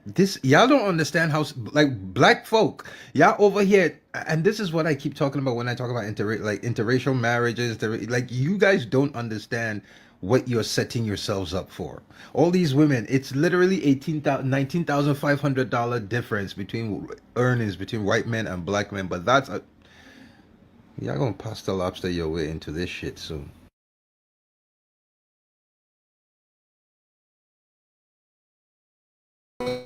this, y'all don't understand how, like, black folk, y'all over here, and this is what I keep talking about when I talk about interracial marriages. Like, you guys don't understand what you're setting yourselves up for. All these women, it's literally $19,500 difference between earnings between white men and black men. But that's a y'all gonna pasta lobster your way into this shit soon.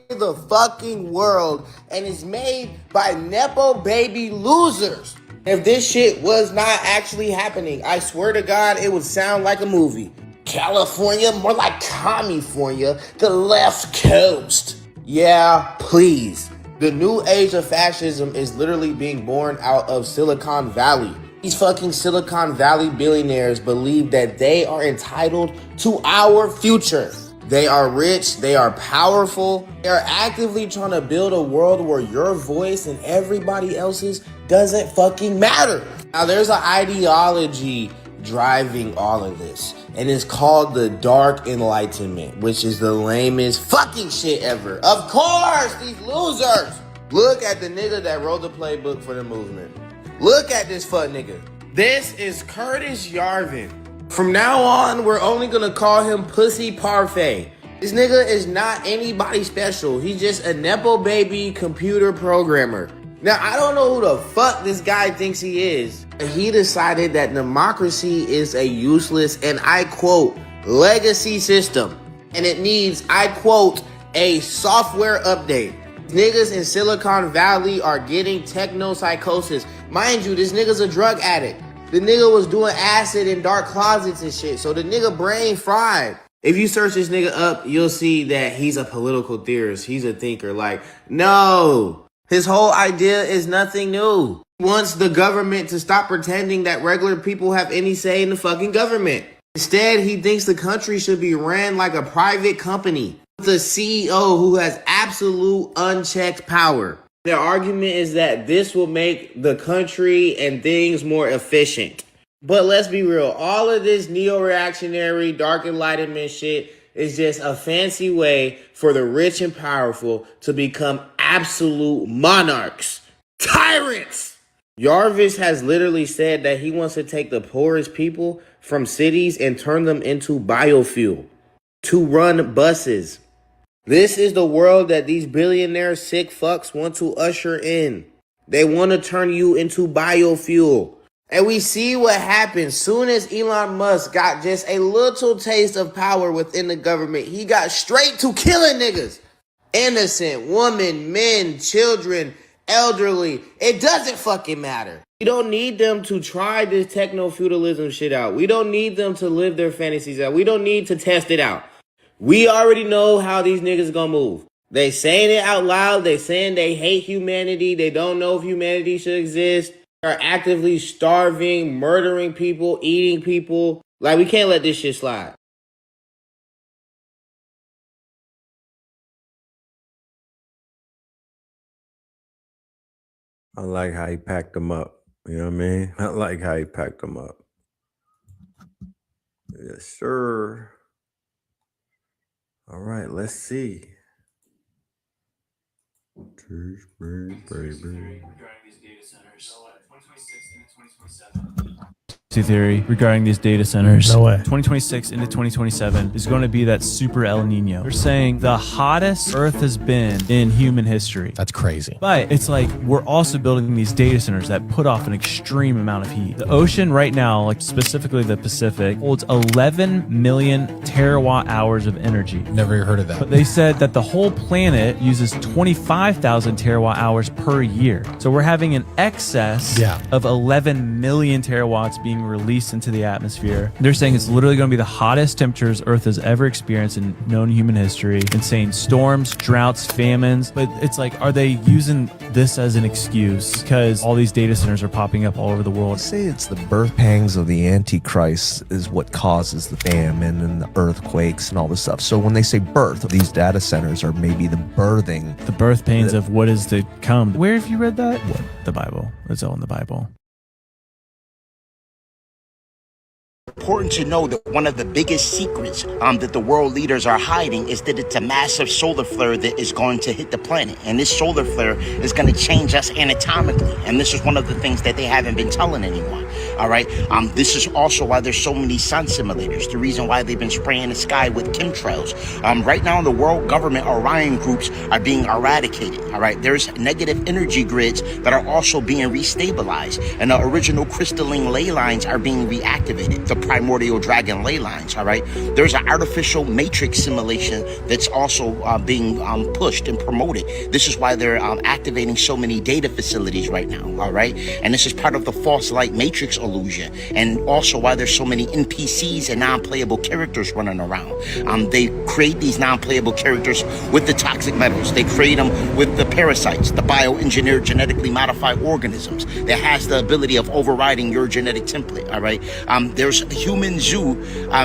The fucking world, and is made by Nepo baby losers. If this shit was not actually happening, I swear to God, it would sound like a movie. California, more like California, the left coast. Yeah, please. The new age of fascism is literally being born out of Silicon Valley. These fucking Silicon Valley billionaires believe that they are entitled to our future. They are rich, they are powerful, they are actively trying to build a world where your voice and everybody else's doesn't fucking matter. Now, there's an ideology driving all of this, and it's called the Dark Enlightenment, which is the lamest fucking shit ever. Of course, these losers. Look at the nigga that wrote the playbook for the movement. Look at this fuck nigga. This is Curtis Yarvin. From now on, we're only gonna call him Pussy Parfait. This nigga is not anybody special. He's just a Nepo baby computer programmer. Now, I don't know who the fuck this guy thinks he is. He decided that democracy is a useless, and I quote, legacy system. And it needs, I quote, a software update. Niggas in Silicon Valley are getting techno-psychosis. Mind you, this nigga's a drug addict. The nigga was doing acid in dark closets and shit, so the nigga brain fried. If you search this nigga up, you'll see that he's a political theorist. He's a thinker. Like, no. His whole idea is nothing new. He wants the government to stop pretending that regular people have any say in the fucking government. Instead, he thinks the country should be ran like a private company with a CEO who has absolute unchecked power. Their argument is that this will make the country and things more efficient. But let's be real, all of this neo-reactionary, dark enlightenment shit is just a fancy way for the rich and powerful to become absolute monarchs, tyrants. Yarvis has literally said that he wants to take the poorest people from cities and turn them into biofuel to run buses. This is the world that these billionaire sick fucks want to usher in. They want to turn you into biofuel. And we see what happens. Soon as Elon Musk got just a little taste of power within the government, he got straight to killing niggas. Innocent women, men, children, elderly. It doesn't fucking matter. We don't need them to try this techno-feudalism shit out. We don't need them to live their fantasies out. We don't need to test it out. We already know how these niggas gonna move. They saying it out loud. They saying they hate humanity. They don't know if humanity should exist. They're actively starving, murdering people, eating people. Like, we can't let this shit slide. I like how he packed them up. You know what I mean? I like how he packed them up. Yes, sir. All right, let's see. Baby. Theory regarding these data centers. No way. 2026 into 2027 is going to be that super El Nino. They're saying the hottest Earth has been in human history. That's crazy. But it's like we're also building these data centers that put off an extreme amount of heat. The ocean right now, like specifically the Pacific, holds 11 million terawatt hours of energy. Never heard of that. But they said that the whole planet uses 25,000 terawatt hours per year. So we're having an excess of 11 million terawatts being released into the atmosphere. They're saying it's literally going to be the hottest temperatures Earth has ever experienced in known human history. Insane storms, droughts, famines. But it's like, are they using this as an excuse because all these data centers are popping up all over the world? Say it's the birth pangs of the Antichrist is what causes the famine and the earthquakes and all this stuff. So when they say birth, these data centers are maybe the birthing. The birth pains of what is to come. Where have you read that? What? The Bible. It's all in the Bible. Important to know that one of the biggest secrets that the world leaders are hiding is that it's a massive solar flare that is going to hit the planet. And this solar flare is going to change us anatomically. And this is one of the things that they haven't been telling anyone. All right. This is also why there's so many sun simulators. The reason why they've been spraying the sky with chemtrails. Right now, the world government Orion groups are being eradicated. All right. There's negative energy grids that are also being restabilized. And the original crystalline ley lines are being reactivated. The primordial dragon ley lines. All right. There's an artificial matrix simulation that's also being pushed and promoted. This is why they're activating so many data facilities right now. All right. And this is part of the false light matrix illusion, and also why there's so many NPCs and non-playable characters running around. They create these non-playable characters with the toxic metals. They create them with the parasites, the bioengineered genetically modified organisms that has the ability of overriding your genetic template. All right. There's human zoo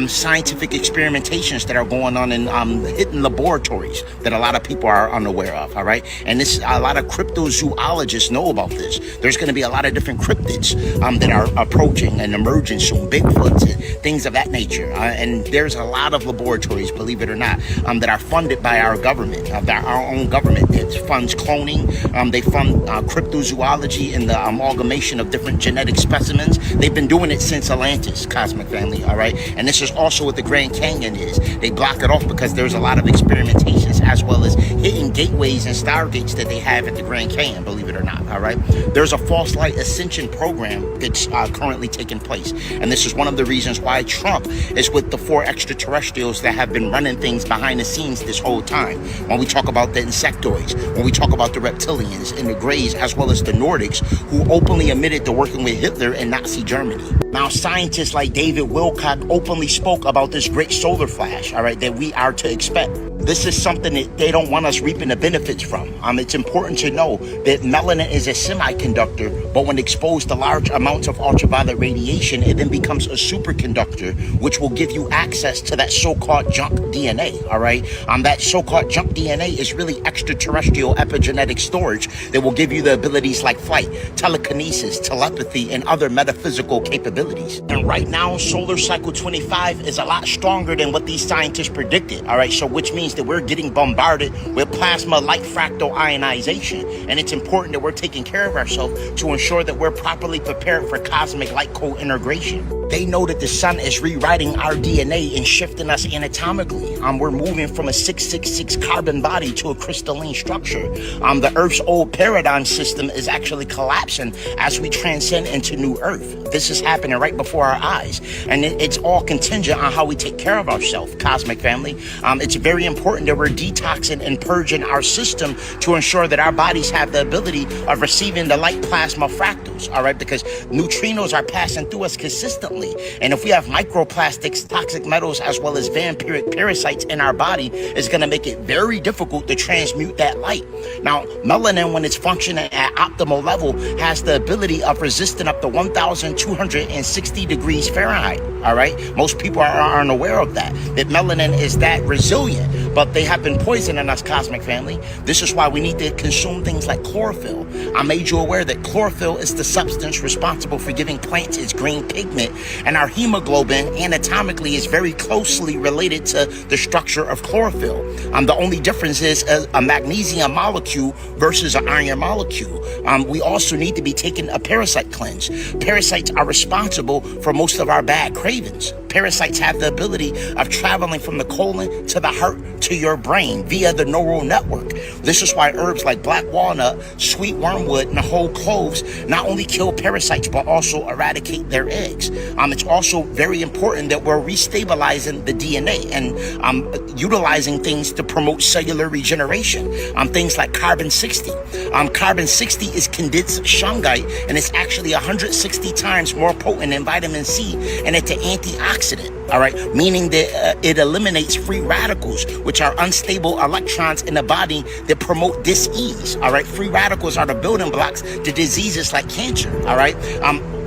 scientific experimentations that are going on in hidden laboratories that a lot of people are unaware of. All right. And this, a lot of cryptozoologists know about this. There's going to be a lot of different cryptids that are approaching and emerging soon, Bigfoots and things of that nature. And there's a lot of laboratories, believe it or not, that are funded by our government, our own government that funds cloning. They fund cryptozoology and the amalgamation of different genetic specimens. They've been doing it since Atlantis, cosmic family, all right? And this is also what the Grand Canyon is. They block it off because there's a lot of experimentations as well as hidden gateways and stargates that they have at the Grand Canyon, believe it or not, all right? There's a false light ascension program that's currently taking place. And this is one of the reasons why Trump is with the 4 extraterrestrials that have been running things behind the scenes this whole time. When we talk about the insectoids, when we talk about the reptilians and the Greys, as well as the Nordics, who openly admitted to working with Hitler in Nazi Germany. Now, scientists like David Wilcock openly spoke about this great solar flash, all right, that we are to expect. This is something that they don't want us reaping the benefits from. It's important to know that melanin is a semiconductor, but when exposed to large amounts of ultraviolet radiation, it then becomes a superconductor, which will give you access to that so-called junk DNA, all right? That so-called junk DNA is really extraterrestrial epigenetic storage that will give you the abilities like flight, telekinesis, telepathy, and other metaphysical capabilities. And right now, solar cycle 25 is a lot stronger than what these scientists predicted, all right? So which means that we're getting bombarded with plasma light fractal ionization. And it's important that we're taking care of ourselves to ensure that we're properly prepared for cosmic light co-integration. They know that the sun is rewriting our DNA and shifting us anatomically. We're moving from a 666 carbon body to a crystalline structure. The Earth's old paradigm system is actually collapsing as we transcend into new Earth. This is happening right before our eyes. And it's all contingent on how we take care of ourselves, cosmic family. It's very important that we're detoxing and purging our system to ensure that our bodies have the ability of receiving the light plasma fractals, all right? Because neutrinos are passing through us consistently. differently. And if we have microplastics, toxic metals, as well as vampiric parasites in our body, it's going to make it very difficult to transmute that light. Now, melanin, when it's functioning at optimal level, has the ability of resisting up to 1,260 degrees Fahrenheit. All right. Most people aren't aware of that melanin is that resilient, but they have been poisoning us, cosmic family. This is why we need to consume things like chlorophyll. I made you aware that chlorophyll is the substance responsible for giving plants its green pigment, and our hemoglobin anatomically is very closely related to the structure of chlorophyll. The only difference is a magnesium molecule versus an iron molecule. We also need to be taking a parasite cleanse. Parasites are responsible for most of our bad cravings. Parasites have the ability of traveling from the colon to the heart to your brain via the neural network. This is why herbs like black walnut, sweet wormwood, and whole cloves not only kill parasites but also eradicate their eggs. It's also very important that we're restabilizing the DNA and utilizing things to promote cellular regeneration. Things like carbon-60. Carbon-60 is condensed shungite, and it's actually 160 times more potent than vitamin C, and it's an antioxidant. All right, meaning that it eliminates free radicals, which are unstable electrons in the body that promote dis-ease. All right, free radicals are the building blocks to diseases like cancer. All right,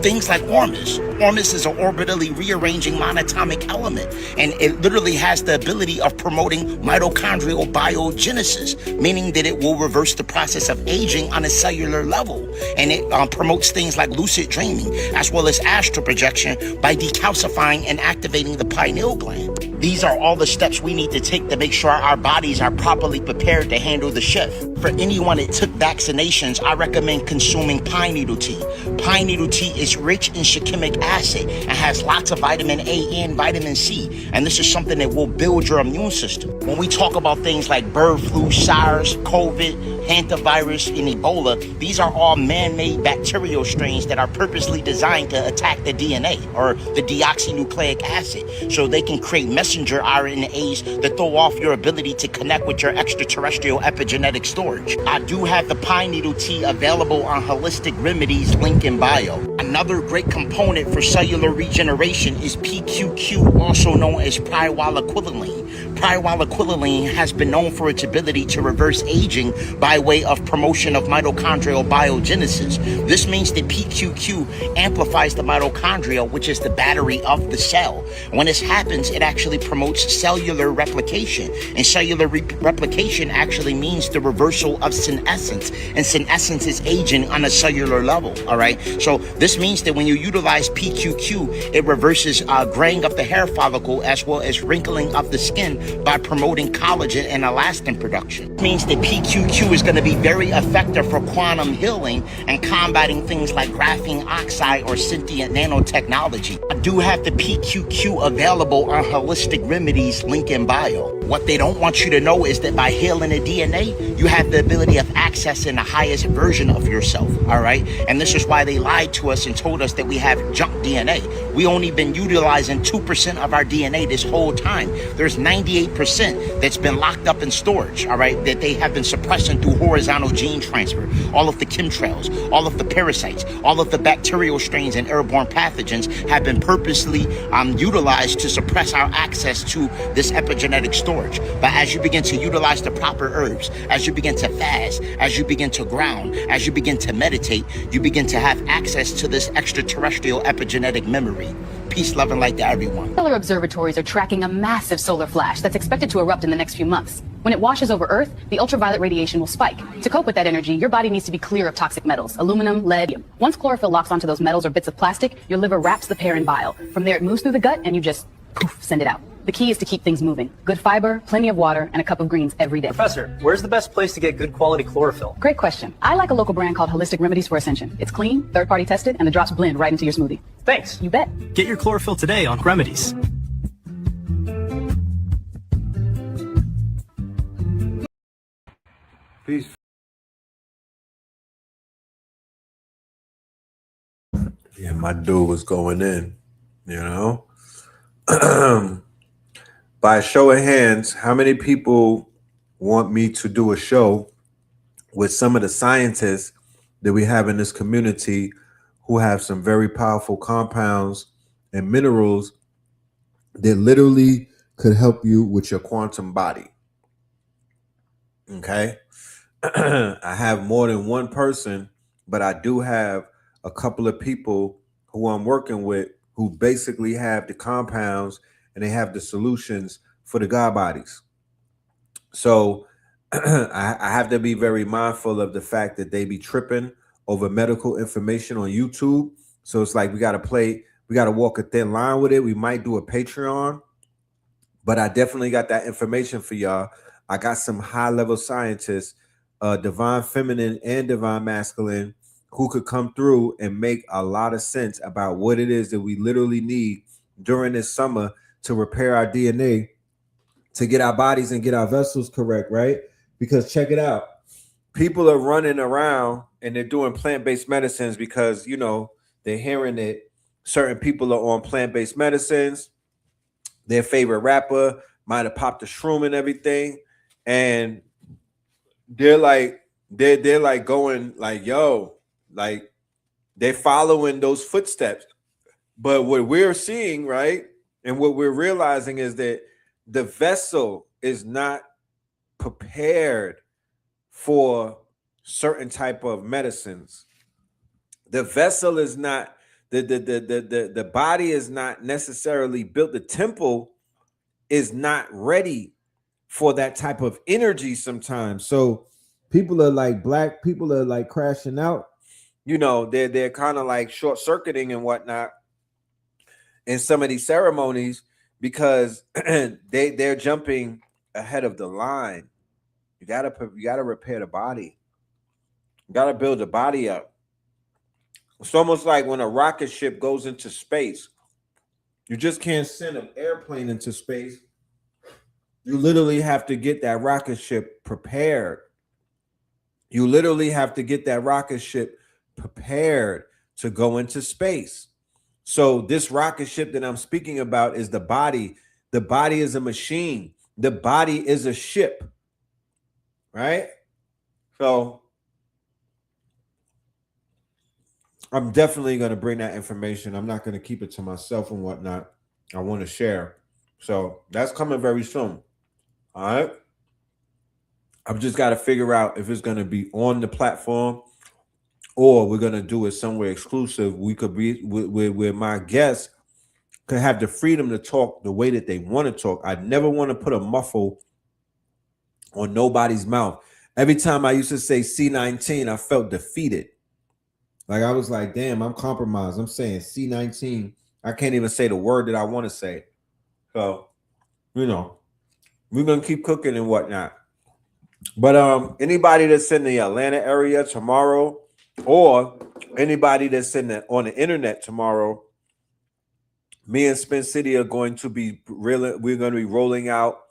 things like ormus. Ormus is an orbitally rearranging monatomic element, and it literally has the ability of promoting mitochondrial biogenesis, meaning that it will reverse the process of aging on a cellular level, and it promotes things like lucid dreaming as well as astral projection by decalcifying and activating the pineal gland. These are all the steps we need to take to make sure our bodies are properly prepared to handle the shift. For anyone that took vaccinations, I recommend consuming pine needle tea. Pine needle tea is rich in shikimic acid and has lots of vitamin A and vitamin C, and this is something that will build your immune system. When we talk about things like bird flu, SARS, COVID, hantavirus, and Ebola, these are all man-made bacterial strains that are purposely designed to attack the DNA or the deoxynucleic acid, so they can create messenger RNAs that throw off your ability to connect with your extraterrestrial epigenetic storage. I do have the pine needle tea available on Holistic Remedies, link in bio. Another great component for cellular regeneration is PQQ, also known as pyroquinoline. Pyroquinoline has been known for its ability to reverse aging by way of promotion of mitochondrial biogenesis. This means that PQQ amplifies the mitochondria, which is the battery of the cell. When this happens, it actually promotes cellular replication, and cellular replication actually means the reversal of senescence, and senescence is aging on a cellular level. All right, so this means that when you utilize PQQ, it reverses graying of the hair follicle as well as wrinkling of the skin by promoting collagen and elastin production. It means that PQQ is going to be very effective for quantum healing and combating things like graphene oxide or sentient nanotechnology. I do have the PQQ available on Holistic Remedies, link in bio. What they don't want you to know is that by healing the DNA, you have the ability of accessing the highest version of yourself, all right? And this is why they lied to us and told us that we have junk DNA. We only been utilizing 2% of our DNA this whole time. There's 98% that's been locked up in storage, all right, that they have been suppressing through horizontal gene transfer. All of the chemtrails, all of the parasites, all of the bacterial strains and airborne pathogens have been purposely utilized to suppress our access to this epigenetic storage. But as you begin to utilize the proper herbs, as you begin to fast, as you begin to ground, as you begin to meditate, you begin to have access to this extraterrestrial epigenetic memory. Peace, love, and light to everyone. Solar observatories are tracking a massive solar flash that's expected to erupt in the next few months. When it washes over Earth, the ultraviolet radiation will spike. To cope with that energy, your body needs to be clear of toxic metals, aluminum, lead. Once chlorophyll locks onto those metals or bits of plastic, your liver wraps the pair in bile. From there, it moves through the gut and you just poof, send it out. The key is to keep things moving. Good fiber, plenty of water, and a cup of greens every day. Professor, where's the best place to get good quality chlorophyll? Great question. I like a local brand called Holistic Remedies for Ascension. It's clean, third-party tested, and the drops blend right into your smoothie. Thanks. You bet. Get your chlorophyll today on Remedies. Peace. Yeah, my dude was going in, you know. By a show of hands, how many people want me to do a show with some of the scientists that we have in this community who have some very powerful compounds and minerals that literally could help you with your quantum body. Okay. I have more than one person, but I do have a couple of people who I'm working with who basically have the compounds and they have the solutions for the God bodies. So I have to be very mindful of the fact that they be tripping over medical information on YouTube. So it's like we got to walk a thin line with it. We might do a Patreon, but I definitely got that information for y'all. I got some high level scientists, divine feminine and divine masculine, who could come through and make a lot of sense about what it is that we literally need during this summer to repair our DNA, to get our bodies and get our vessels correct, right? Because check it out. People are running around and they're doing plant-based medicines because, you know, they're hearing that certain people are on plant-based medicines. Their favorite rapper might have popped a shroom and everything. And they're like going like, yo, like they're following those footsteps. But what we're seeing, right, and what we're realizing is that the vessel is not prepared for certain type of medicines. The vessel is not, the body is not necessarily built. The temple is not ready for that type of energy sometimes. So people are like, black people are like crashing out. You know, they're kind of like short circuiting and whatnot in some of these ceremonies because they're jumping ahead of the line. You gotta repair the body. You gotta build the body up. It's almost like when a rocket ship goes into space. You just can't send an airplane into space. You literally have to get that rocket ship prepared. You literally have to get that rocket ship prepared to go into space. So this rocket ship that I'm speaking about is the body. The body is a machine. The body is a ship, right? So I'm definitely going to bring that information. I'm not going to keep it to myself and whatnot. I want to share. So that's coming very soon. All right. I've just got to figure out if it's going to be on the platform or we're going to do it somewhere exclusive. We could be where my guests could have the freedom to talk the way that they want to talk. I never want to put a muffle on nobody's mouth. Every time I used to say C19, I felt defeated. Like I was like, damn, I'm compromised. I'm saying C19. I can't even say the word that I want to say. So, you know, we're going to keep cooking and whatnot. But anybody that's in the Atlanta area tomorrow or anybody that's on the internet tomorrow, me and Spin City are going to be we're going to be rolling out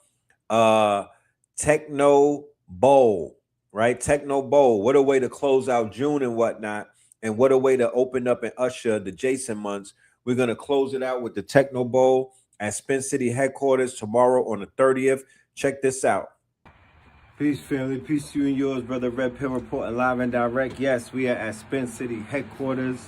Techno Bowl, right? Techno Bowl. What a way to close out June and whatnot. And what a way to open up and usher the Jason months. We're going to close it out with the Techno Bowl at Spin City headquarters tomorrow on the 30th. Check this out. Peace, family. Peace to you and yours, brother. Red Pill reporting live and direct. Yes, we are at Spin City headquarters.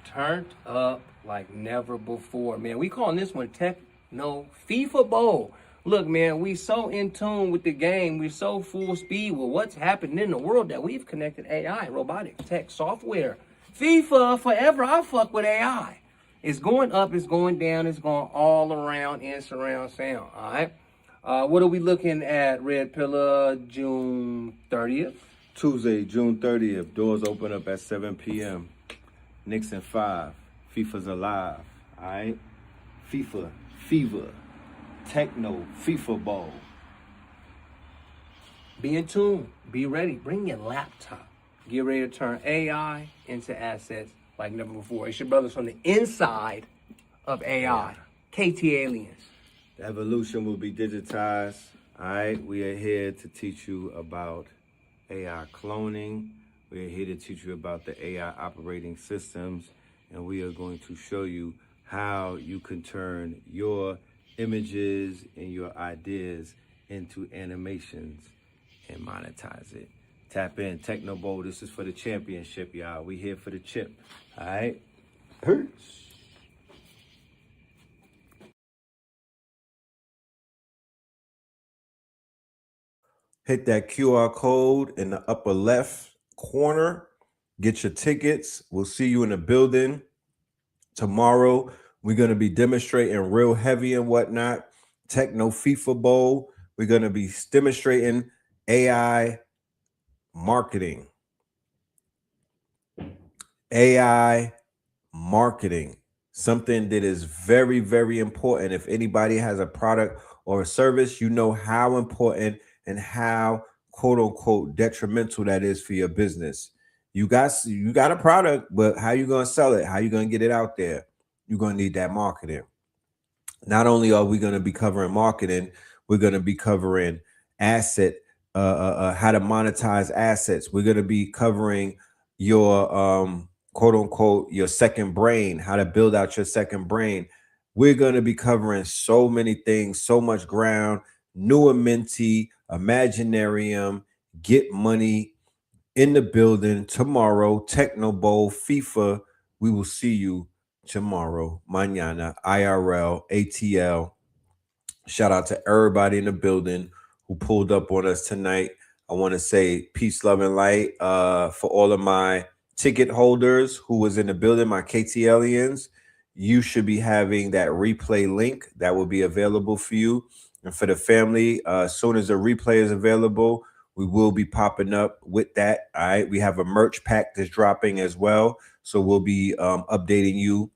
Turned up like never before, man. We calling this one Techno FIFA Bowl. Look, man, we so in tune with the game. We're so full speed with what's happening in the world that we've connected AI, robotics, tech, software. FIFA forever. I fuck with AI. It's going up, it's going down, it's going all around in surround sound. All right. What are we looking at, Red Pillar? June 30th? Tuesday, June 30th. Doors open up at 7 p.m. Knicks in 5. FIFA's alive. All right. FIFA, Fever, Techno, FIFA Bowl. Be in tune. Be ready. Bring your laptop. Get ready to turn AI into assets like never before. It's your brothers from the inside of AI. KT Aliens. The evolution will be digitized. All right. We are here to teach you about AI cloning. We are here to teach you about the AI operating systems. And we are going to show you how you can turn your images and your ideas into animations and monetize it. Tap in. Techno Bowl. This is for the championship, y'all. We here for the chip. All right? Peace. Hit that QR code in the upper left corner. Get your tickets. We'll see you in the building tomorrow. We're going to be demonstrating real heavy and whatnot. Techno FIFA Bowl. We're going to be demonstrating AI marketing. AI marketing. Something that is very, very important. If anybody has a product or a service, you know how important and how quote unquote detrimental that is for your business. You got a product, but how you going to sell it? How you going to get it out there? You're going to need that marketing. Not only are we going to be covering marketing, we're going to be covering how to monetize assets. We're going to be covering your quote unquote your second brain, how to build out your second brain. We're going to be covering so many things, so much ground. New Minty, Imaginarium, Get Money in the building tomorrow. Techno Bowl, FIFA. We will see you tomorrow. Mañana, IRL, ATL. Shout out to everybody in the building who pulled up on us tonight. I want to say peace, love, and light for all of my ticket holders who was in the building, my KTLians. You should be having that replay link that will be available for you. And for the family, as soon as the replay is available, we will be popping up with that. All right. We have a merch pack that's dropping as well. So we'll be updating you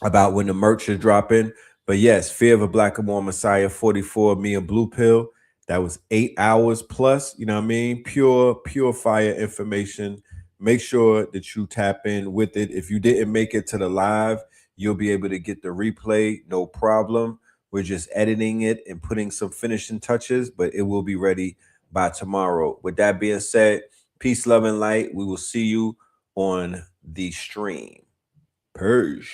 about when the merch is dropping. But yes, Fear of a Black and More Messiah 44, me and Blue Pill. That was 8 hours plus, you know what I mean? Pure fire information. Make sure that you tap in with it. If you didn't make it to the live, you'll be able to get the replay, no problem. We're just editing it and putting some finishing touches, but it will be ready by tomorrow. With that being said, peace, love, and light. We will see you on the stream. Peace.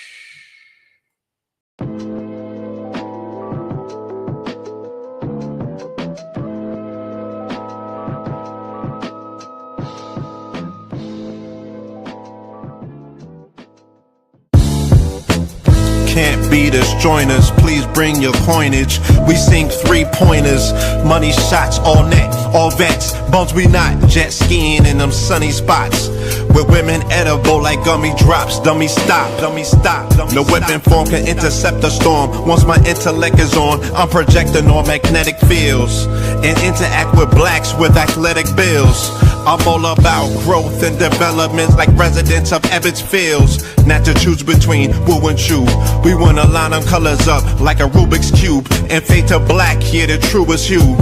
Can't beat us, join us, please bring your coinage. We sing 3-pointers, money shots, all net, all vets. Bums we not, jet skiing in them sunny spots. With women edible like gummy drops. Dummy stop, dummy stop. No weapon form can intercept the storm. Once my intellect is on, I'm projecting on magnetic fields and interact with blacks with athletic bills. I'm all about growth and development like residents of Ebbets Fields. Not to choose between woo and chew. We wanna line them colors up like a Rubik's Cube and fade to black, yeah, the truest hue.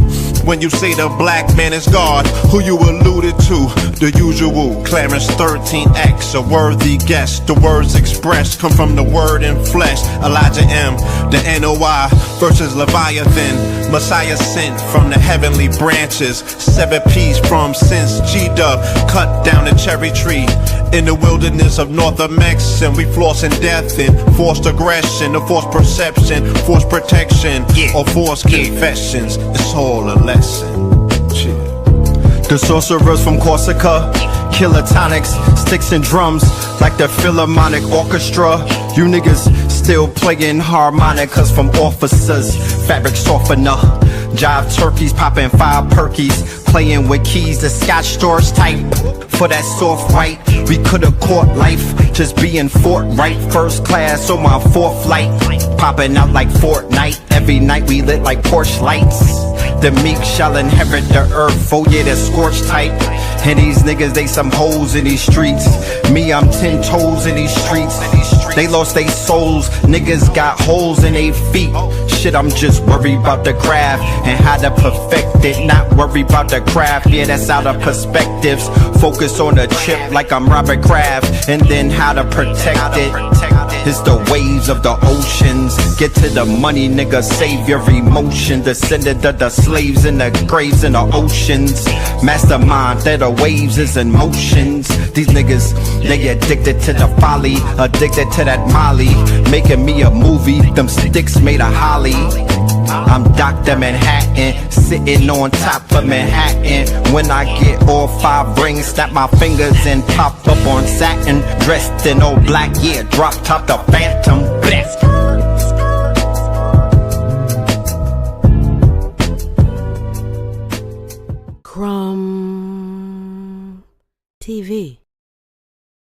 When you say the black man is God, who you alluded to? The usual Clarence 13X, a worthy guess. The words expressed come from the word in flesh. Elijah M, the NOI versus Leviathan. Messiah sent from the heavenly branches. 7 P's from since G-Dub cut down the cherry tree. In the wilderness of North Mex, and we flossing death and forced aggression, or forced perception, forced protection, or forced confessions. It's all a lesson. The sorcerers from Corsica, killer tonics, sticks and drums like the Philharmonic Orchestra. You niggas still playing harmonicas from officers, fabric softener. Jive turkeys popping 5 perkies, playing with keys, the Scotch Storch type. For that soft white, we could've caught life, just being forthright. First class on my 4th flight, popping out like Fortnite. Every night we lit like Porsche lights. The meek shall inherit the earth, oh yeah, the scorched type. And these niggas, they some hoes in these streets. Me, I'm 10 toes in these streets. They lost their souls, niggas got holes in their feet. Shit, I'm just worried about the craft and how to perfect it. Not worried about the craft, yeah, that's out of perspectives. Focus on the chip like I'm Robert Kraft, and then how to protect it. It's the waves of the oceans. Get to the money, nigga, save your emotion. Descendant of the slaves in the graves in the oceans. Mastermind that the waves is in motions. These niggas, they addicted to the folly, addicted to that molly. Making me a movie, them sticks made of holly. I'm Dr. Manhattan, sitting on top of Manhattan. When I get all 5 rings, snap my fingers and pop up on satin. Dressed in all black, yeah, drop top the Phantom. Blessed.